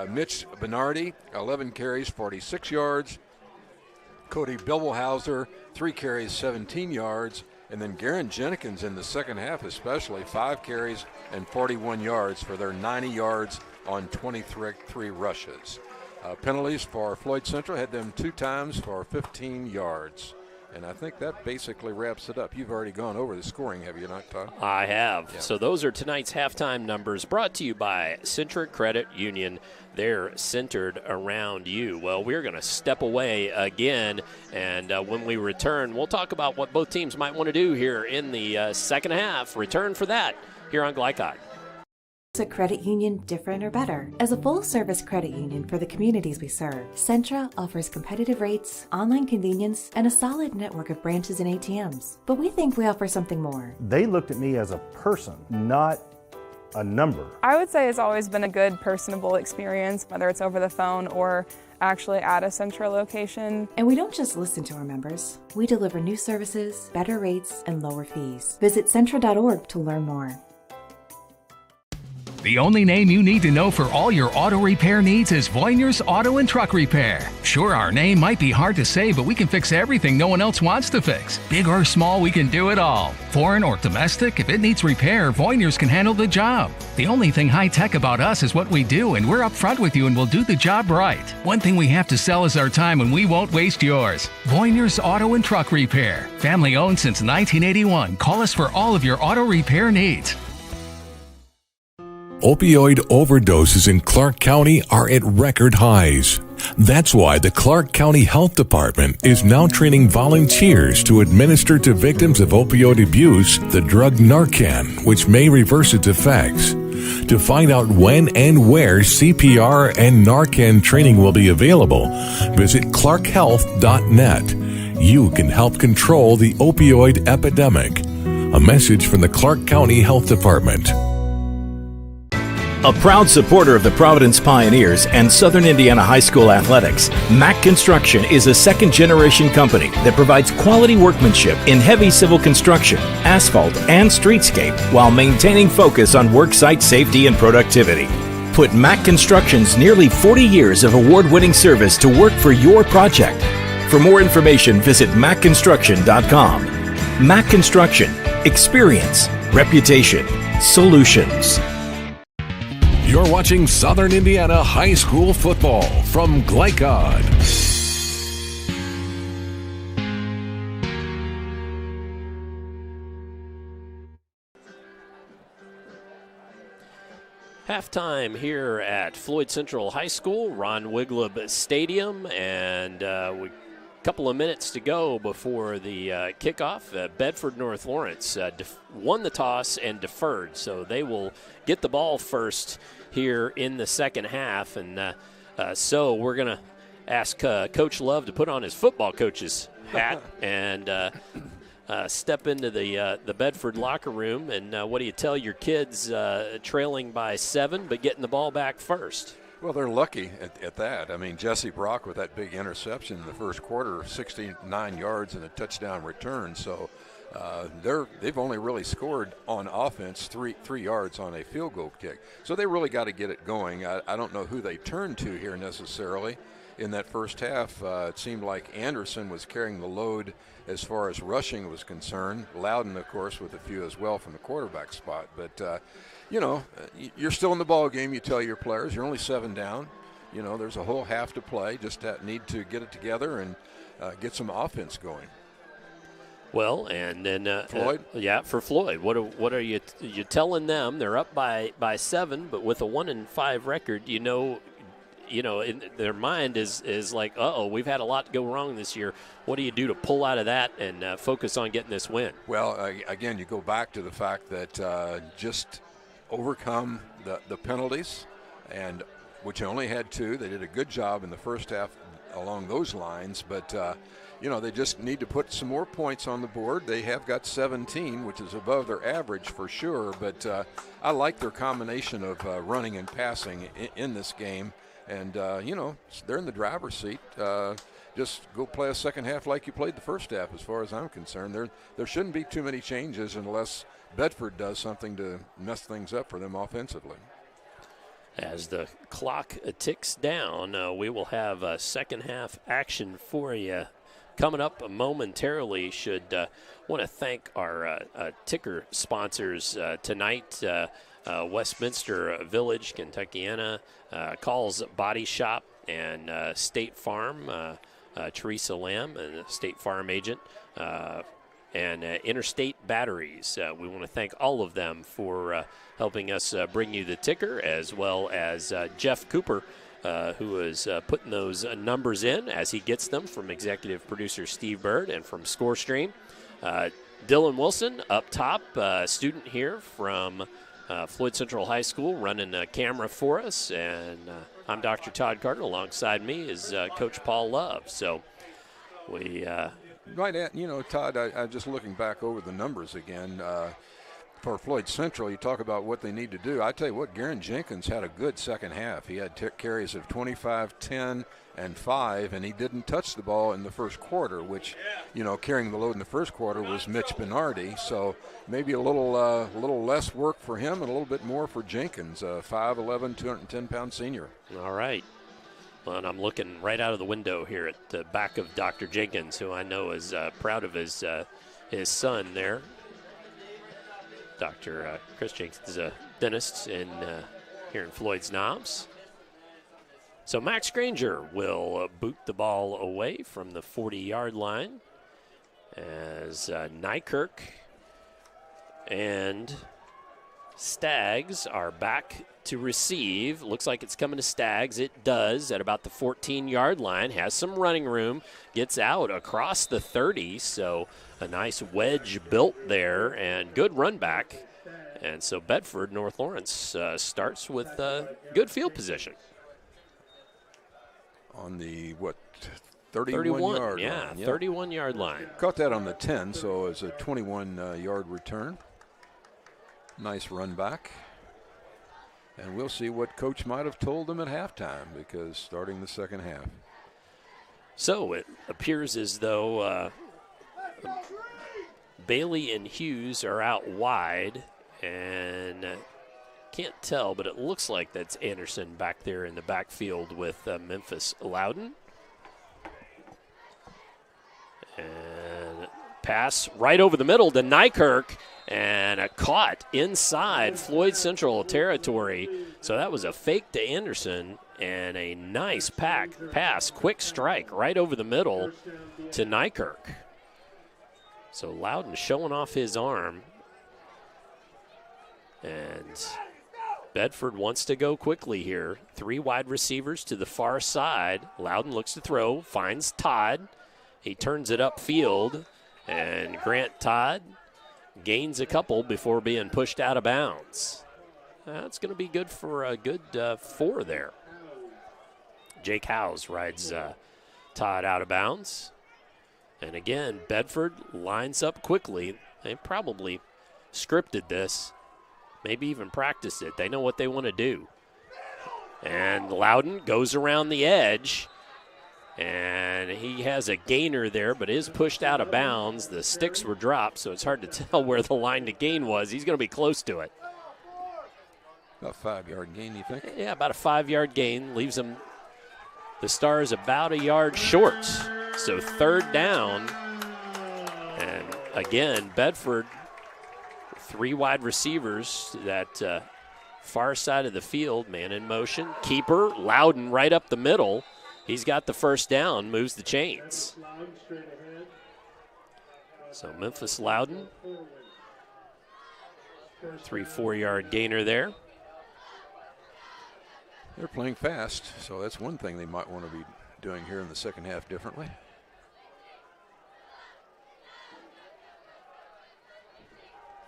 Mitch Bernardi, 11 carries, 46 yards. Cody Bibelhauser, 3 carries, 17 yards. And then Garen Jenkins in the second half especially, 5 carries and 41 yards for their 90 yards on 23 rushes. Penalties for Floyd Central had them 2 times for 15 yards. And I think that basically wraps it up. You've already gone over the scoring, have you not, Todd? I have. Yeah. So those are tonight's halftime numbers brought to you by Centra Credit Union. They're centered around you. Well, we're going to step away again, and when we return, we'll talk about what both teams might want to do here in the second half. Return for that here on Glicod. Is a credit union different or better? As a full-service credit union for the communities we serve, Centra offers competitive rates, online convenience, and a solid network of branches and ATMs. But we think we offer something more. They looked at me as a person, not a number. I would say it's always been a good, personable experience, whether it's over the phone or actually at a Centra location. And we don't just listen to our members. We deliver new services, better rates, and lower fees. Visit Centra.org to learn more. The only name you need to know for all your auto repair needs is Voinier's Auto and Truck Repair. Sure, our name might be hard to say, but we can fix everything no one else wants to fix. Big or small, we can do it all. Foreign or domestic, if it needs repair, Voinier's can handle the job. The only thing high-tech about us is what we do, and we're upfront with you and we'll do the job right. One thing we have to sell is our time, and we won't waste yours. Voinier's Auto and Truck Repair. Family-owned since 1981. Call us for all of your auto repair needs. Opioid overdoses in Clark County are at record highs. That's why the Clark County Health Department is now training volunteers to administer to victims of opioid abuse the drug Narcan, which may reverse its effects. To find out when and where CPR and Narcan training will be available, visit clarkhealth.net. You can help control the opioid epidemic. A message from the Clark County Health Department. A proud supporter of the Providence Pioneers and Southern Indiana High School athletics, Mack Construction is a second-generation company that provides quality workmanship in heavy civil construction, asphalt, and streetscape while maintaining focus on worksite safety and productivity. Put Mack Construction's nearly 40 years of award-winning service to work for your project. For more information, visit mackconstruction.com. Mack Construction. Experience. Reputation. Solutions. You're watching Southern Indiana High School football from Glicod. Halftime here at Floyd Central High School, Ron Wigleb Stadium, and a couple of minutes to go before the kickoff. Bedford North Lawrence won the toss and deferred, so they will get the ball first here in the second half, and so we're going to ask Coach Love to put on his football coach's hat and step into the Bedford locker room. And what do you tell your kids trailing by 7 but getting the ball back first? Well, they're lucky at that. I mean, Jesse Brock with that big interception in the first quarter, 69 yards and a touchdown return. So they've only really scored on offense three yards on a field goal kick. So they really got to get it going. I don't know who they turned to here necessarily. In that first half, it seemed like Anderson was carrying the load as far as rushing was concerned. Loudon, of course, with a few as well from the quarterback spot. But, you're still in the ball game. You tell your players you're only 7 down. There's a whole half to play. Just need to get it together and get some offense going. Well, and then Floyd? For Floyd, what are you telling them? They're up by 7, but with a 1-5 record, in their mind is like, we've had a lot go wrong this year. What do you do to pull out of that and focus on getting this win? Well, again, you go back to the fact that just overcome the penalties, and which only had 2. They did a good job in the first half along those lines, but they just need to put some more points on the board. They have got 17, which is above their average for sure, but I like their combination of running and passing in this game. And, they're in the driver's seat. Just go play a second half like you played the first half as far as I'm concerned. There shouldn't be too many changes unless Bedford does something to mess things up for them offensively. As the clock ticks down, we will have second half action for you coming up momentarily. Should want to thank our ticker sponsors tonight. Westminster Village, Kentuckiana, Calls Body Shop, and State Farm, Teresa Lamb, and State Farm agent, and Interstate Batteries. We want to thank all of them for helping us bring you the ticker, as well as Jeff Cooper, who is putting those numbers in as he gets them from executive producer Steve Bird and from ScoreStream. Dylan Wilson up top, student here from Floyd Central High School, running a camera for us, and I'm Dr. Todd Carter. Alongside me is Coach Paul Love. So we might add, Todd, I'm just looking back over the numbers again. for Floyd Central, you talk about what they need to do. I tell you what, Garen Jenkins had a good second half. He had carries of 25, 10, and 5, and he didn't touch the ball in the first quarter, which, carrying the load in the first quarter was Mitch Bernardi. So maybe a little less work for him and a little bit more for Jenkins, 5'11", 210-pound senior. All right. Well, and I'm looking right out of the window here at the back of Dr. Jenkins, who I know is proud of his son there. Dr. Chris Jenkins is a dentist here in Floyd's Knobs. So Max Granger will boot the ball away from the 40-yard line as Nykirk and Staggs are back to receive. Looks like it's coming to Staggs. It does at about the 14-yard line. Has some running room. Gets out across the 30. So a nice wedge built there and good run back. And so Bedford, North Lawrence starts with good field position. On the, 31-yard line? Yeah, 31-yard line. Caught that on the 10, so it's a 21-yard return. Nice run back. And we'll see what Coach might have told them at halftime, because starting the second half. So it appears as though Bailey and Hughes are out wide, and can't tell, but it looks like that's Anderson back there in the backfield with Memphis Loudon. And pass right over the middle to Nykirk, and a caught inside Floyd Central territory. So that was a fake to Anderson, and a nice pass, quick strike right over the middle to Nykirk. So Loudon showing off his arm. And Bedford wants to go quickly here. 3 wide receivers to the far side. Loudon looks to throw, finds Todd. He turns it upfield, and Grant Todd gains a couple before being pushed out of bounds. That's going to be good for a good 4 there. Jake Howes rides Todd out of bounds. And again, Bedford lines up quickly. They probably scripted this. Maybe even practice it. They know what they want to do. And Loudon goes around the edge, and he has a gainer there, but is pushed out of bounds. The sticks were dropped, so it's hard to tell where the line to gain was. He's going to be close to it. About a 5-yard gain, you think? Yeah, about a 5-yard gain. Leaves them, the Stars, about a yard short. So 3rd down. And again, Bedford, 3 wide receivers to that far side of the field, man in motion. Keeper, Loudon right up the middle. He's got the first down, moves the chains. So Memphis Loudon, 3-4-yard gainer there. They're playing fast, so that's one thing they might want to be doing here in the second half differently.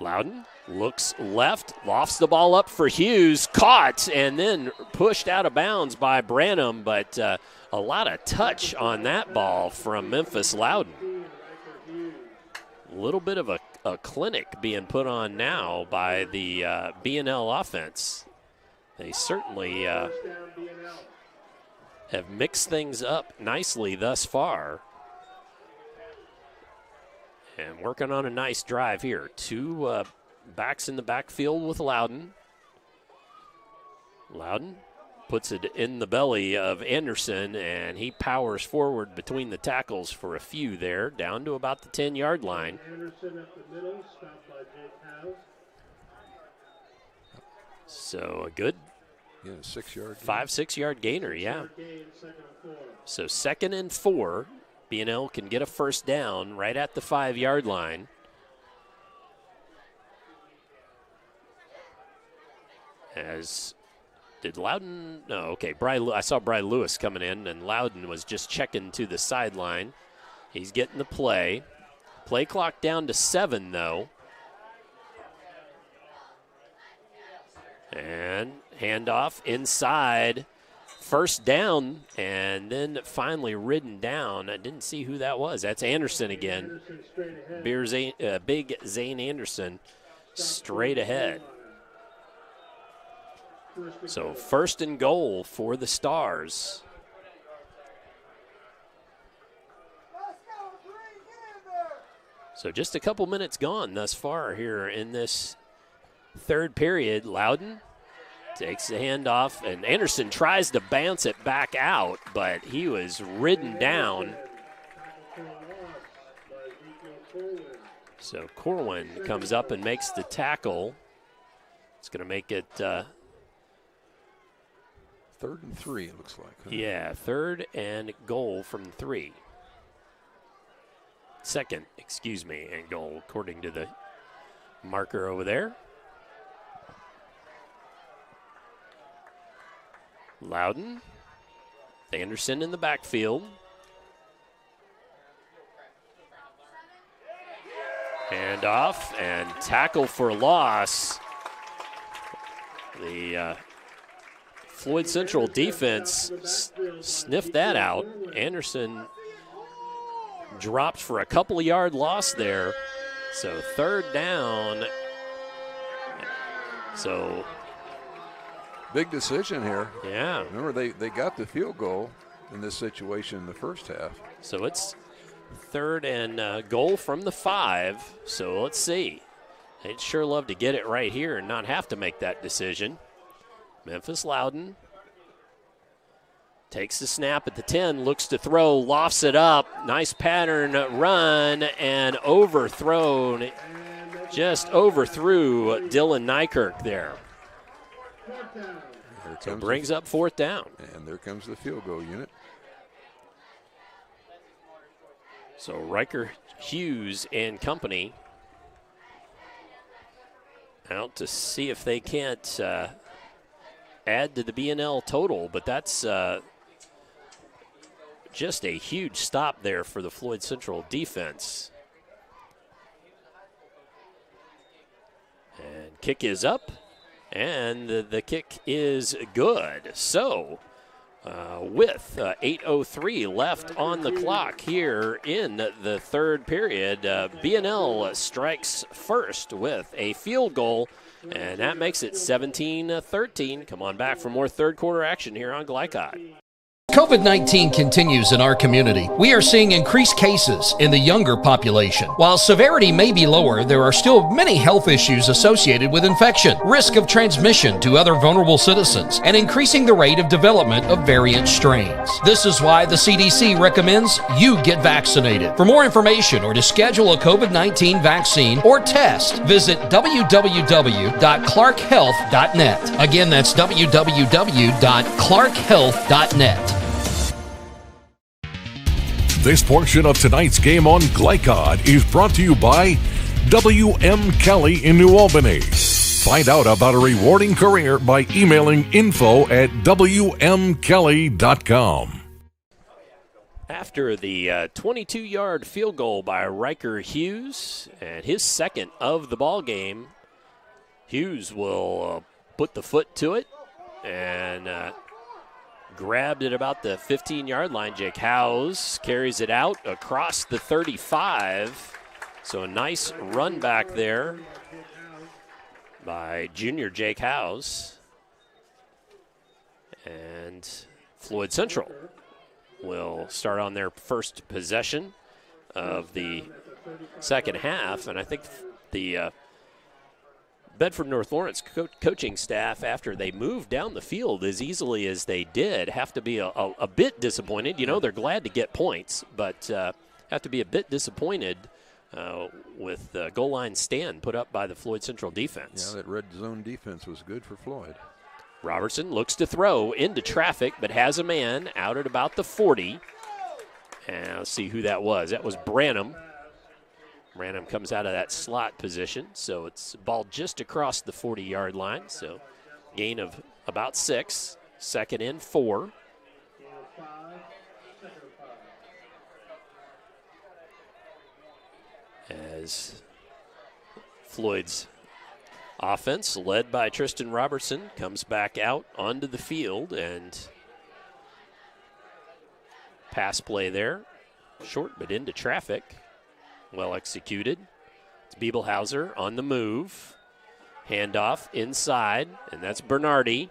Loudon looks left, lofts the ball up for Hughes, caught, and then pushed out of bounds by Branham, but a lot of touch on that ball from Memphis Loudon. A little bit of a clinic being put on now by the BNL offense. They certainly have mixed things up nicely thus far. And working on a nice drive here. 2 backs in the backfield with Loudon. Loudon puts it in the belly of Anderson, and he powers forward between the tackles for a few there, down to about the 10-yard line. Anderson up the middle, stopped by Jake Howes. So a good 5-6-yard gainer, yeah. So 2nd and 4. BNL can get a first down right at the 5-yard line. As did Loudon? No, okay. I saw Bry Lewis coming in, and Loudon was just checking to the sideline. He's getting the play. Play clock down to 7, though. And handoff inside. First down, and then finally ridden down. I didn't see who that was. That's Anderson again. Big Zane Anderson straight ahead. So 1st and goal for the Stars. So just a couple minutes gone thus far here in this third period. Loudon takes the handoff, and Anderson tries to bounce it back out, but he was ridden down. So Corwin comes up and makes the tackle. It's going to make it 3rd and 3, it looks like. Huh? Yeah, 3rd and goal from 3. 2nd, and goal, according to the marker over there. Loudon, Anderson in the backfield. Hand off and tackle for loss. The Floyd Central defense sniffed that out. Anderson dropped for a couple of yard loss there. So 3rd down. So big decision here. Yeah. Remember, they got the field goal in this situation in the first half. So it's 3rd and goal from the 5. So let's see. They'd sure love to get it right here and not have to make that decision. Memphis Loudon takes the snap at the 10, looks to throw, lofts it up. Nice pattern run and overthrown. Just overthrew Dylan Nykirk there. So brings up 4th down. And there comes the field goal unit. So Riker Hughes and company out to see if they can't add to the BNL total, but that's just a huge stop there for the Floyd Central defense. And kick is up, and the kick is good. So with 8:03 left on the clock here in the third period, BNL strikes first with a field goal, and that makes it 17-13. Come on back for more third quarter action here on Glicod. COVID-19 continues in our community. We are seeing increased cases in the younger population. While severity may be lower, there are still many health issues associated with infection, risk of transmission to other vulnerable citizens, and increasing the rate of development of variant strains. This is why the CDC recommends you get vaccinated. For more information or to schedule a COVID-19 vaccine or test, visit www.clarkhealth.net. Again, that's www.clarkhealth.net. This portion of tonight's game on Glicod is brought to you by W.M. Kelly in New Albany. Find out about a rewarding career by emailing info@wmkelly.com. After the 22-yard field goal by Riker Hughes, and his second of the ball game, Hughes will put the foot to it and grabbed it about the 15-yard line. Jake Howes carries it out across the 35. So a nice run back there by junior Jake Howes. And Floyd Central will start on their first possession of the second half. And I think the Bedford North Lawrence coaching staff, after they moved down the field as easily as they did, have to be a bit disappointed. You know, they're glad to get points, but have to be a bit disappointed with the goal line stand put up by the Floyd Central defense. Yeah, that red zone defense was good for Floyd. Robertson looks to throw into traffic, but has a man out at about the 40. And let's see who that was. That was Branham. Branham comes out of that slot position, so it's ball just across the 40-yard line. So gain of about 6, 2nd and 4. As Floyd's offense, led by Tristan Robertson, comes back out onto the field, and pass play there. Short but into traffic. Well executed. It's Biebelhauser on the move. Handoff inside, and that's Bernardi.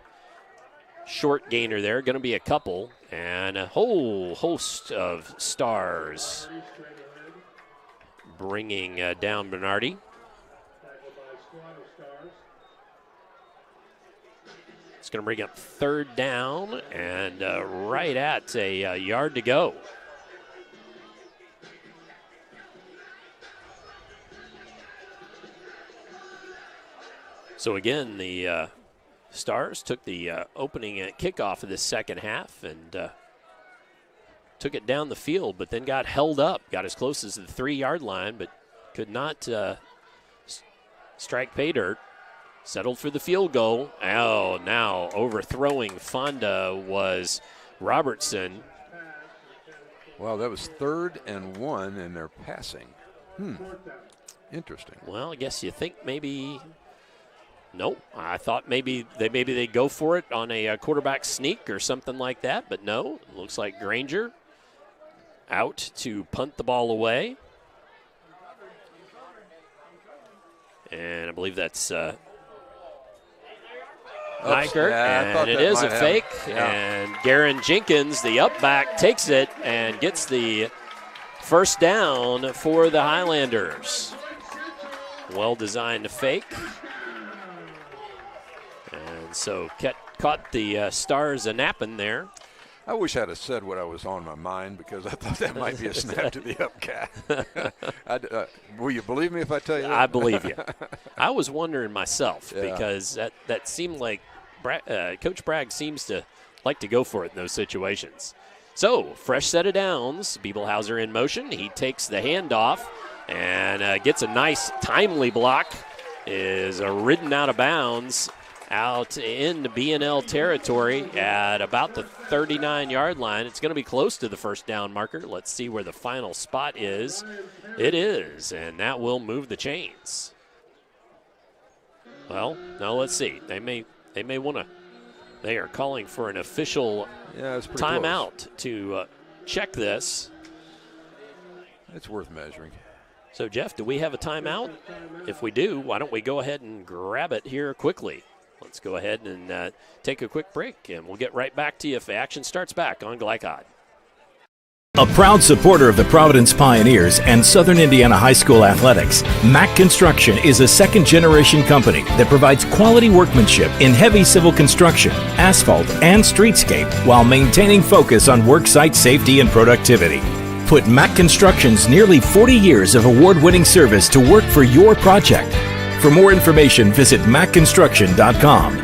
Short gainer there, going to be a couple, and a whole host of Stars bringing down Bernardi. It's going to bring up third down, and right at a yard to go. So again, the Stars took the opening kickoff of this second half and took it down the field, but then got held up, got as close as the 3-yard line, but could not strike pay dirt. Settled for the field goal. Oh, now overthrowing Fonda was Robertson. Well, that was 3rd and 1, and they're passing. Interesting. Well, I guess you think maybe. Nope. I thought maybe they'd go for it on a quarterback sneak or something like that, but no. It looks like Granger out to punt the ball away. And I believe that's Nyker, and it is a fake. And Garen Jenkins, the up back, takes it and gets the first down for the Highlanders. Well-designed fake. And so caught the Stars a-napping there. I wish I'd have said what I was on my mind, because I thought that might be a snap to the up cat. Will you believe me if I tell you that? I believe you. I was wondering myself, because that seemed like Coach Bragg seems to like to go for it in those situations. So, fresh set of downs. Biebelhauser in motion. He takes the handoff and gets a nice timely block. Is ridden out of bounds out into BNL territory at about the 39-yard line. It's going to be close to the first down marker. Let's see where the final spot is. It is, and that will move the chains. Well, now let's see. They may want to. They are calling for an official timeout to check this. It's worth measuring. So, Jeff, do we have a timeout? If we do, why don't we go ahead and grab it here quickly? Let's go ahead and take a quick break, and we'll get right back to you if action starts back on Glicod. A proud supporter of the Providence Pioneers and Southern Indiana High School athletics, Mack Construction is a second-generation company that provides quality workmanship in heavy civil construction, asphalt, and streetscape while maintaining focus on worksite safety and productivity. Put Mack Construction's nearly 40 years of award-winning service to work for your project. For more information, visit mackconstruction.com.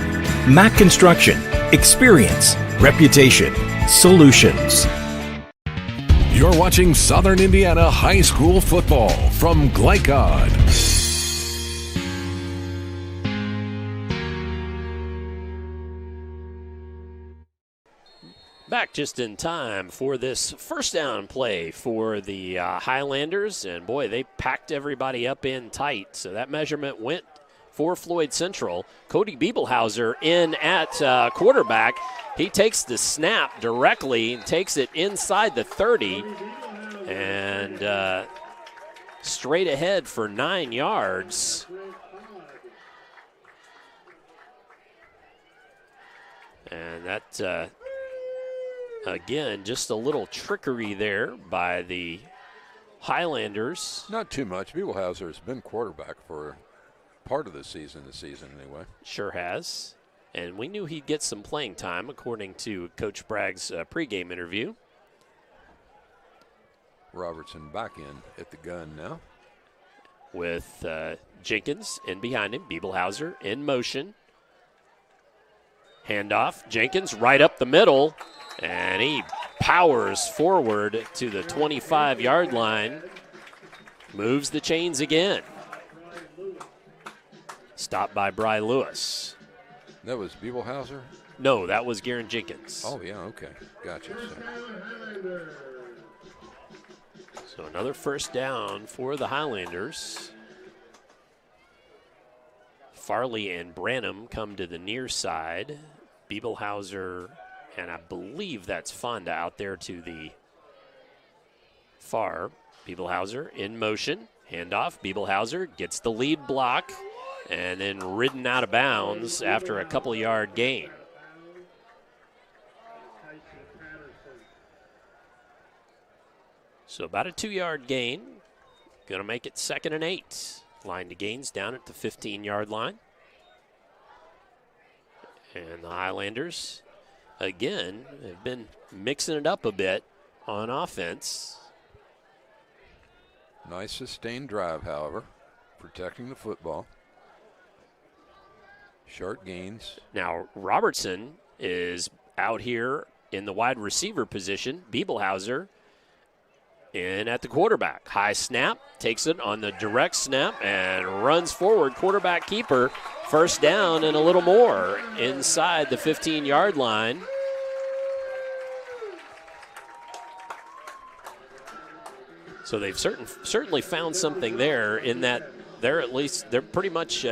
Mack Construction. Experience. Reputation. Solutions. You're watching Southern Indiana High School football from Glicod. Back just in time for this first down play for the Highlanders. And, boy, they packed everybody up in tight. So that measurement went for Floyd Central. Cody Biebelhauser in at quarterback. He takes the snap directly and takes it inside the 30 and straight ahead for 9 yards. And that, again, just a little trickery there by the Highlanders. Not too much. Biebelhauser has been quarterback for part of the season anyway. Sure has. And we knew he'd get some playing time, according to Coach Bragg's pregame interview. Robertson back in at the gun now. With Jenkins in behind him. Biebelhauser in motion. Handoff. Jenkins right up the middle. And he powers forward to the 25-yard line. Moves the chains again. Stopped by Bry Lewis. That was Biebelhauser? No, that was Garen Jenkins. Oh, yeah, okay. Gotcha. So another first down for the Highlanders. Farley and Branham come to the near side. Biebelhauser, and I believe that's Fonda out there to the far. Biebelhauser in motion. Handoff. Biebelhauser gets the lead block. and then ridden out of bounds after a couple-yard gain. So about a 2-yard gain. Going to make it 2nd and 8. Line to gains down at the 15-yard line. And the Highlanders, again, have been mixing it up a bit on offense. Nice sustained drive, however, protecting the football. Short gains. Now, Robertson is out here in the wide receiver position. Biebelhauser in at the quarterback. High snap, takes it on the direct snap and runs forward. Quarterback keeper, first down and a little more inside the 15-yard line. So they've certainly found something there in that they're pretty much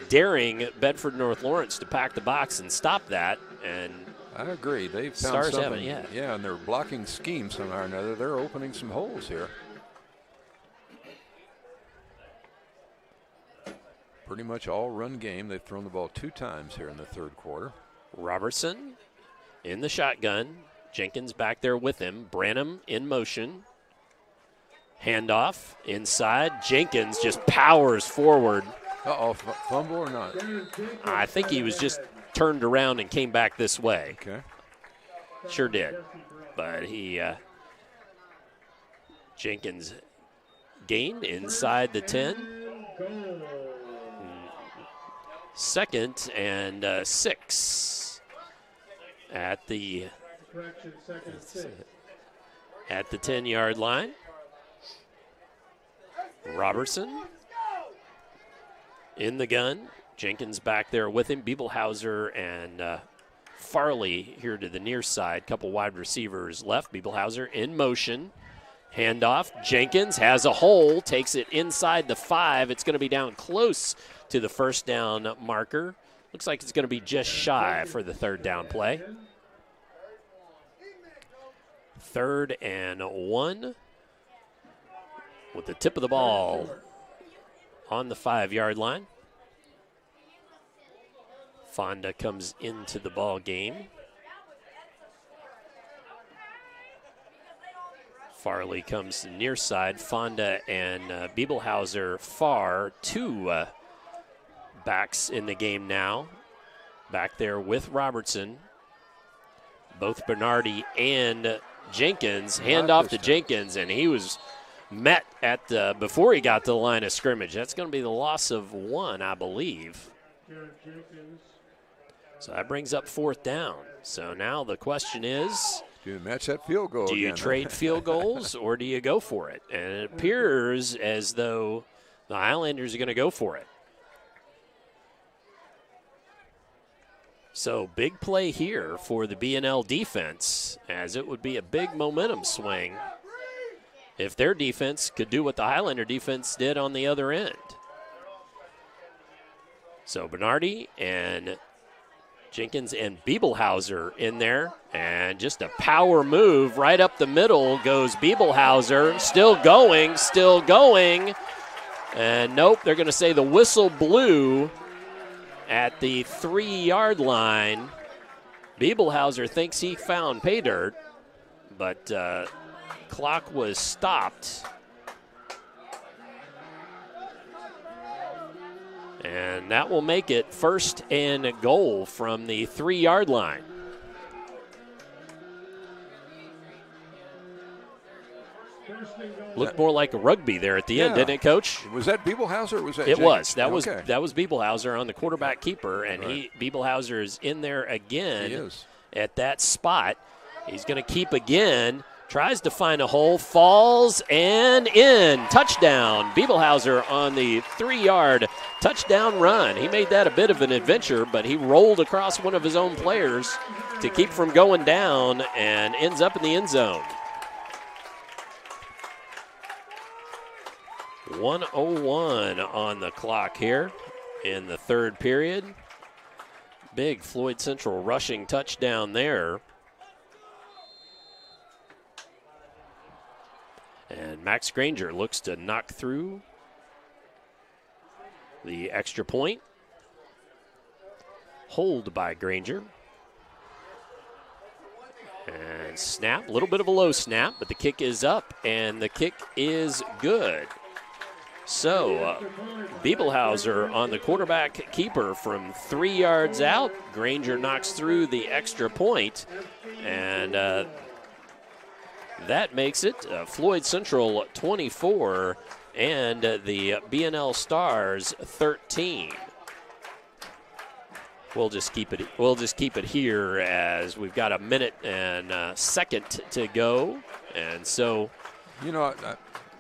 daring Bedford North Lawrence to pack the box and stop that. And I agree. They've found Stars something. haven't yet. Yeah, and their blocking scheme somehow or another, they're opening some holes here. Pretty much all run game. They've thrown the ball 2 times here in the 3rd quarter. Robertson in the shotgun. Jenkins back there with him. Branham in motion. Handoff inside. Jenkins just powers forward. Uh-oh, fumble or not? I think he was just turned around and came back this way. Okay. Sure did. But Jenkins gained inside the 10. 2nd and 6 at the 10-yard line. Robertson in the gun. Jenkins back there with him. Biebelhauser and Farley here to the near side. Couple wide receivers left. Biebelhauser in motion. Handoff. Jenkins has a hole. Takes it inside the 5. It's going to be down close to the first down marker. Looks like it's going to be just shy for the 3rd down play. 3rd and 1. With the tip of the ball on the 5-yard line. Fonda comes into the ball game. Farley comes to near side. Fonda and Biebelhauser far. 2 backs in the game now. Back there with Robertson. Both Bernardi and Jenkins. Hand off to Jenkins, and he was met at before he got to the line of scrimmage. That's going to be the loss of 1, I believe. So that brings up 4th down. So now the question is, do you match that field goal? Do you trade field goals or do you go for it? And it appears as though the Highlanders are going to go for it. So big play here for the BNL defense, as it would be a big momentum swing if their defense could do what the Highlander defense did on the other end. So Bernardi and Jenkins and Biebelhauser in there, and just a power move right up the middle goes Biebelhauser. Still going, and nope, they're going to say the whistle blew at the 3-yard line. Biebelhauser thinks he found pay dirt, but clock was stopped. And that will make it 1st and goal from the 3-yard line. Looked more like a rugby there at the end, didn't it, Coach? Was that Biebelhauser or was that It Jenkins? was. That was Biebelhauser on the quarterback keeper, and Biebelhauser is in there again at that spot. He's going to keep again. Tries to find a hole, falls, and in. Touchdown. Biebelhauser on the 3-yard touchdown run. He made that a bit of an adventure, but he rolled across one of his own players to keep from going down and ends up in the end zone. 1:01 on the clock here in the 3rd period. Big Floyd Central rushing touchdown there. And Max Granger looks to knock through The extra point. Hold by Granger. And snap, a little bit of a low snap, but the kick is up, and the kick is good. So, Biebelhauser on the quarterback keeper from 3 yards out. Granger knocks through the extra point, and that makes it Floyd Central 24 and the BNL Stars 13. We'll just keep it here as we've got a minute and a second to go, and so. You know,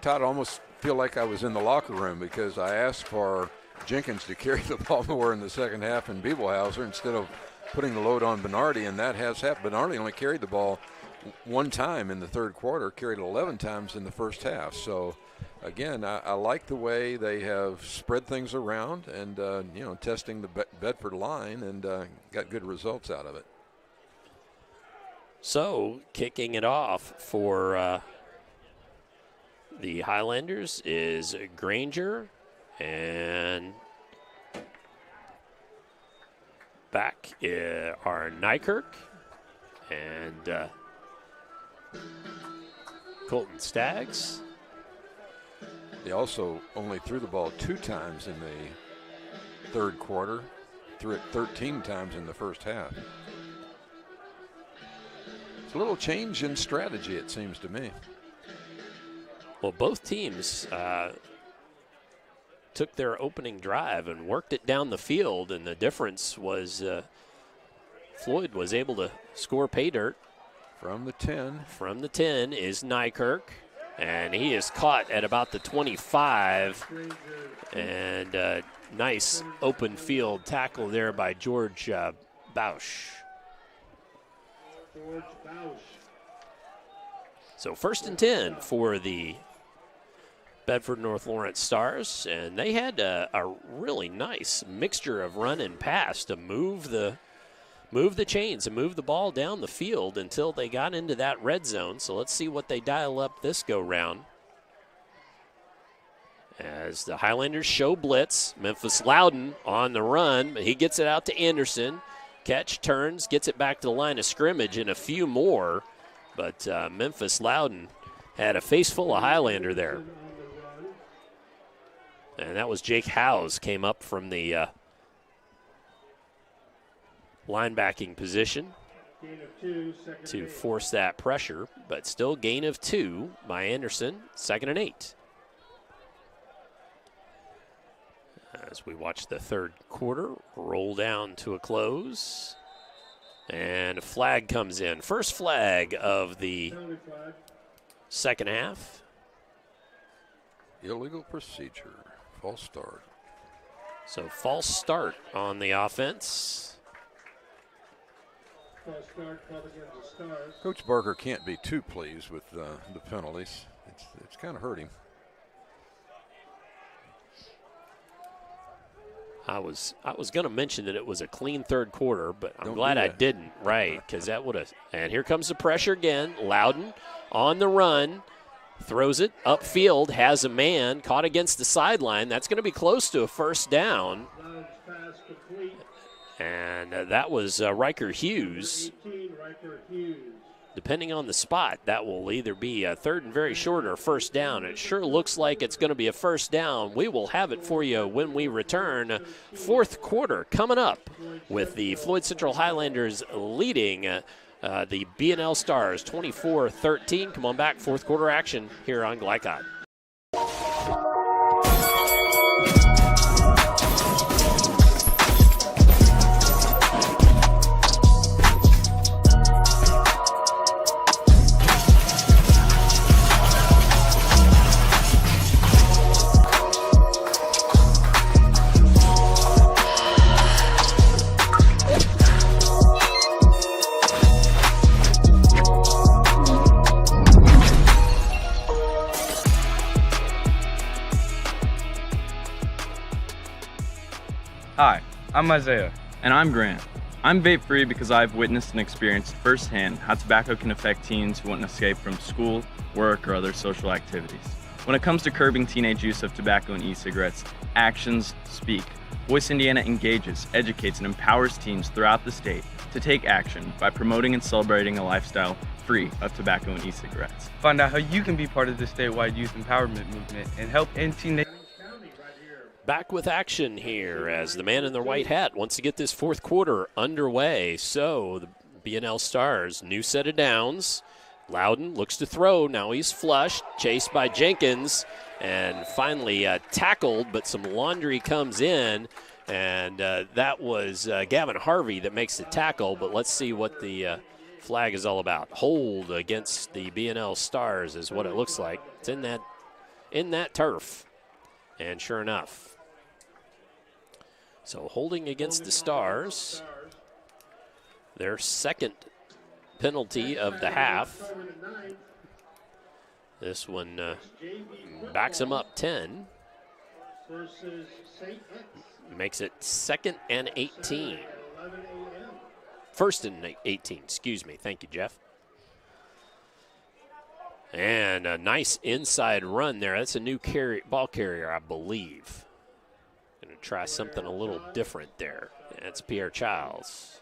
Todd, I almost feel like I was in the locker room because I asked for Jenkins to carry the ball more in the second half and Biebelhauser instead of putting the load on Bernardi, and that has happened. Bernardi only carried the ball one time in the third quarter, carried it 11 times in the first half. So, again, I like the way they have spread things around and, testing the Bedford line and got good results out of it. So, kicking it off for the Highlanders is Granger, and back are Nykirk and Colton Staggs. They also only threw the ball 2 times in the third quarter, threw it 13 times in the first half. It's a little change in strategy, it seems to me. Well, both teams took their opening drive and worked it down the field, and the difference was Floyd was able to score pay dirt. From the 10. From the 10 is Nykirk, and he is caught at about the 25. And nice open field tackle there by George Bausch. So 1st and 10 for the Bedford North Lawrence Stars, and they had a really nice mixture of run and pass to move the chains and move the ball down the field until they got into that red zone. So let's see what they dial up this go-round. As the Highlanders show blitz, Memphis Loudon on the run. He gets it out to Anderson. Catch, turns, gets it back to the line of scrimmage, and a few more. But Memphis Loudon had a face full of Highlander there. And that was Jake Howes, came up from the linebacking position to force that pressure, but still gain of 2 by Anderson, 2nd and 8. As we watch the third quarter roll down to a close, and a flag comes in. First flag of the second half. Illegal procedure, false start. So false start on the offense. Coach Barker can't be too pleased with the penalties. It's kind of hurt him. I was going to mention that it was a clean third quarter, but I'm glad I didn't. Right, because that would have. And here comes the pressure again. Loudon on the run, throws it upfield, has a man caught against the sideline. That's going to be close to a first down. And that was Riker Hughes. Depending on the spot, that will either be a third and very short or first down. It sure looks like it's going to be a first down. We will have it for you when we return. Fourth quarter coming up with the Floyd Central Highlanders leading the BNL Stars 24-13. Come on back, fourth quarter action here on Glicod. Hi, I'm Isaiah. And I'm Grant. I'm vape-free because I've witnessed and experienced firsthand how tobacco can affect teens who want to escape from school, work, or other social activities. When it comes to curbing teenage use of tobacco and e-cigarettes, actions speak. Voice Indiana engages, educates, and empowers teens throughout the state to take action by promoting and celebrating a lifestyle free of tobacco and e-cigarettes. Find out how you can be part of the statewide youth empowerment movement and help end teenage. Back with action here as the man in the white hat wants to get this fourth quarter underway. So the BNL Stars, new set of downs. Loudon looks to throw. Now he's flushed, chased by Jenkins, and finally tackled, but some laundry comes in, and that was Gavin Harvey that makes the tackle, but let's see what the flag is all about. Hold against the BNL Stars is what it looks like. It's in that turf, and sure enough. So holding against the Stars, their second penalty of the half. This one backs him up 10. Makes it 2nd and 18. 1st and 18, excuse me. Thank you, Jeff. And a nice inside run there. That's a new ball carrier, I believe. Going to try something a little different there. That's Pierre Childs.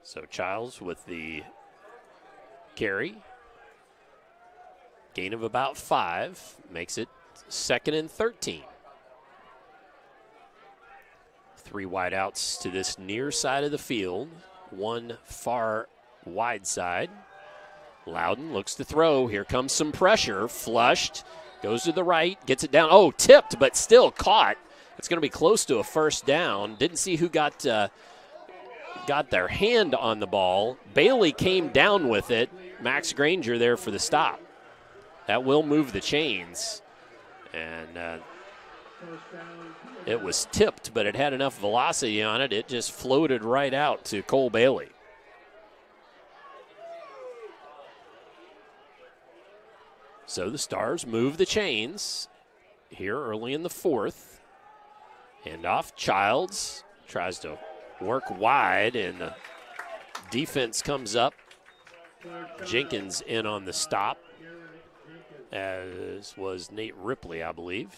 So Childs with the carry. Gain of about 5. Makes it 2nd and 13. 3 wideouts to this near side of the field. 1 far wide side. Loudon looks to throw. Here comes some pressure. Flushed. Goes to the right. Gets it down. Oh, tipped, but still caught. It's going to be close to a first down. Didn't see who got their hand on the ball. Bailey came down with it. Max Granger there for the stop. That will move the chains. And it was tipped, but it had enough velocity on it. It just floated right out to Cole Bailey. So the Stars move the chains here early in the fourth. Hand off. Childs tries to work wide, and the defense comes up. Jenkins in on the stop, as was Nate Ripley, I believe.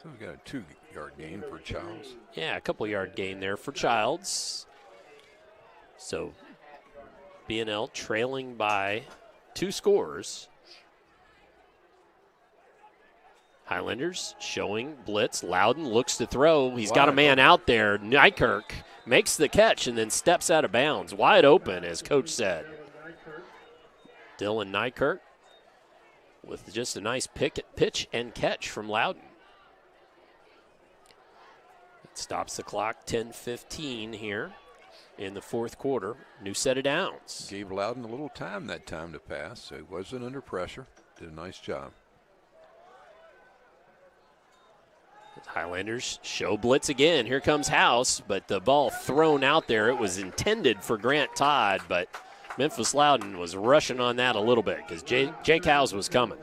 So we got a 2-yard gain for Childs. Yeah, a couple-yard gain there for Childs. So BNL trailing by 2 scores. Highlanders showing blitz. Loudon looks to throw. He's got a man out there. Nykirk makes the catch and then steps out of bounds. Wide open, as Coach said. Dylan Nykirk with just a nice pitch and catch from Loudon. It stops the clock, 10:15 here in the fourth quarter. New set of downs. Gave Loudon a little time that time to pass, so he wasn't under pressure. Did a nice job. Highlanders show blitz again. Here comes House, but the ball thrown out there. It was intended for Grant Todd, but Memphis Loudon was rushing on that a little bit because Jake Howes was coming.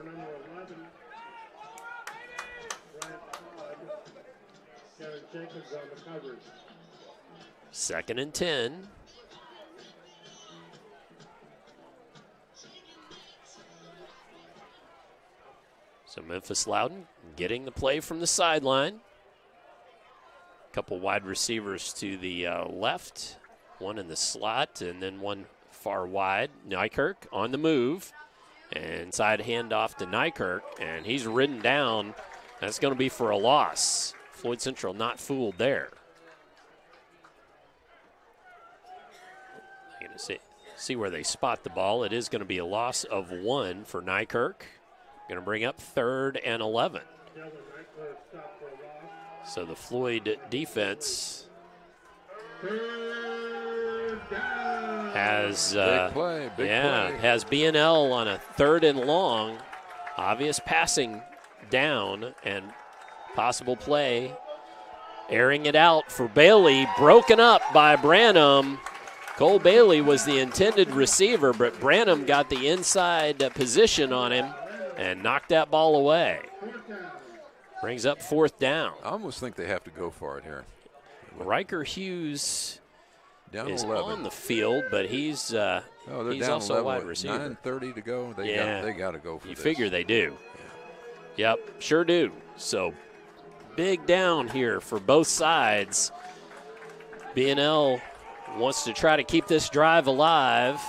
Second and 10. So Memphis Loudon getting the play from the sideline. A couple wide receivers to the left, one in the slot, and then one far wide. Nykirk on the move. Inside handoff to Nykirk, and he's ridden down. That's going to be for a loss. Floyd Central not fooled there. I'm going to see where they spot the ball. It is going to be a loss of 1 for Nykirk. Going to bring up 3rd and 11. So the Floyd defense has big play. has BNL on a 3rd and long. Obvious passing down and possible play. Airing it out for Bailey. Broken up by Branham. Cole Bailey was the intended receiver, but Branham got the inside position on him and knocked that ball away. Brings up 4th down. I almost think they have to go for it here. Riker Hughes down is 11. on the field, but he's they're he's down also 11 a wide with receiver. 9:30 to go. They got to go for You this. figure they do. Yep, sure do. So big down here for both sides. BNL wants to try to keep this drive alive.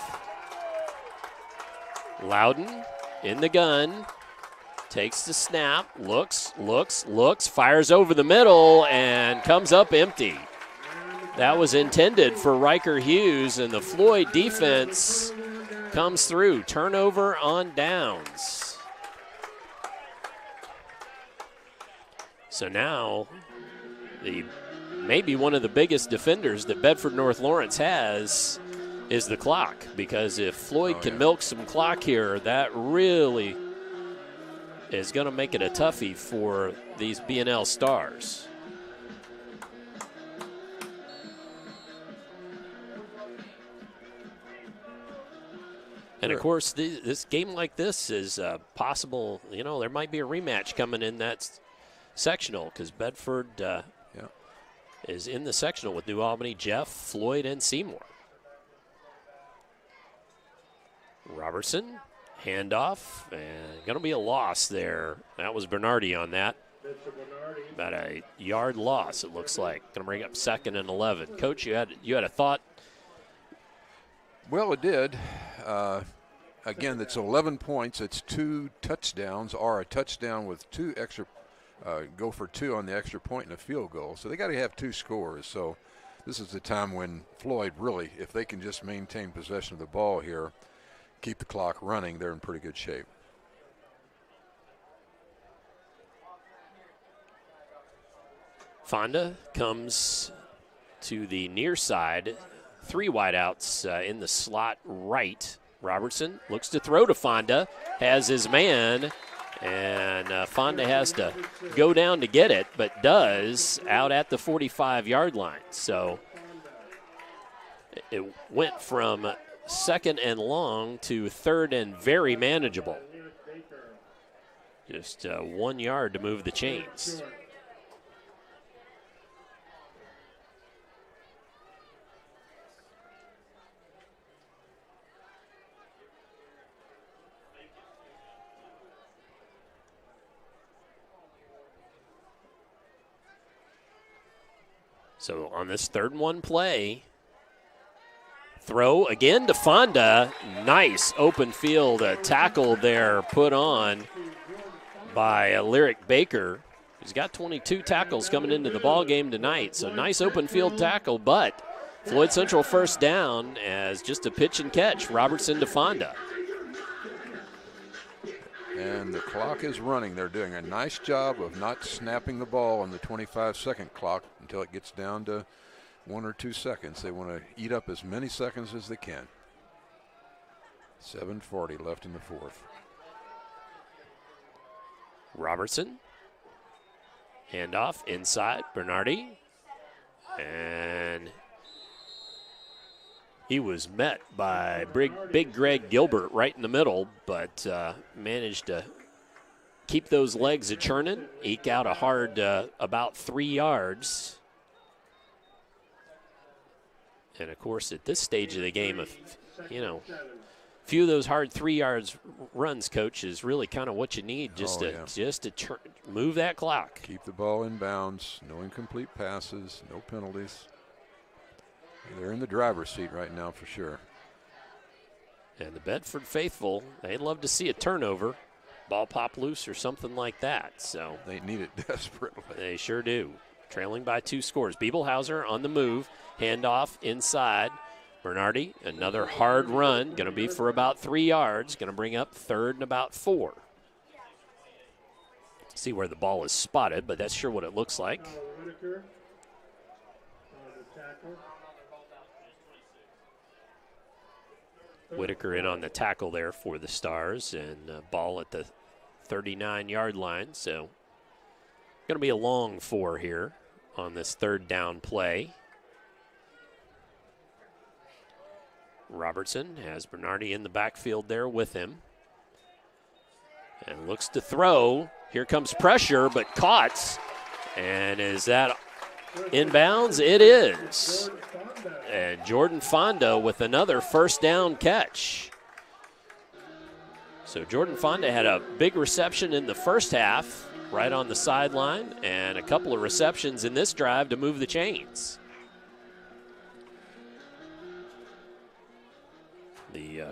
Loudon in the gun. Takes the snap, looks, fires over the middle, and comes up empty. That was intended for Riker Hughes, and the Floyd defense comes through. Turnover on downs. So now, maybe one of the biggest defenders that Bedford North Lawrence has is the clock, because if Floyd can milk some clock here, that really is going to make it a toughie for these BNL Stars. And, of course, this game like this is possible. You know, there might be a rematch coming in that sectional, because Bedford is in the sectional with New Albany, Jeff, Floyd, and Seymour. Robertson. Handoff, and going to be a loss there. That was Bernardi on that. About a yard loss, it looks like. Going to bring up 2nd and 11. Coach, you had a thought? Well, it did. Again, it's 11 points. It's 2 touchdowns, or a touchdown with 2 extra, go for 2 on the extra point and a field goal. So they got to have 2 scores. So this is the time when Floyd really, if they can just maintain possession of the ball here, keep the clock running, they're in pretty good shape. Fonda comes to the near side. 3 wideouts in the slot right. Robertson looks to throw to Fonda, has his man, and Fonda has to go down to get it, but does out at the 45-yard line. So it went from 2nd and long to 3rd and very manageable. Just 1 yard to move the chains. So on this 3rd and 1 play, throw again to Fonda. Nice open field tackle there put on by Lyric Baker. He's got 22 tackles coming into the ball game tonight. So nice open field tackle, but Floyd Central first down as just a pitch and catch. Robertson to Fonda. And the clock is running. They're doing a nice job of not snapping the ball on the 25-second clock until it gets down to 1 or 2 seconds. They want to eat up as many seconds as they can. 7:40 left in the 4th. Robertson. Handoff inside. Bernardi. And he was met by Big Greg Gilbert right in the middle, but managed to keep those legs a churning, eke out a hard about 3 yards. And, of course, at this stage of the game, few of those hard 3 yards runs, Coach, is really kind of what you need just to move that clock. Keep the ball in bounds, no incomplete passes, no penalties. They're in the driver's seat right now for sure. And the Bedford faithful, they'd love to see a turnover, ball pop loose or something like that. So they need it desperately. They sure do. Trailing by 2 scores. Biebelhauser on the move, handoff inside. Bernardi, another hard run, going to be for about 3 yards, going to bring up 3rd and about 4. See where the ball is spotted, but that's sure what it looks like. Whitaker in on the tackle there for the Stars, and ball at the 39-yard line. So going to be a long 4 here on this 3rd down play. Robertson has Bernardi in the backfield there with him. And looks to throw. Here comes pressure, but caught. And is that inbounds? It is. And Jordan Fonda with another first down catch. So Jordan Fonda had a big reception in the first half, right on the sideline, and a couple of receptions in this drive to move the chains. The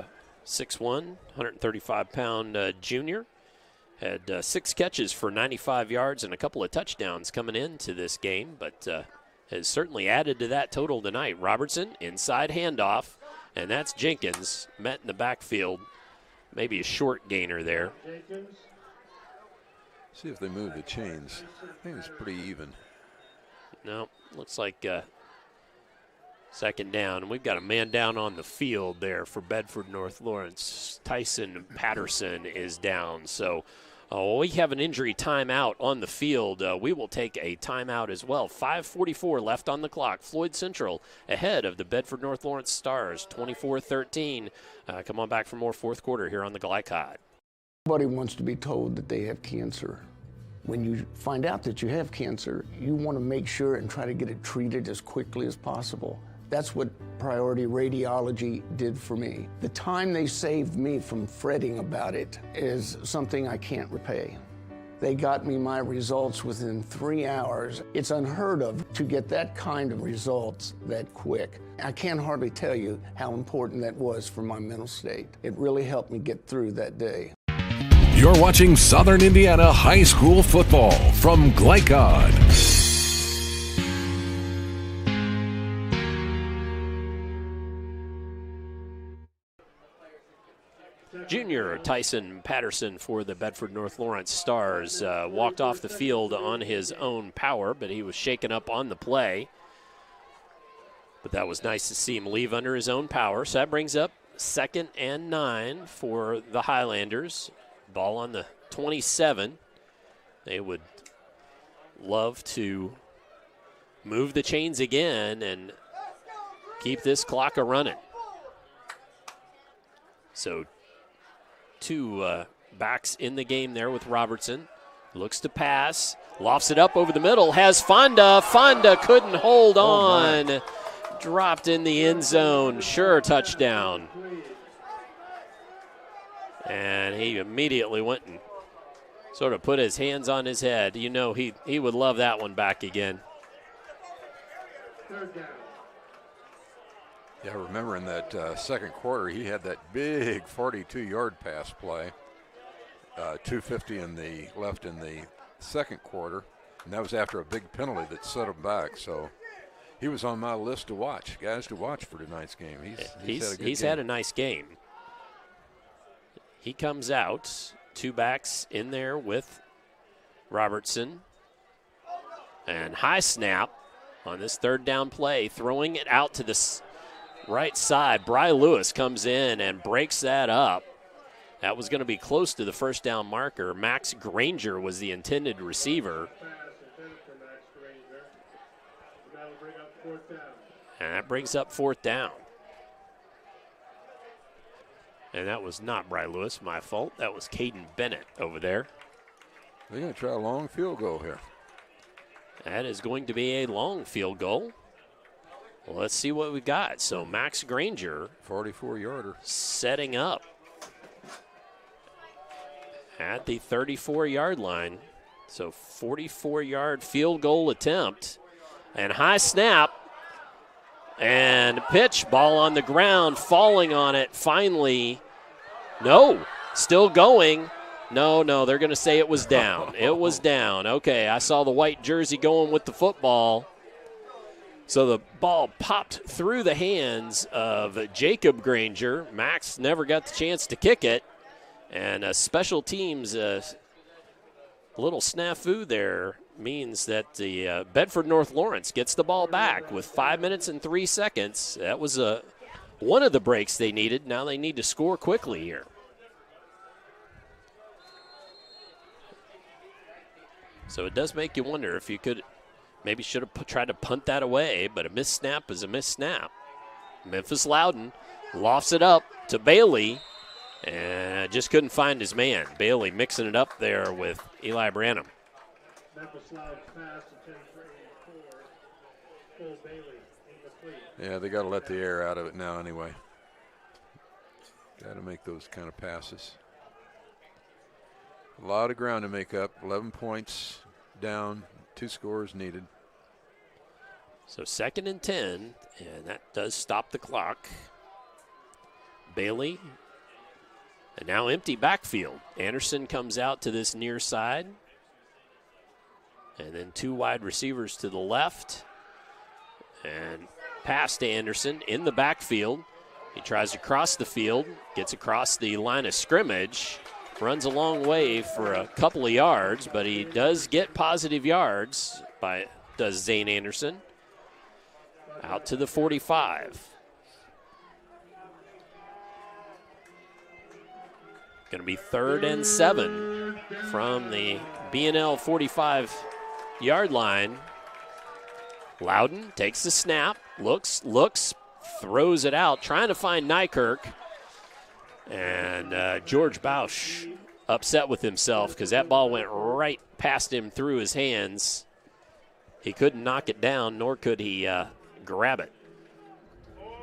6'1", 135-pound junior had 6 catches for 95 yards and a couple of touchdowns coming into this game, but has certainly added to that total tonight. Robertson, inside handoff, and that's Jenkins, met in the backfield. Maybe a short gainer there. See if they move the chains. I think it's pretty even. No, looks like second down. We've got a man down on the field there for Bedford North Lawrence. Tyson Patterson is down. So we have an injury timeout on the field. We will take a timeout as well. 5:44 left on the clock. Floyd Central ahead of the Bedford North Lawrence Stars, 24-13. Come on back for more fourth quarter here on the Glicod. Nobody wants to be told that they have cancer. When you find out that you have cancer, you want to make sure and try to get it treated as quickly as possible. That's what Priority Radiology did for me. The time they saved me from fretting about it is something I can't repay. They got me my results within 3 hours. It's unheard of to get that kind of results that quick. I can't hardly tell you how important that was for my mental state. It really helped me get through that day. You're watching Southern Indiana High School football from Glicod. Junior Tyson Patterson for the Bedford North Lawrence Stars walked off the field on his own power, but he was shaken up on the play. But that was nice to see him leave under his own power. So that brings up 2nd and 9 for the Highlanders. Ball on the 27. They would love to move the chains again and keep this clock a-running. So 2 backs in the game there with Robertson. Looks to pass, lofts it up over the middle, has Fonda. Fonda couldn't hold on. Dropped in the end zone. Sure, touchdown. And he immediately went and sort of put his hands on his head. You know he would love that one back again. Yeah, I remember in that second quarter, he had that big 42-yard pass play, 250 left in the second quarter, and that was after a big penalty that set him back. So he was on my list to watch, guys to watch for tonight's game. He's had a nice game. He comes out, 2 backs in there with Robertson, and high snap on this third down play, throwing it out to the right side. Bry Lewis comes in and breaks that up. That was going to be close to the first down marker. Max Granger was the intended receiver. And that brings up 4th down. And that was not Bry Lewis, my fault. That was Caden Bennett over there. They're going to try a long field goal here. That is going to be a long field goal. Well, let's see what we got. So Max Granger, 44-yarder, setting up at the 34-yard line. So 44-yard field goal attempt. And high snap. And pitch, ball on the ground, falling on it. Finally, no, still going. No, they're going to say it was down. It was down. Okay, I saw the white jersey going with the football. So the ball popped through the hands of Jacob Granger. Max never got the chance to kick it. And special teams, a little snafu there means that the Bedford North Lawrence gets the ball back with 5 minutes and 3 seconds. That was one of the breaks they needed. Now they need to score quickly here. So it does make you wonder if you could maybe should have tried to punt that away, but a missed snap is a missed snap. Memphis Loudon lofts it up to Bailey and just couldn't find his man. Bailey mixing it up there with Eli Branham. Memphis Loudon pass intended for Full Bailey, incomplete. Yeah, they got to let the air out of it now anyway. Got to make those kind of passes. A lot of ground to make up. 11 points down, 2 scores needed. So 2nd and 10, and that does stop the clock. Bailey, and now empty backfield. Anderson comes out to this near side. And then 2 wide receivers to the left. And pass to Anderson in the backfield. He tries to cross the field, gets across the line of scrimmage, runs a long way for a couple of yards, but he does get positive yards, does Zane Anderson. Out to the 45. Going to be 3rd and 7 from the BNL 45-yard line. Loudon takes the snap, looks, throws it out, trying to find Nykirk. And George Bausch upset with himself because that ball went right past him through his hands. He couldn't knock it down, nor could he grab it.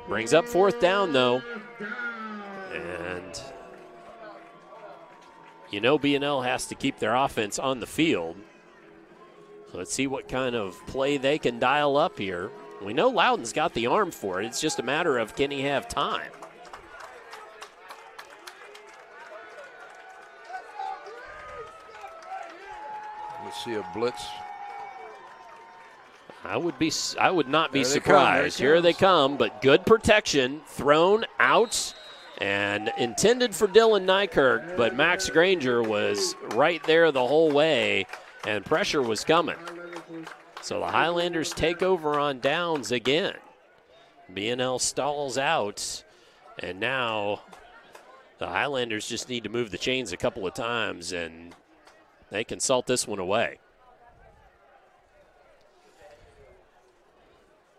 Brings up 4th down, though. And you know BNL has to keep their offense on the field. So let's see what kind of play they can dial up here. We know Loudon's got the arm for it. It's just a matter of can he have time. Let's see a blitz. I would not be surprised. Here they come, but good protection, thrown out, and intended for Dylan Nykirk, but Max Granger was right there the whole way, and pressure was coming. So the Highlanders take over on downs again. BNL stalls out, and now the Highlanders just need to move the chains a couple of times, and they can salt this one away.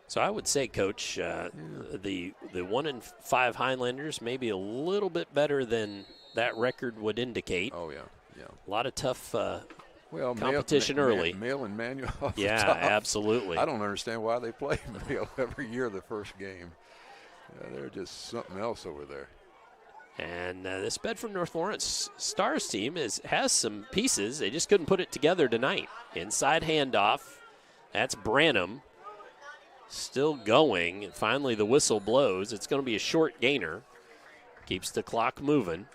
So I would say, Coach, the 1-5 Highlanders maybe a little bit better than that record would indicate. Oh, yeah. A lot of tough competition early. Mail and Manuel. Yeah, absolutely. I don't understand why they play Mail every year the first game. They're just something else over there. And this Bedford North Lawrence Stars team has some pieces. They just couldn't put it together tonight. Inside handoff. That's Branham. Still going. And finally the whistle blows. It's going to be a short gainer. Keeps the clock moving.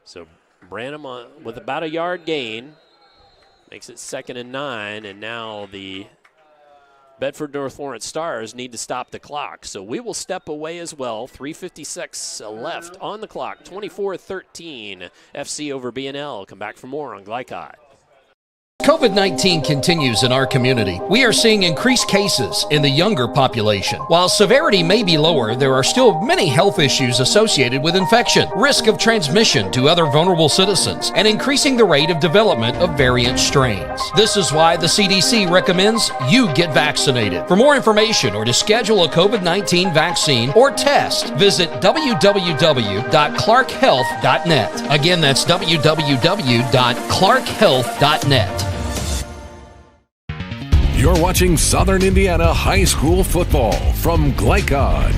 So Branham with about a yard gain. Makes it 2nd and 9. And now the Bedford North Lawrence Stars need to stop the clock. So we will step away as well. 3:56 left on the clock. 24-13 FC over BNL. Come back for more on Glicod. COVID-19 continues in our community. We are seeing increased cases in the younger population. While severity may be lower, there are still many health issues associated with infection, risk of transmission to other vulnerable citizens, and increasing the rate of development of variant strains. This is why the CDC recommends you get vaccinated. For more information or to schedule a COVID-19 vaccine or test, visit www.clarkhealth.net. Again, that's www.clarkhealth.net. You're watching Southern Indiana High School football from Glicod.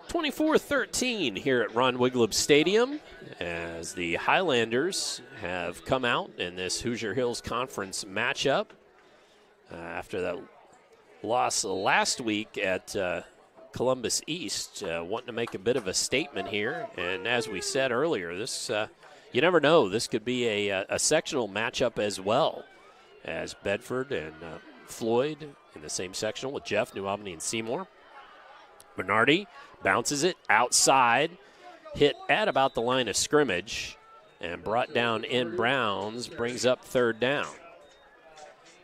24-13 here at Ron Wigleb Stadium as the Highlanders have come out in this Hoosier Hills Conference matchup after that loss last week at Columbus East, wanting to make a bit of a statement here. And as we said earlier, this you never know. This could be a sectional matchup as well, as Bedford and Floyd in the same sectional with Jeff, New Albany, and Seymour. Bernardi bounces it outside, hit at about the line of scrimmage, and brought down in Browns, brings up 3rd down.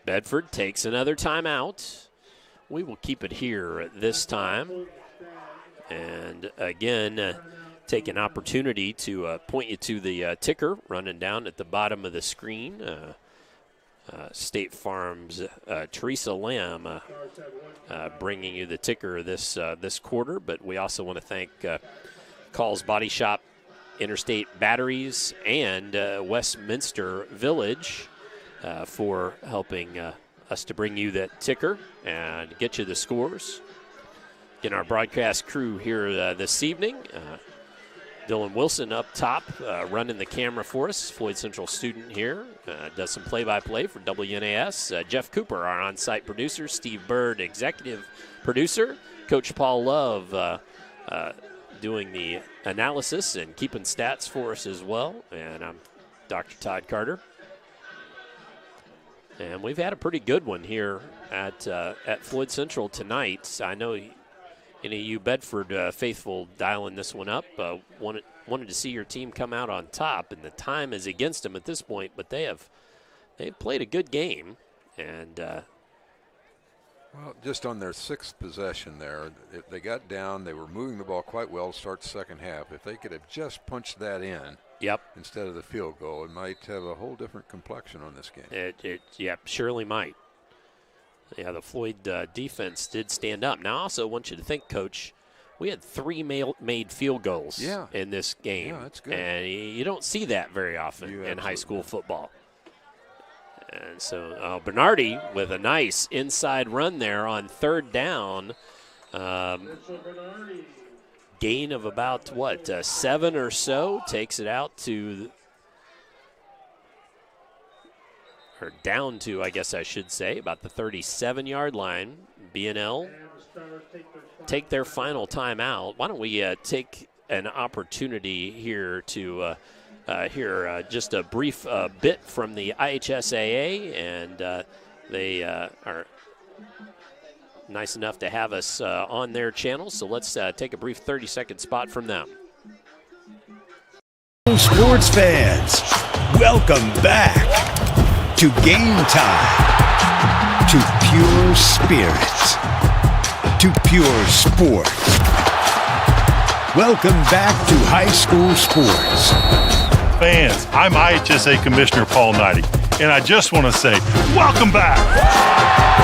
Bedford takes another timeout. We will keep it here this time. And again, take an opportunity to point you to the ticker running down at the bottom of the screen. State Farm's Teresa Lamb bringing you the ticker this quarter. But we also want to thank Call's Body Shop Interstate Batteries and Westminster Village for helping us to bring you that ticker and get you the scores. Again, our broadcast crew here this evening. Dylan Wilson up top, running the camera for us. Floyd Central student here, does some play-by-play for WNAS. Jeff Cooper, our on-site producer. Steve Bird, executive producer. Coach Paul Love doing the analysis and keeping stats for us as well. And I'm Dr. Todd Carter. And we've had a pretty good one here at Floyd Central tonight. I know any of you Bedford faithful dialing this one up wanted to see your team come out on top, and the time is against them at this point, but they've played a good game. And well, just on their 6th possession there, if they got down, they were moving the ball quite well to start the second half. If they could have just punched that in instead of the field goal, it might have a whole different complexion on this game. It surely might. Yeah, the Floyd defense did stand up. Now, I also want you to think, Coach, we had 3 made field goals in this game. Yeah, that's good. And you don't see that very often in high school football. And so Bernardi with a nice inside run there on 3rd down. Gain of about, 7 or so. Takes it out to or down to, I guess I should say, about the 37-yard line. BNL take their final timeout. Why don't we take an opportunity here to hear just a brief bit from the IHSAA, and they are nice enough to have us on their channel. So let's take a brief 30-second spot from them. Sports fans, welcome back to Game Time, to pure spirit, to pure sport. Welcome back to high school sports. Fans, I'm IHSAA Commissioner Paul Knighty, and I just want to say, welcome back.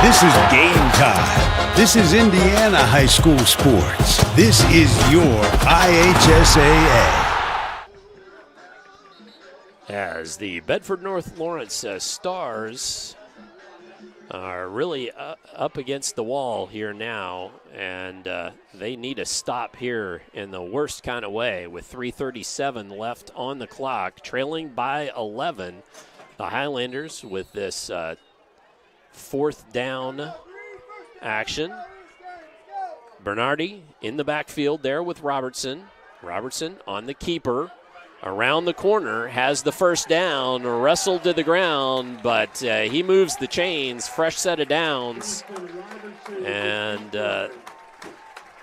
This is Game Time. This is Indiana high school sports. This is your IHSAA. As the Bedford North Lawrence Stars are really up against the wall here now, and they need a stop here in the worst kind of way with 3:37 left on the clock, trailing by 11. The Highlanders with this 4th down action. Bernardi in the backfield there with Robertson. Robertson on the keeper. Around the corner, has the 1st down, wrestled to the ground, but he moves the chains, fresh set of downs, and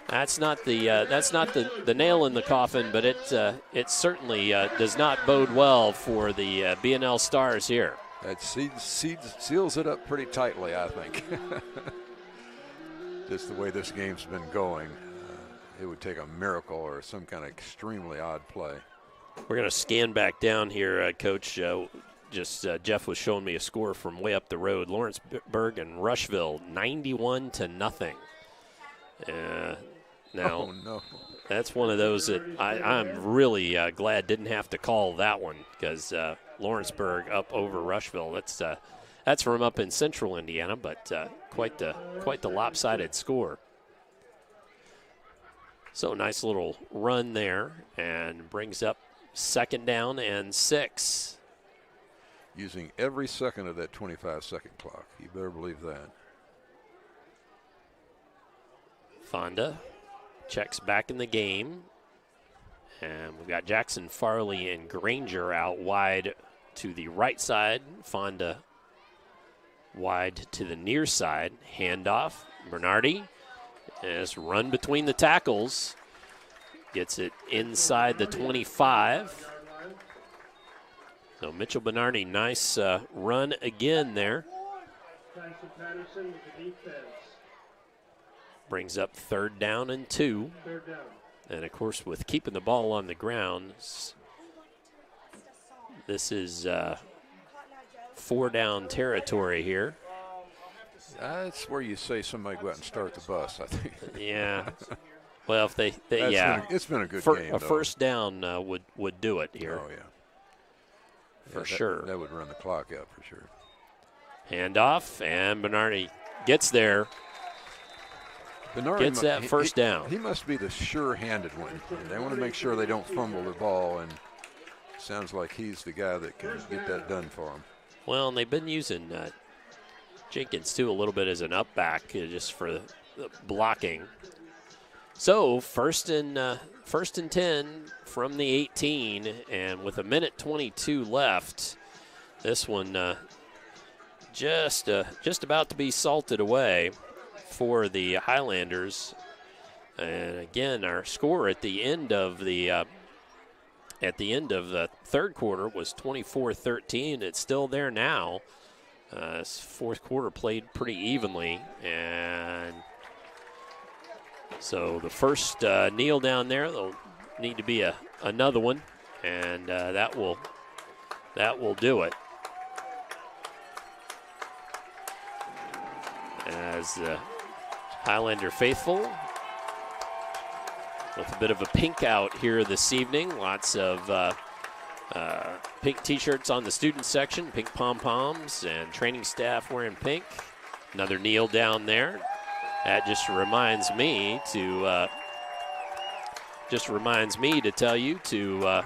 that's not the nail in the coffin, but it certainly does not bode well for the BNL Stars here. That seals it up pretty tightly, I think. Just the way this game's been going, it would take a miracle or some kind of extremely odd play. We're going to scan back down here, Coach. Jeff was showing me a score from way up the road. Lawrenceburg and Rushville, 91-0. Now, no. That's one of those that I'm really glad didn't have to call that one, because Lawrenceburg up over Rushville. That's from up in central Indiana, but quite the lopsided score. So nice little run there, and brings up 2nd down and 6. Using every second of that 25-second clock. You better believe that. Fonda checks back in the game. And we've got Jackson Farley and Granger out wide to the right side. Fonda wide to the near side. Handoff. Bernardi has run between the tackles. Gets it inside the 25. So Mitchell Bernardi, nice run again there. Brings up 3rd down and 2. And, of course, with keeping the ball on the ground, this is 4-down territory here. That's where you say somebody go out and start the bus, I think. Yeah. Well, if they yeah, it's been a good game. A first down would do it here. Oh yeah, for sure. That would run the clock out for sure. Handoff, and Bernardi gets there. Gets that first down. He must be the sure-handed one. They want to make sure they don't fumble the ball, and sounds like he's the guy that can get that done for them. Well, and they've been using Jenkins, too, a little bit as an up back just for the blocking. So first and 10 from the 18, and with 1:22 left, this one just about to be salted away for the Highlanders. And again, our score at the end of the third quarter was 24-13. It's still there now. This fourth quarter played pretty evenly, and so the first kneel down there, there'll need to be another one, and that will do it. As Highlander faithful with a bit of a pink out here this evening. Lots of pink T-shirts on the student section, pink pom-poms, and training staff wearing pink. Another kneel down there. That just reminds me to tell you to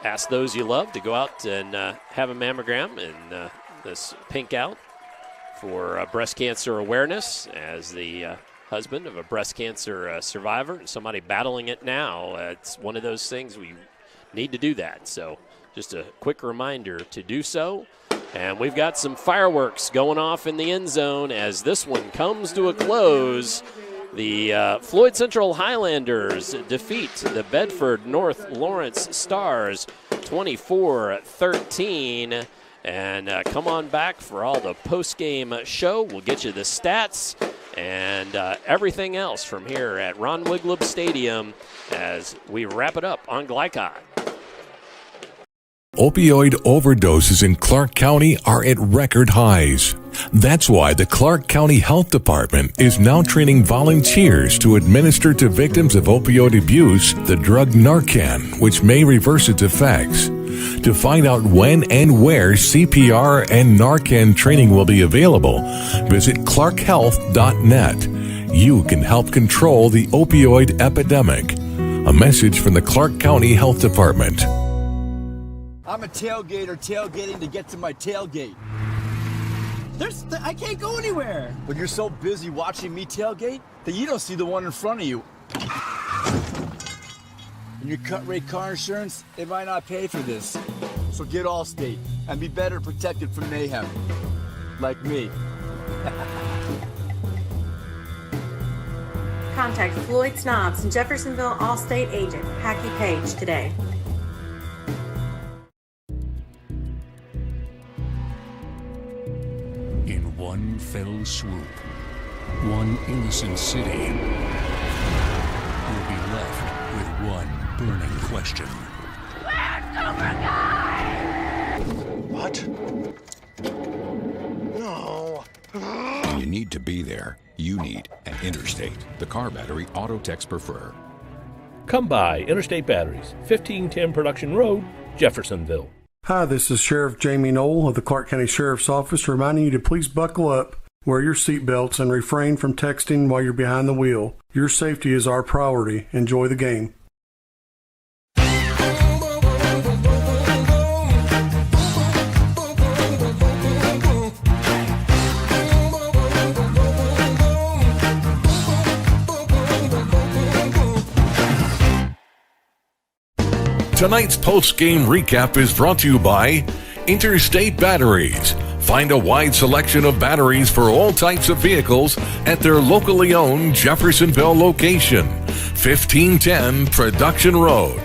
ask those you love to go out and have a mammogram and this pink out for breast cancer awareness, as the husband of a breast cancer survivor, somebody battling it now. It's one of those things we need to do that. So just a quick reminder to do so. And we've got some fireworks going off in the end zone as this one comes to a close. The Floyd Central Highlanders defeat the Bedford North Lawrence Stars 24-13. And come on back for all the post-game show. We'll get you the stats and everything else from here at Ron Wiglub Stadium as we wrap it up on Glicod. Opioid overdoses in Clark County are at record highs. That's why the Clark County Health Department is now training volunteers to administer to victims of opioid abuse the drug Narcan, which may reverse its effects. To find out when and where CPR and Narcan training will be available, visit clarkhealth.net. You can help control the opioid epidemic. A message from the Clark County Health Department. I'm a tailgater tailgating to get to my tailgate. I can't go anywhere. But you're so busy watching me tailgate that you don't see the one in front of you. And your cut rate car insurance, it might not pay for this. So get Allstate and be better protected from mayhem. Like me. Contact Floyd Snobs and Jeffersonville Allstate agent Hackey Page today. In one fell swoop, one innocent city will be left with one burning question. Where's Cobra Guy? What? No. When you need to be there, you need an Interstate, the car battery auto techs prefer. Come by Interstate Batteries, 1510 Production Road, Jeffersonville. Hi, this is Sheriff Jamie Knoll of the Clark County Sheriff's Office reminding you to please buckle up, wear your seatbelts, and refrain from texting while you're behind the wheel. Your safety is our priority. Enjoy the game. Tonight's post-game recap is brought to you by Interstate Batteries. Find a wide selection of batteries for all types of vehicles at their locally owned Jeffersonville location, 1510 Production Road.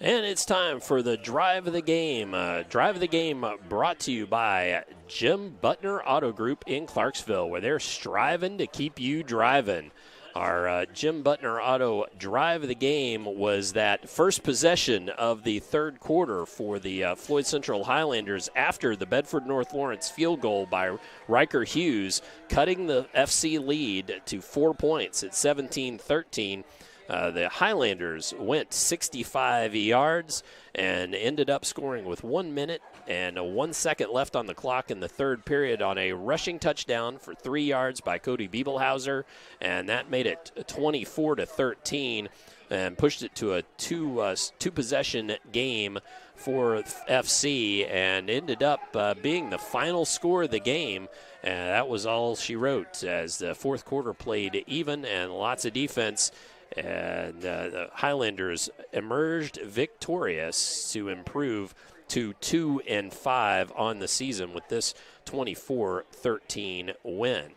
And it's time for the Drive of the Game. Drive of the Game brought to you by Jim Butner Auto Group in Clarksville, where they're striving to keep you driving. Our Jim Butner Auto Drive of the Game was that first possession of the third quarter for the Floyd Central Highlanders after the Bedford North Lawrence field goal by Riker Hughes, cutting the FC lead to 4 points at 17-13. The Highlanders went 65 yards and ended up scoring with 1 minute and 1 second left on the clock in the third period on a rushing touchdown for 3 yards by Cody Biebelhauser, and that made it 24-13 and pushed it to a two-possession game for FC and ended up being the final score of the game. And that was all she wrote as the fourth quarter played even and lots of defense. And the Highlanders emerged victorious to improve to 2-5 on the season with this 24-13 win.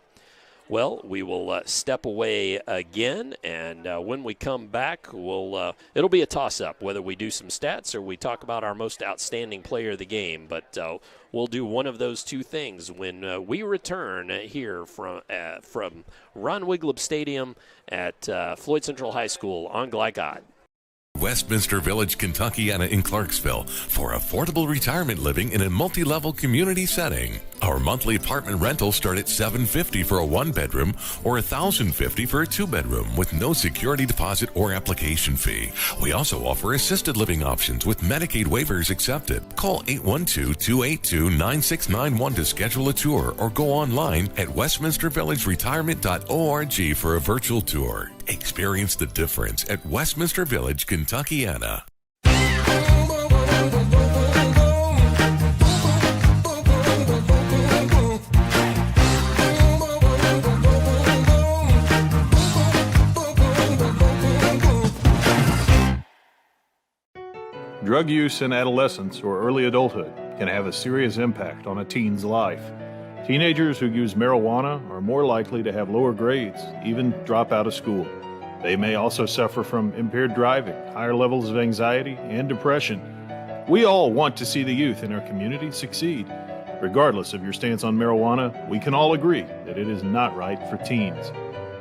Well, we will step away again, and when we come back, it'll be a toss-up whether we do some stats or we talk about our most outstanding player of the game. But we'll do one of those two things when we return here from Ron Wigleb Stadium at Floyd Central High School on Glicod. Westminster Village, Kentuckiana in Clarksville for affordable retirement living in a multi-level community setting. Our monthly apartment rentals start at $750 for a one-bedroom or $1,050 for a two-bedroom with no security deposit or application fee. We also offer assisted living options with Medicaid waivers accepted. Call 812-282-9691 to schedule a tour or go online at westminstervillageretirement.org for a virtual tour. Experience the difference at Westminster Village, Kentuckiana. Drug use in adolescence or early adulthood can have a serious impact on a teen's life. Teenagers who use marijuana are more likely to have lower grades, even drop out of school. They may also suffer from impaired driving, higher levels of anxiety, and depression. We all want to see the youth in our community succeed. Regardless of your stance on marijuana, we can all agree that it is not right for teens.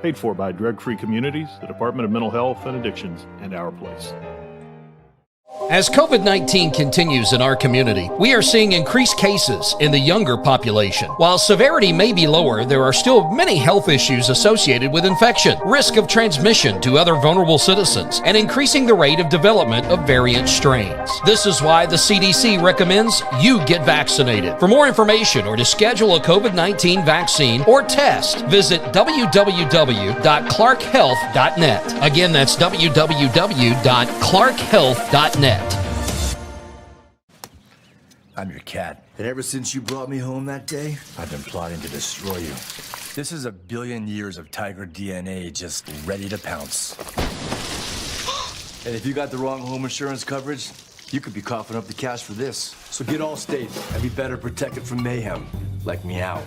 Paid for by Drug-Free Communities, the Department of Mental Health and Addictions, and Our Place. As COVID-19 continues in our community, we are seeing increased cases in the younger population. While severity may be lower, there are still many health issues associated with infection, risk of transmission to other vulnerable citizens, and increasing the rate of development of variant strains. This is why the CDC recommends you get vaccinated. For more information or to schedule a COVID-19 vaccine or test, visit www.clarkhealth.net. Again, that's www.clarkhealth.net. I'm your cat. And ever since you brought me home that day, I've been plotting to destroy you. This is 1 billion years of tiger DNA just ready to pounce. And if you got the wrong home insurance coverage, you could be coughing up the cash for this. So get Allstate and be better protected from mayhem, like meow.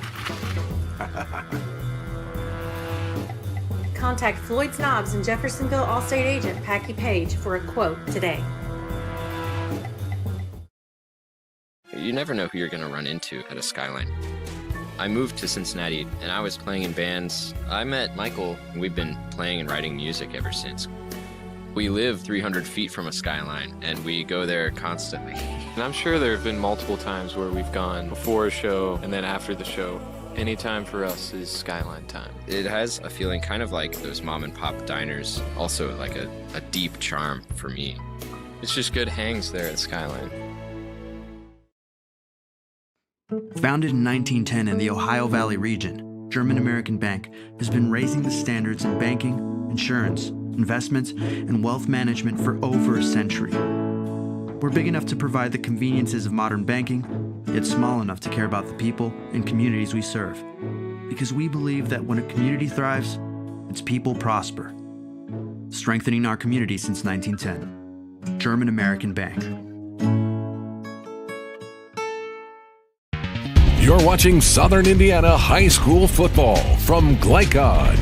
Contact Floyd Snobs and Jeffersonville Allstate agent Packy Page for a quote today. You never know who you're going to run into at a Skyline. I moved to Cincinnati and I was playing in bands. I met Michael and we've been playing and writing music ever since. We live 300 feet from a Skyline and we go there constantly. And I'm sure there have been multiple times where we've gone before a show and then after the show. Any time for us is Skyline time. It has a feeling kind of like those mom and pop diners, also like a deep charm for me. It's just good hangs there at Skyline. Founded in 1910 in the Ohio Valley region, German American Bank has been raising the standards in banking, insurance, investments, and wealth management for over a century. We're big enough to provide the conveniences of modern banking, yet small enough to care about the people and communities we serve. Because we believe that when a community thrives, its people prosper. Strengthening our community since 1910. German American Bank. You're watching Southern Indiana High School football from Glicod.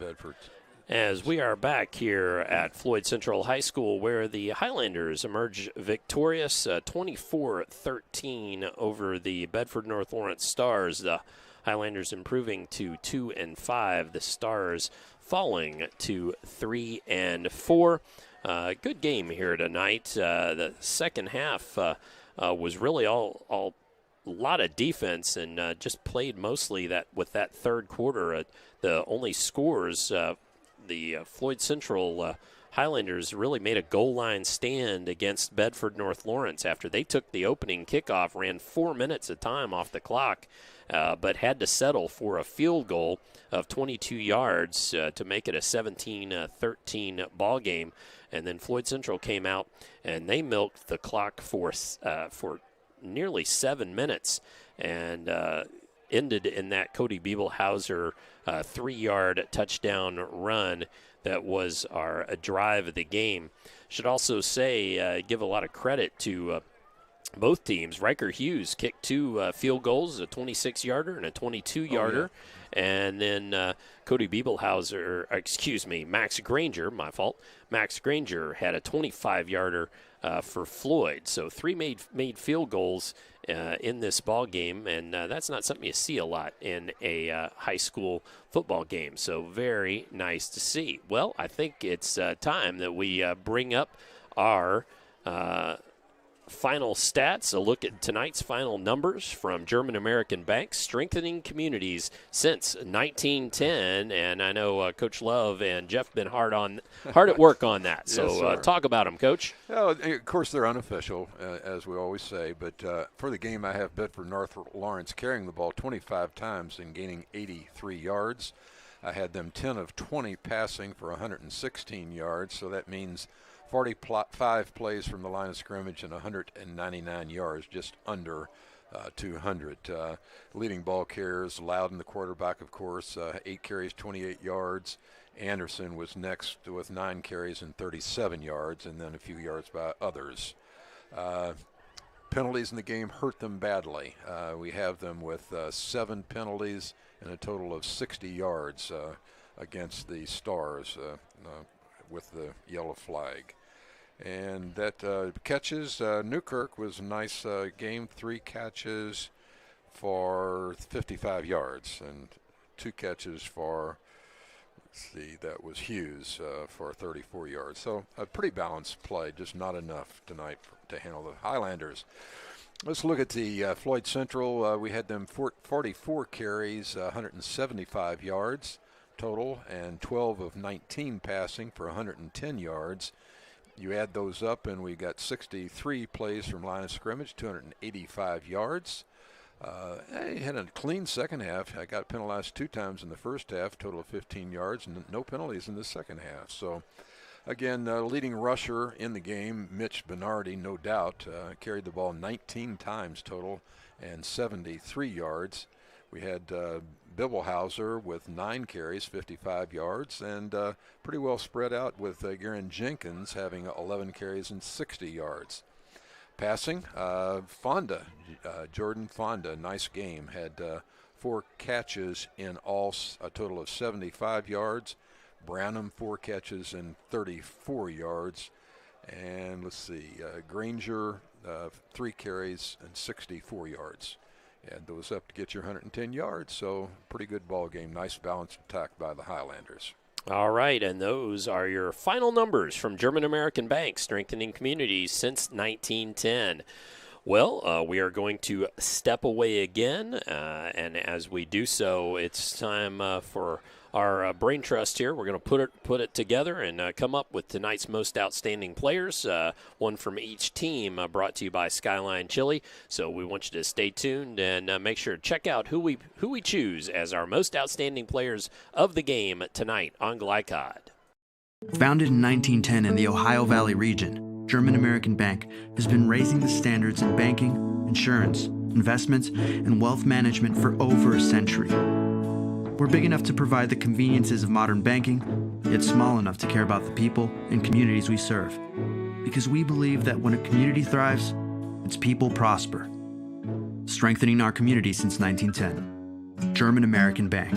Bedford. As we are back here at Floyd Central High School, where the Highlanders emerge victorious 24-13 over the Bedford North Lawrence Stars. The Highlanders improving to 2-5. The Stars falling to 3-4. Good game here tonight. The second half was really all a lot of defense and just played mostly with that third quarter. The only scores. The Floyd Central Highlanders really made a goal line stand against Bedford North Lawrence after they took the opening kickoff, ran 4 minutes of time off the clock, but had to settle for a field goal of 22 yards to make it a 17-13 ball game. And then Floyd Central came out and they milked the clock for nearly 7 minutes and ended in that Cody Biebelhauser 3-yard touchdown run that was our drive of the game. Should also say, give a lot of credit to both teams. Riker Hughes kicked 2 field goals, a 26-yarder and a 22-yarder. And then Cody Biebelhauser, Max Granger, my fault. Max Granger had a 25-yarder for Floyd. So 3 made field goals in this ball game, and that's not something you see a lot in a high school football game. So very nice to see. Well, I think it's time that we bring up our final stats, a look at tonight's final numbers from German American Bank, strengthening communities since 1910. And I know Coach Love and Jeff been hard at work on that. So Yes, talk about them, Coach. Well, of course, they're unofficial, as we always say. But for the game, I have Bedford North Lawrence carrying the ball 25 times and gaining 83 yards. I had them 10 of 20 passing for 116 yards. So that means 45 plays from the line of scrimmage and 199 yards, just under 200. Leading ball carriers, Loudon, the quarterback, of course, 8 carries, 28 yards. Anderson was next with 9 carries and 37 yards, and then a few yards by others. Penalties in the game hurt them badly. We have them with 7 penalties and a total of 60 yards against the Stars with the yellow flag. And that catches, Newkirk was a nice game, 3 catches for 55 yards and 2 catches for, that was Hughes for 34 yards. So a pretty balanced play, just not enough tonight to handle the Highlanders. Let's look at the Floyd Central. We had them 44 carries, 175 yards total, and 12 of 19 passing for 110 yards. You add those up, and we got 63 plays from line of scrimmage, 285 yards. I had a clean second half. I got penalized 2 times in the first half, total of 15 yards, and no penalties in the second half. So, again, leading rusher in the game, Mitch Bernardi, no doubt, carried the ball 19 times total and 73 yards. We had Biebelhauser with 9 carries, 55 yards, and pretty well spread out with Garen Jenkins having 11 carries and 60 yards. Passing, Jordan Fonda, nice game, had 4 catches in all, a total of 75 yards. Branham, 4 catches and 34 yards. And let's see, Granger, 3 carries and 64 yards. Add those up to get your 110 yards, so pretty good ball game. Nice balanced attack by the Highlanders. All right, and those are your final numbers from German American Bank, strengthening communities since 1910. Well, we are going to step away again, and as we do so, it's time for our brain trust here. We're going to put it together and come up with tonight's most outstanding players, one from each team, brought to you by Skyline Chili. So we want you to stay tuned and make sure to check out who we choose as our most outstanding players of the game tonight on Glicod. Founded in 1910 in the Ohio Valley region, German American Bank has been raising the standards in banking, insurance, investments, and wealth management for over a century. We're big enough to provide the conveniences of modern banking, yet small enough to care about the people and communities we serve. Because we believe that when a community thrives, its people prosper. Strengthening our community since 1910. German American Bank.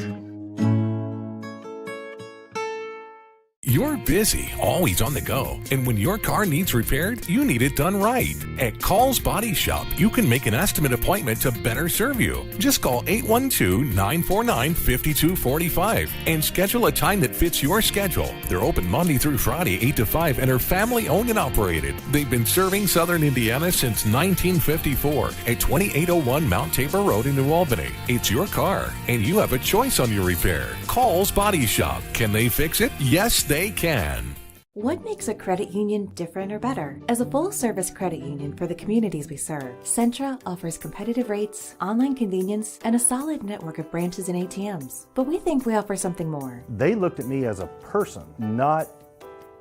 You're busy, always on the go, and when your car needs repaired, you need it done right. At Call's Body Shop, you can make an estimate appointment to better serve you. Just call 812-949-5245 and schedule a time that fits your schedule. They're open Monday through Friday, 8 to 5, and are family-owned and operated. They've been serving Southern Indiana since 1954 at 2801 Mount Tabor Road in New Albany. It's your car, and you have a choice on your repair. Call's Body Shop. Can they fix it? Yes, they can. What makes a credit union different or better? As a full-service credit union for the communities we serve, Centra offers competitive rates, online convenience, and a solid network of branches and ATMs. But we think we offer something more. They looked at me as a person, not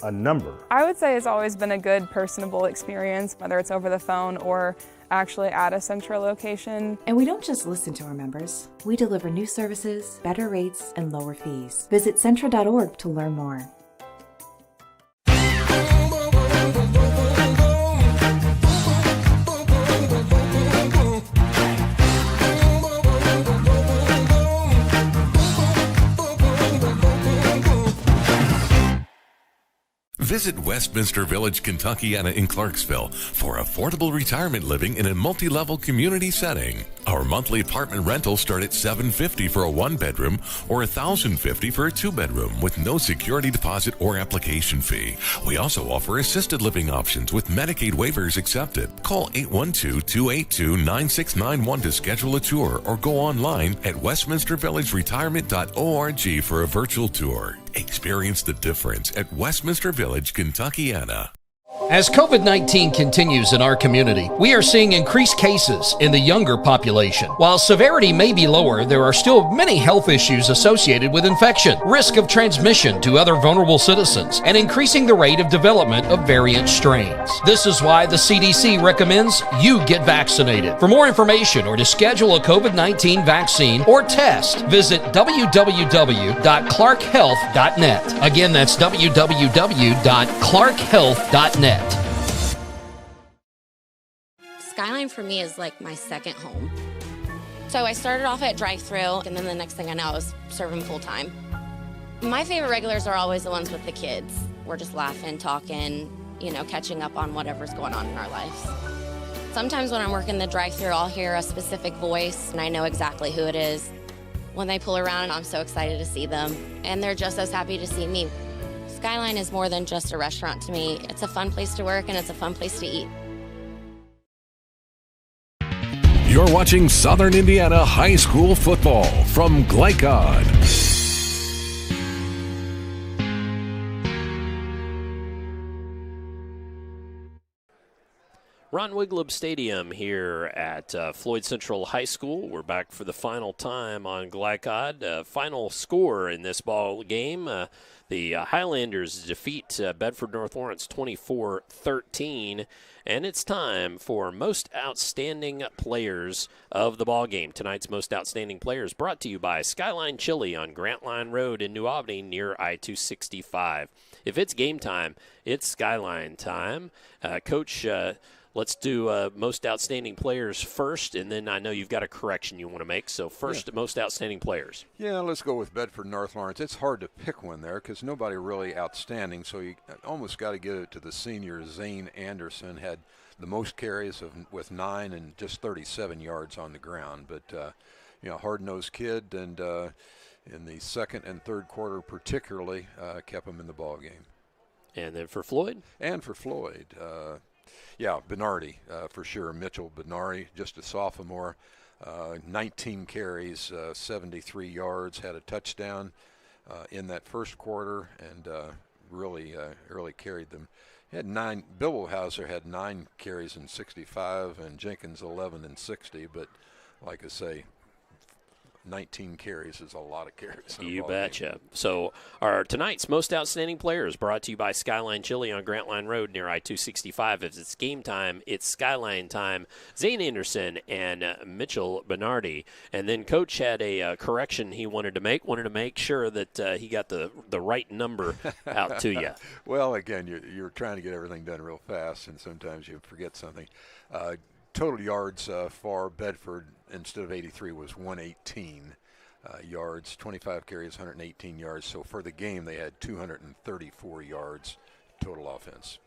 a number. I would say it's always been a good, personable experience, whether it's over the phone or actually at a Centra location. And we don't just listen to our members. We deliver new services, better rates, and lower fees. Visit Centra.org to learn more. Visit Westminster Village, Kentuckiana in Clarksville for affordable retirement living in a multi-level community setting. Our monthly apartment rentals start at $750 for a one-bedroom or $1,050 for a two-bedroom with no security deposit or application fee. We also offer assisted living options with Medicaid waivers accepted. Call 812-282-9691 to schedule a tour or go online at westminstervillageretirement.org for a virtual tour. Experience the difference at Westminster Village, Kentuckiana. As COVID-19 continues in our community, we are seeing increased cases in the younger population. While severity may be lower, there are still many health issues associated with infection, risk of transmission to other vulnerable citizens, and increasing the rate of development of variant strains. This is why the CDC recommends you get vaccinated. For more information or to schedule a COVID-19 vaccine or test, visit www.clarkhealth.net. Again, that's www.clarkhealth.net. Skyline for me is like my second home. So I started off at drive-thru, and then the next thing I know, I was serving full-time. My favorite regulars are always the ones with the kids. We're just laughing, talking, catching up on whatever's going on in our lives. Sometimes when I'm working the drive-thru, I'll hear a specific voice, and I know exactly who it is. When they pull around, I'm so excited to see them, and they're just as happy to see me. Skyline is more than just a restaurant to me. It's a fun place to work, and it's a fun place to eat. You're watching Southern Indiana High School football from Glicod. Ron Wiglub Stadium here at Floyd Central High School. We're back for the final time on Glicod. Final score in this ball game. The Highlanders defeat Bedford North Lawrence 24-13. And it's time for Most Outstanding Players of the ball game. Tonight's Most Outstanding Players brought to you by Skyline Chili on Grant Line Road in New Albany near I-265. If it's game time, it's Skyline time. Coach, let's do Most Outstanding Players first, and then I know you've got a correction you want to make. So first, Most Outstanding Players. Yeah, let's go with Bedford North Lawrence. It's hard to pick one there because nobody really outstanding, so you almost got to give it to the senior. Zane Anderson had the most carries with 9 and just 37 yards on the ground. But, hard-nosed kid, and in the second and third quarter particularly kept him in the ball game. And then for Floyd? And for Floyd, Bernardi, for sure. Mitchell Bernardi, just a sophomore, 19 carries, 73 yards, had a touchdown in that first quarter, and really carried them. He had 9. Billowhauser had 9 carries and 65, and Jenkins 11 and 60. But like I say, 19 carries is a lot of carries. You betcha. So our tonight's Most Outstanding Players brought to you by Skyline Chili on Grant Line Road near I-265. If it's game time, it's Skyline time. Zane Anderson and Mitchell Bernardi. And then Coach had a correction he wanted to make sure that he got the right number out to you. Well, again, you're trying to get everything done real fast, and sometimes you forget something. Total yards for Bedford instead of 83 was 118. yards, 25 carries, 118 yards. So for the game, they had 234 yards total offense.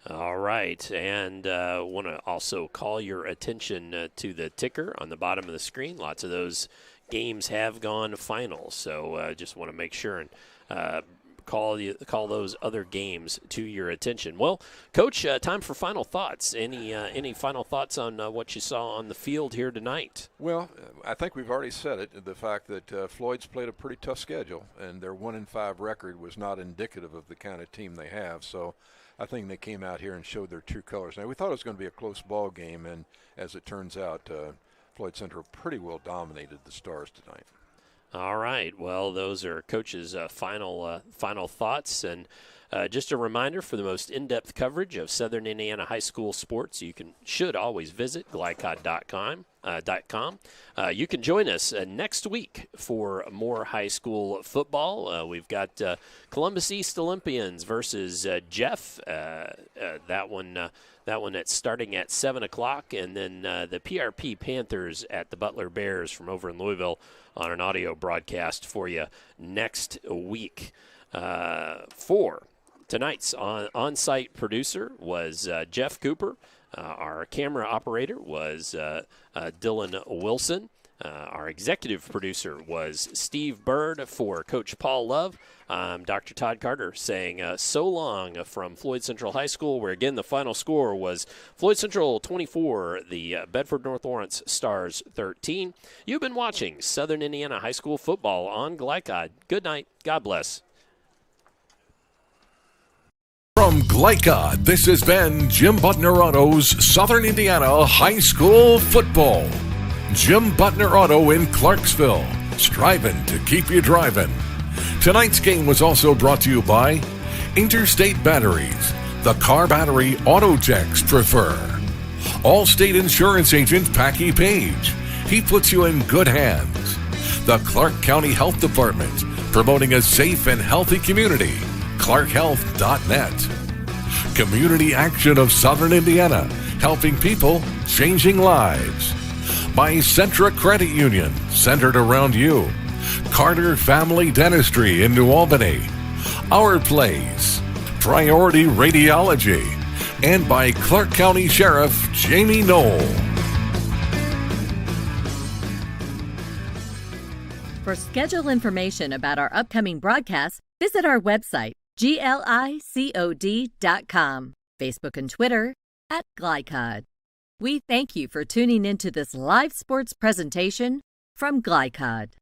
All right, and want to also call your attention to the ticker on the bottom of the screen. Lots of those games have gone final, so just want to make sure and call those other games to your attention. Well, Coach, time for final thoughts. Any final thoughts on what you saw on the field here tonight? Well, I think we've already said it, the fact that Floyd's played a pretty tough schedule, and their 1-5 record was not indicative of the kind of team they have. So I think they came out here and showed their true colors. Now, we thought it was going to be a close ball game, and as it turns out, Floyd Central pretty well dominated the Stars tonight. All right. Well, those are Coach's final thoughts. And just a reminder, for the most in-depth coverage of Southern Indiana high school sports, you should always visit Glicod.com. You can join us next week for more high school football. We've got Columbus East Olympians versus Jeff. That one that's starting at 7 o'clock, and then the PRP Panthers at the Butler Bears from over in Louisville on an audio broadcast for you next week. For tonight's on-site producer was Jeff Cooper. Our camera operator was Dylan Wilson. Our executive producer was Steve Bird. For Coach Paul Love, I'm Dr. Todd Carter saying so long from Floyd Central High School, where, again, the final score was Floyd Central 24, the Bedford North Lawrence Stars 13. You've been watching Southern Indiana High School football on Glicod. Good night. God bless. From Glicod, this has been Jim Butner Auto's Southern Indiana High School Football. Jim Butner Auto in Clarksville, striving to keep you driving. Tonight's game was also brought to you by Interstate Batteries, the car battery auto techs prefer. Allstate Insurance Agent Packy Page, he puts you in good hands. The Clark County Health Department, promoting a safe and healthy community. ClarkHealth.net. Community Action of Southern Indiana, helping people, changing lives. By Centra Credit Union, centered around you. Carter Family Dentistry in New Albany. Our Place. Priority Radiology. And by Clark County Sheriff Jamie Knoll. For schedule information about our upcoming broadcasts, visit our website, glicod.com, Facebook and Twitter @Glicod. We thank you for tuning into this live sports presentation from Glicod.